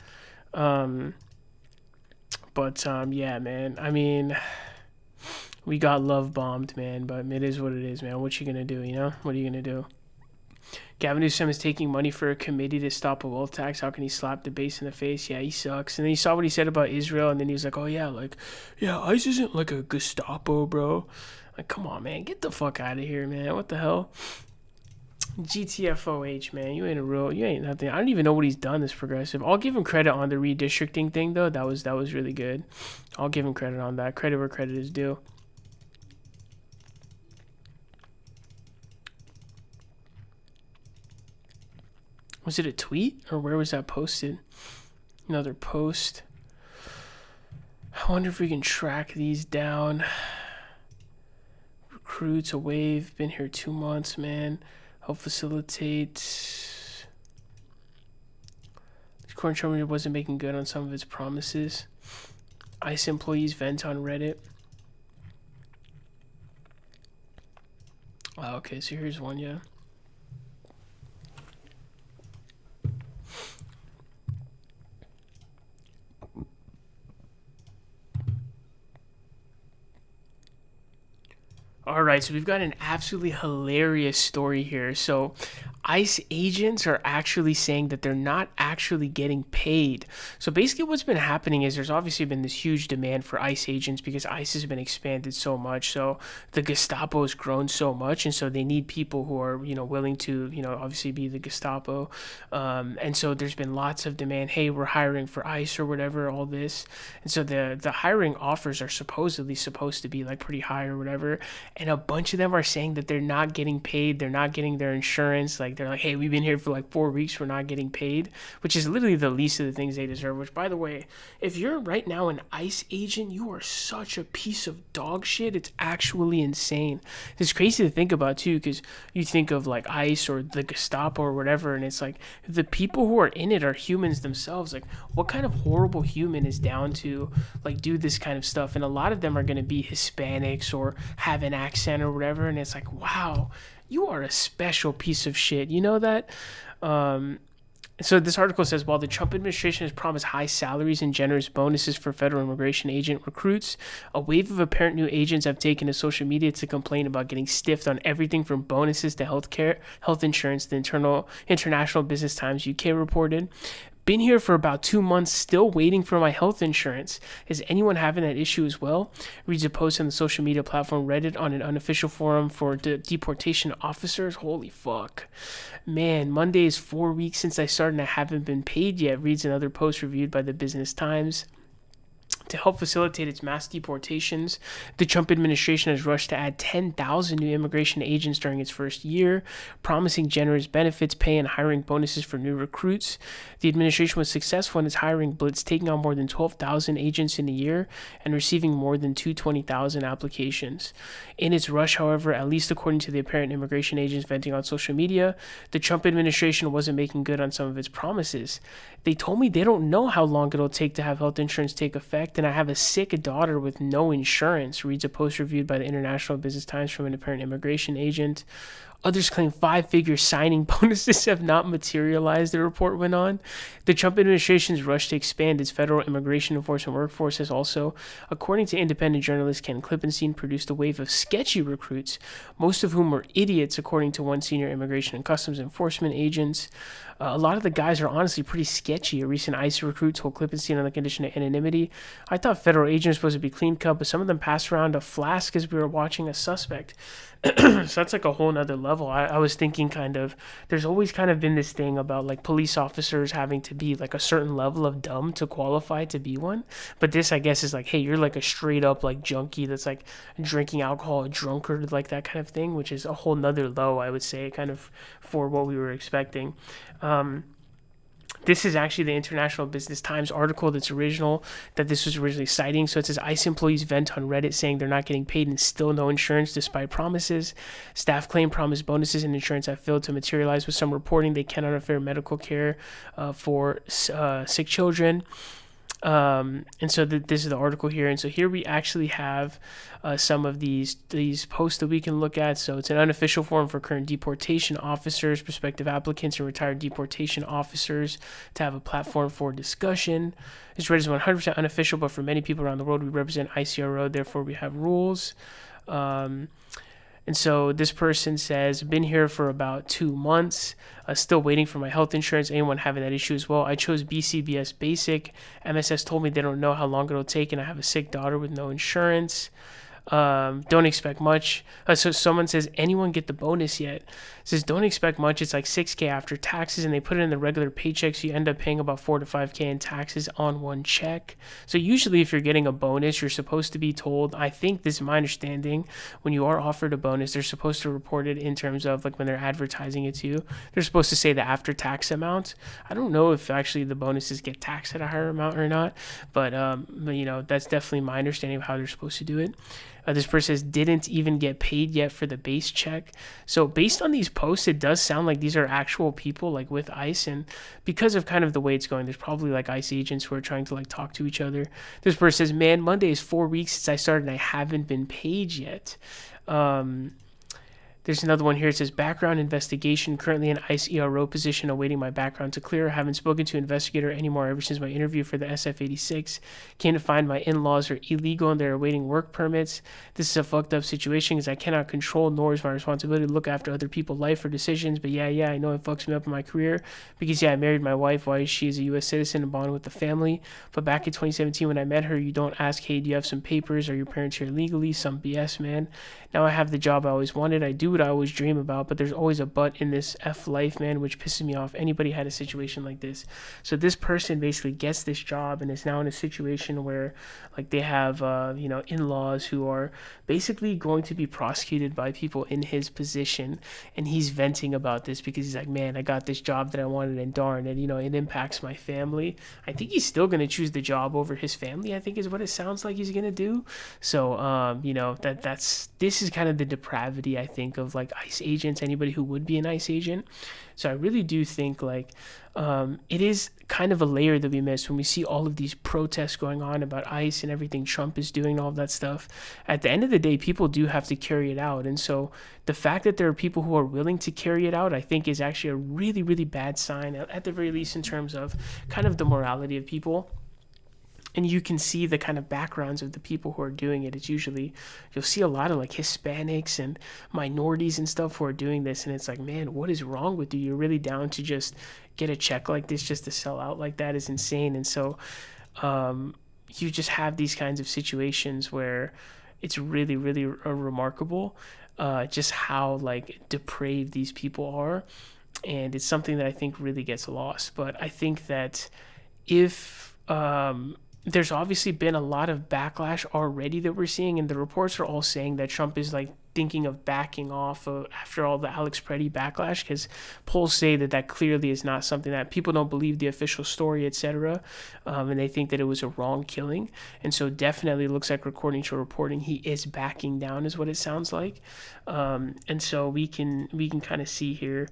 Yeah, man. I mean, we got love bombed, man, but it is what it is, man. What you gonna do, you know? What are you gonna do? Gavin Newsom is taking money for a committee to stop a wealth tax. How can he slap the base in the face? Yeah, he sucks. And then you saw what he said about Israel, and then he was like, oh, yeah, ICE isn't like a Gestapo, bro. Like, come on, man. Get the fuck out of here, man. What the hell? GTFOH, man. You ain't nothing. I don't even know what he's done, this progressive. I'll give him credit on the redistricting thing, though. That was really good. I'll give him credit on that. Credit where credit is due. Was it a tweet, or where was that posted? Another post. I wonder if we can track these down. Recruits, a wave. Been here 2 months, man. Help facilitate. The current government wasn't making good on some of its promises. ICE employees vent on Reddit. Oh, okay, so here's one, yeah. All right, so we've got an absolutely hilarious story here. So ICE agents are actually saying that they're not actually getting paid. So basically what's been happening is there's obviously been this huge demand for ICE agents because ICE has been expanded so much. So the Gestapo has grown so much, and so they need people who are, willing to, obviously be the Gestapo. And so there's been lots of demand. Hey, we're hiring for ICE or whatever, all this. And so the hiring offers are supposed to be like pretty high or whatever. And a bunch of them are saying that they're not getting paid. They're not getting their insurance. Like, they're like, hey, we've been here for like 4 weeks. We're not getting paid, which is literally the least of the things they deserve. Which, by the way, if you're right now an ICE agent, you are such a piece of dog shit. It's actually insane. It's crazy to think about, too, because you think of like ICE or the Gestapo or whatever, and it's like the people who are in it are humans themselves. Like, what kind of horrible human is down to like do this kind of stuff? And a lot of them are going to be Hispanics or have an accent or whatever, and it's like, wow, you are a special piece of shit. You know that? So this article says, while the Trump administration has promised high salaries and generous bonuses for federal immigration agent recruits, a wave of apparent new agents have taken to social media to complain about getting stiffed on everything from bonuses to health insurance, the International Business Times UK reported. Been here for about 2 months, still waiting for my health insurance. Is anyone having that issue as well? Reads a post on the social media platform Reddit on an unofficial forum for deportation officers. Holy fuck. Man, Monday is 4 weeks since I started and I haven't been paid yet. Reads another post reviewed by the Business Times. To help facilitate its mass deportations, the Trump administration has rushed to add 10,000 new immigration agents during its first year, promising generous benefits, pay, and hiring bonuses for new recruits. The administration was successful in its hiring blitz, taking on more than 12,000 agents in a year and receiving more than 220,000 applications. In its rush, however, at least according to the apparent immigration agents venting on social media, the Trump administration wasn't making good on some of its promises. They told me they don't know how long it'll take to have health insurance take effect, and I have a sick daughter with no insurance, reads a post reviewed by the International Business Times from an apparent immigration agent. Others claim 5-figure signing bonuses have not materialized, the report went on. The Trump administration's rush to expand its federal immigration enforcement workforce has also, according to independent journalist Ken Klippenstein, produced a wave of sketchy recruits, most of whom were idiots, according to one senior immigration and customs enforcement agent. A lot of the guys are honestly pretty sketchy. A recent ICE recruit told Klippenstein on the condition of anonymity, "I thought federal agents were supposed to be clean cut, but some of them passed around a flask as we were watching a suspect." So that's like a whole nother level. I was thinking there's always kind of been this thing about like police officers having to be like a certain level of dumb to qualify to be one. But this, I guess, is like, hey, you're like a straight up like junkie that's like drinking alcohol, a drunkard, like that kind of thing, which is a whole nother low, I would say, kind of for what we were expecting. This is actually the International Business Times article that this was originally citing. So it says ICE employees vent on Reddit saying they're not getting paid and still no insurance despite promises. Staff claim promised bonuses and insurance have failed to materialize, with some reporting they cannot offer medical care for sick children. And so this is the article here. And so here we actually have some of these posts that we can look at. So it's an unofficial forum for current deportation officers, prospective applicants, and retired deportation officers to have a platform for discussion. This Reddit is 100% unofficial, but for many people around the world, we represent ICRO, therefore we have rules. And so this person says, been here for about 2 months, still waiting for my health insurance. Anyone having that issue as well? I chose BCBS Basic. MSS told me they don't know how long it'll take, and I have a sick daughter with no insurance. Don't expect much. So someone says, anyone get the bonus yet? Says, don't expect much. It's like $6,000 after taxes, and they put it in the regular paycheck, so you end up paying about $4,000 to $5,000 in taxes on one check. So usually if you're getting a bonus, you're supposed to be told, I think this is my understanding, when you are offered a bonus, they're supposed to report it in terms of like when they're advertising it to you, they're supposed to say the after tax amount. I don't know if actually the bonuses get taxed at a higher amount or not, but that's definitely my understanding of how they're supposed to do it. This person says, didn't even get paid yet for the base check. So based on these posts, it does sound like these are actual people like with ICE. And because of kind of the way it's going, there's probably like ICE agents who are trying to like talk to each other. This person says, man, Monday is 4 weeks since I started and I haven't been paid yet. There's another one here. It says, background investigation, currently in ICE ERO position, awaiting my background to clear. Haven't spoken to investigator anymore ever since my interview for the SF-86. Came to find my in-laws are illegal and they're awaiting work permits. This is a fucked up situation because I cannot control, nor is my responsibility to look after other people's life or decisions. But yeah, I know it fucks me up in my career because I married my wife while she is a U.S. citizen and bonded with the family. But back in 2017 when I met her, you don't ask, hey, do you have some papers? Are your parents here legally? Some BS, man. Now I have the job I always wanted. I do what I always dream about, but there's always a but in this F life, man, which pisses me off. Anybody had a situation like this. So this person basically gets this job and is now in a situation where like they have in-laws who are basically going to be prosecuted by people in his position, and he's venting about this because he's like, man, I got this job that I wanted, and darn it, it impacts my family. I think he's still going to choose the job over his family, I think is what it sounds like he's going to do. So this is kind of the depravity, I think, of like ICE agents, anybody who would be an ICE agent. So I really do think like it is kind of a layer that we miss when we see all of these protests going on about ICE and everything Trump is doing, all of that stuff. At the end of the day, people do have to carry it out. And so the fact that there are people who are willing to carry it out, I think is actually a really, really bad sign, at the very least in terms of kind of the morality of people. And you can see the kind of backgrounds of the people who are doing it. It's usually, you'll see a lot of like Hispanics and minorities and stuff who are doing this. And it's like, man, what is wrong with you? You're really down to just get a check like this just to sell out like that is insane. And so you just have these kinds of situations where it's really, really remarkable just how like depraved these people are. And it's something that I think really gets lost. But I think that if there's obviously been a lot of backlash already that we're seeing, and the reports are all saying that Trump is like thinking of backing off after all the Alex Preddy backlash, because polls say that clearly is not something that people don't believe the official story, etc., and they think that it was a wrong killing. And so definitely looks like, according to reporting, he is backing down, is what it sounds like. And so we can kind of see here.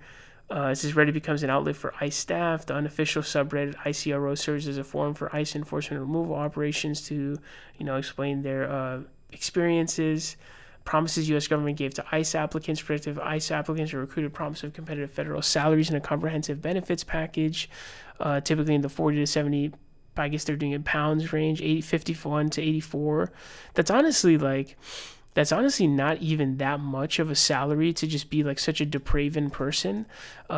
It says Reddit becomes an outlet for ICE staff. The unofficial subreddit ICRO serves as a forum for ICE enforcement removal operations to, explain their experiences. Promises U.S. government gave to ICE applicants. Prospective ICE applicants are recruited. Promise of competitive federal salaries and a comprehensive benefits package, typically in the 40 to 70. I guess they're doing in pounds range, 51 to 84. That's honestly not even that much of a salary to just be like such a depraved person,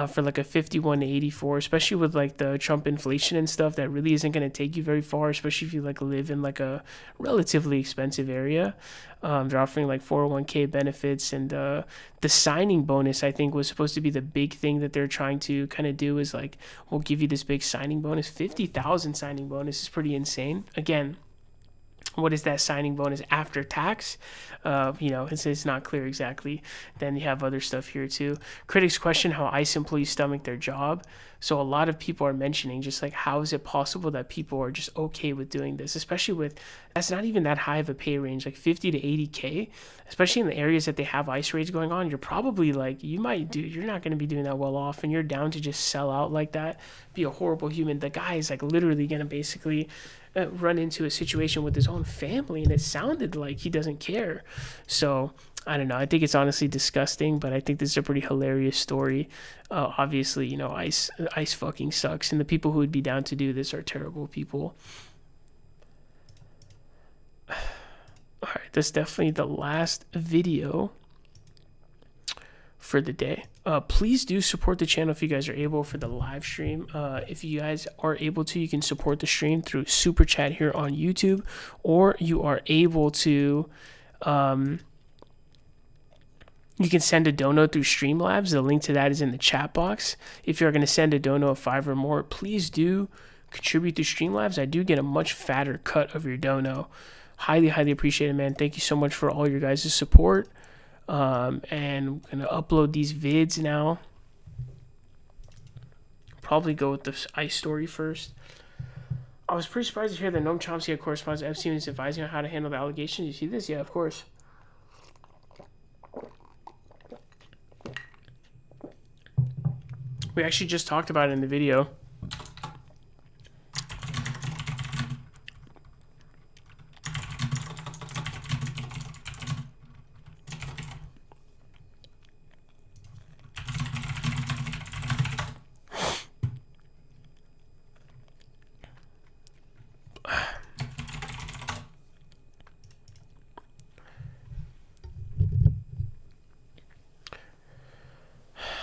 for like a 51 to 84, especially with like the Trump inflation and stuff. That really isn't going to take you very far, especially if you like live in like a relatively expensive area. They're offering like 401k benefits, and the signing bonus, I think, was supposed to be the big thing that they're trying to kind of do, is like, we'll give you this big signing bonus. 50,000 signing bonus is pretty insane. Again, what is that signing bonus after tax? It's not clear exactly. Then you have other stuff here too. Critics question how ICE employees stomach their job. So a lot of people are mentioning just like, how is it possible that people are just okay with doing this, especially with, that's not even that high of a pay range, like 50 to 80K, especially in the areas that they have ICE raids going on. You're probably like, you're not going to be doing that well off, and you're down to just sell out like that, be a horrible human. The guy is like literally going to basically run into a situation with his own family, and it sounded like he doesn't care. So I don't know. I think it's honestly disgusting, but I think this is a pretty hilarious story. Obviously, ICE fucking sucks, and the people who would be down to do this are terrible people. All right, that's definitely the last video for the day. Please do support the channel if you guys are able for the live stream. If you guys are able to, you can support the stream through Super Chat here on YouTube, or you are able to you can send a dono through Streamlabs. The link to that is in the chat box. If you're going to send a dono of $5 or more, please do contribute to Streamlabs. I do get a much fatter cut of your dono. Highly, highly appreciate it, man. Thank you so much for all your guys' support. And I'm going to upload these vids now. Probably go with the ICE story first. I was pretty surprised to hear that Noam Chomsky had correspondence to Epstein is advising on how to handle the allegations. You see this? Yeah, of course. We actually just talked about it in the video.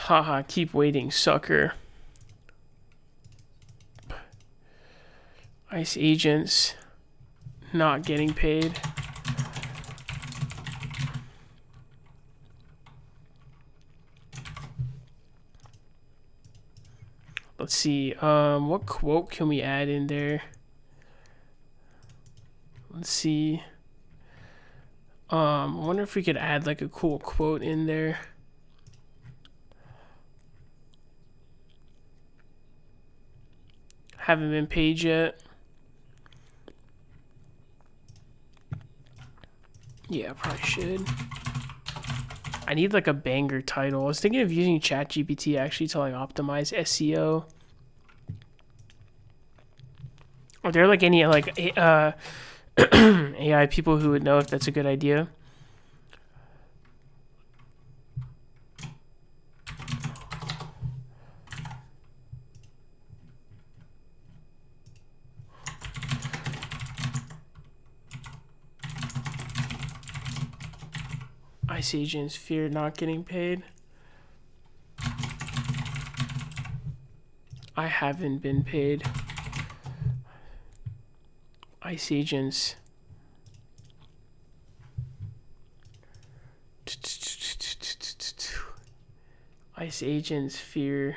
Haha, keep waiting, sucker. ICE agents not getting paid. Let's see, what quote can we add in there? Let's see. I wonder if we could add like a cool quote in there. Haven't been paid yet. Yeah, probably should. I need like a banger title. I was thinking of using ChatGPT actually to like optimize SEO. Are there like any like AI people who would know if that's a good idea? ICE agents fear not getting paid. I haven't been paid. ICE agents. ICE agents fear.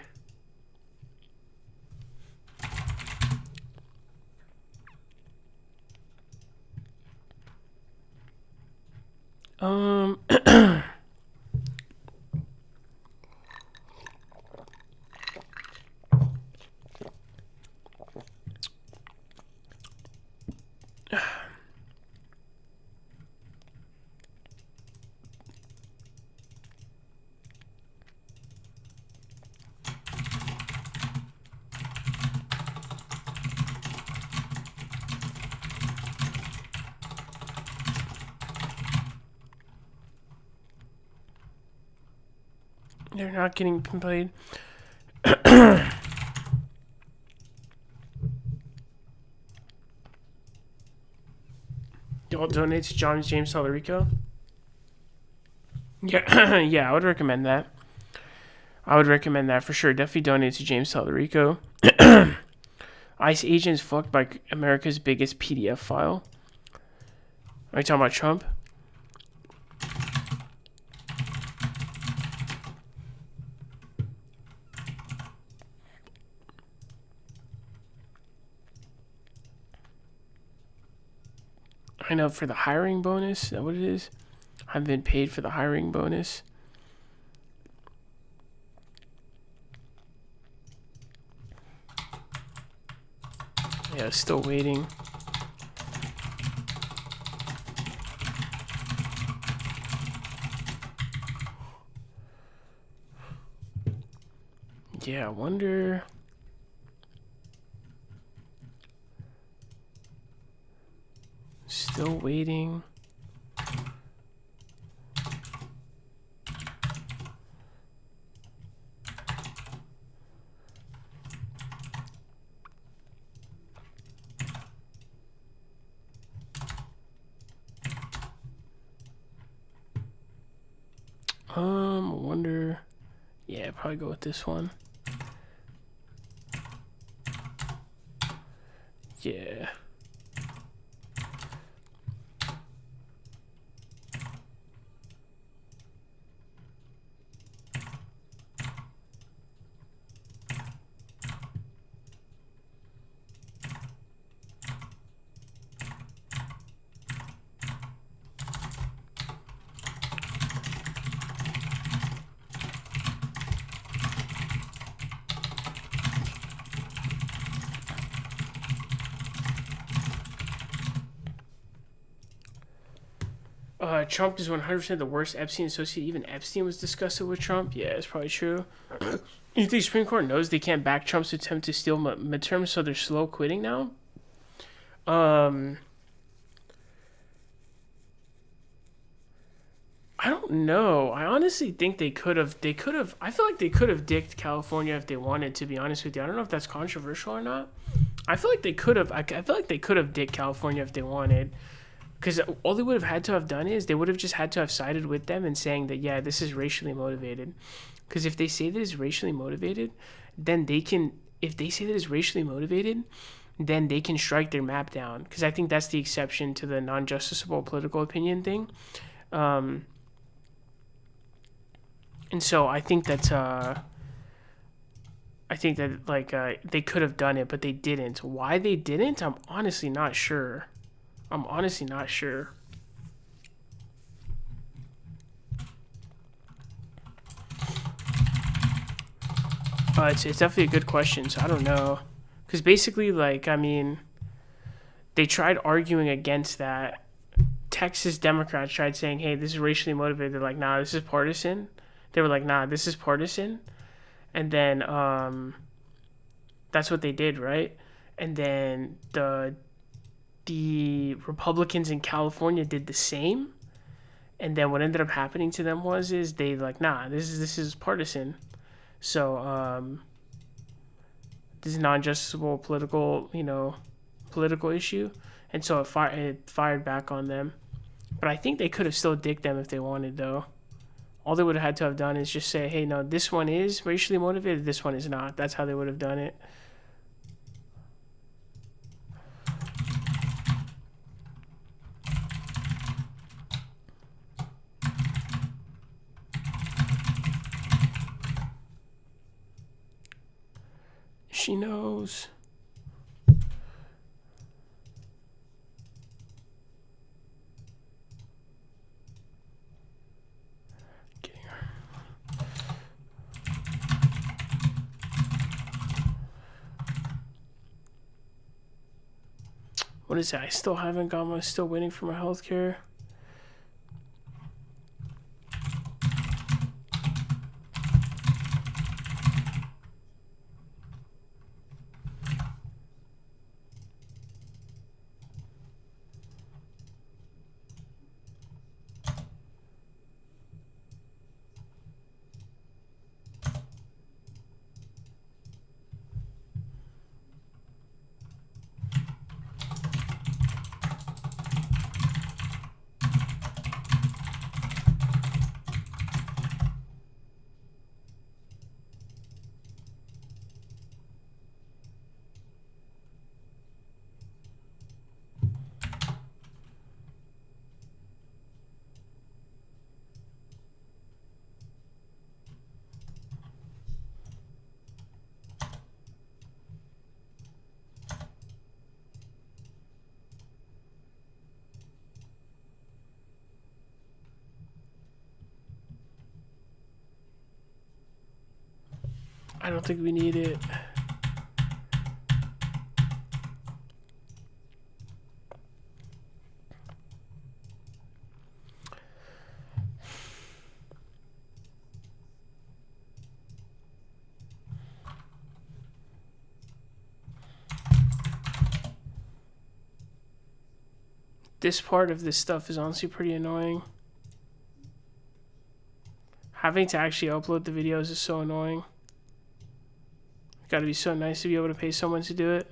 They're not getting paid. Y'all donate to James Tallarico? Yeah, yeah, I would recommend that. I would recommend that for sure. Definitely donate to James Tallarico. ICE agents fucked by America's biggest PDF file. Are you talking about Trump? I know for the hiring bonus. Is that what it is? I've been paid for the hiring bonus. Yeah, still waiting. Yeah, I wonder. Still waiting. I wonder. Yeah, probably go with this one. Yeah. Trump is 100% the worst Epstein associate. Even Epstein was disgusted with Trump. Yeah, it's probably true. You think Supreme Court knows they can't back Trump's attempt to steal midterms, so they're slow quitting now? I don't know. I honestly think they could have. I feel like they could have dicked California if they wanted. To be honest with you, I don't know if that's controversial or not. I feel like they could have. I feel like they could have dicked California if they wanted. Because all they would have had to have done is they would have just had to have sided with them and saying that, yeah, this is racially motivated. Because if they say that it's racially motivated, then they can, if they say that it's racially motivated, then they can strike their map down. Because I think that's the exception to the non-justiciable political opinion thing. And so I think that, they could have done it, but they didn't. Why they didn't, I'm honestly not sure. It's definitely a good question, so I don't know. Because basically, they tried arguing against that. Texas Democrats tried saying, hey, this is racially motivated. They're like, nah, this is partisan. They were like, nah, this is partisan. And then that's what they did, right? And then the Republicans in California did the same, and then what ended up happening to them is they like, nah, this is partisan, so this is non-justiciable political issue, and so it fired back on them. But I think they could have still dicked them if they wanted, though. All they would have had to have done is just say, hey, no, this one is racially motivated, this one is not. That's how they would have done it. She knows. What is that? I still haven't got my, still waiting for my health care. I don't think we need it. This part of this stuff is honestly pretty annoying. Having to actually upload the videos is so annoying. Gotta be so nice to be able to pay someone to do it.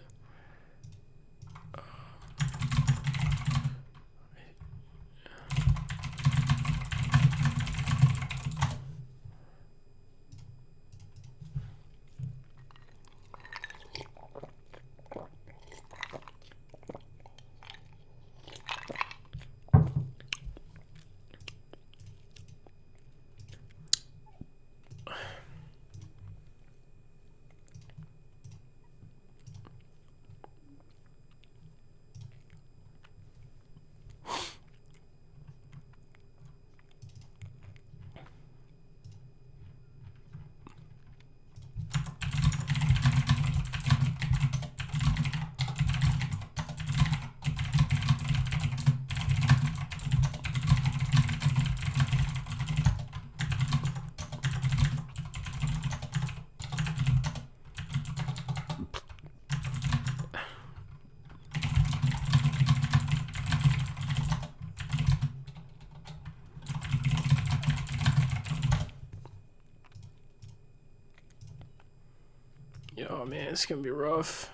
Oh man, it's gonna be rough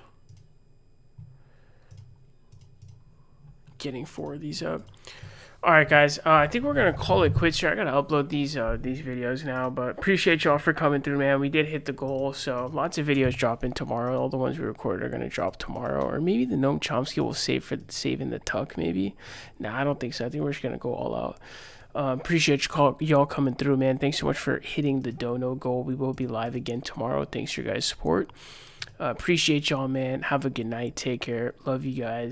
getting 4 of these up. All right, guys. I think we're gonna call it quits here. I gotta upload these videos now, but appreciate y'all for coming through, man. We did hit the goal, so lots of videos dropping tomorrow. All the ones we recorded are gonna drop tomorrow, or maybe the Noam Chomsky will save for saving the tuck. Maybe. Nah, I don't think so. I think we're just gonna go all out. Appreciate y'all coming through, man. Thanks so much for hitting the dono goal. We will be live again tomorrow. Thanks for your guys' support. Appreciate y'all, man. Have a good night. Take care. Love you guys.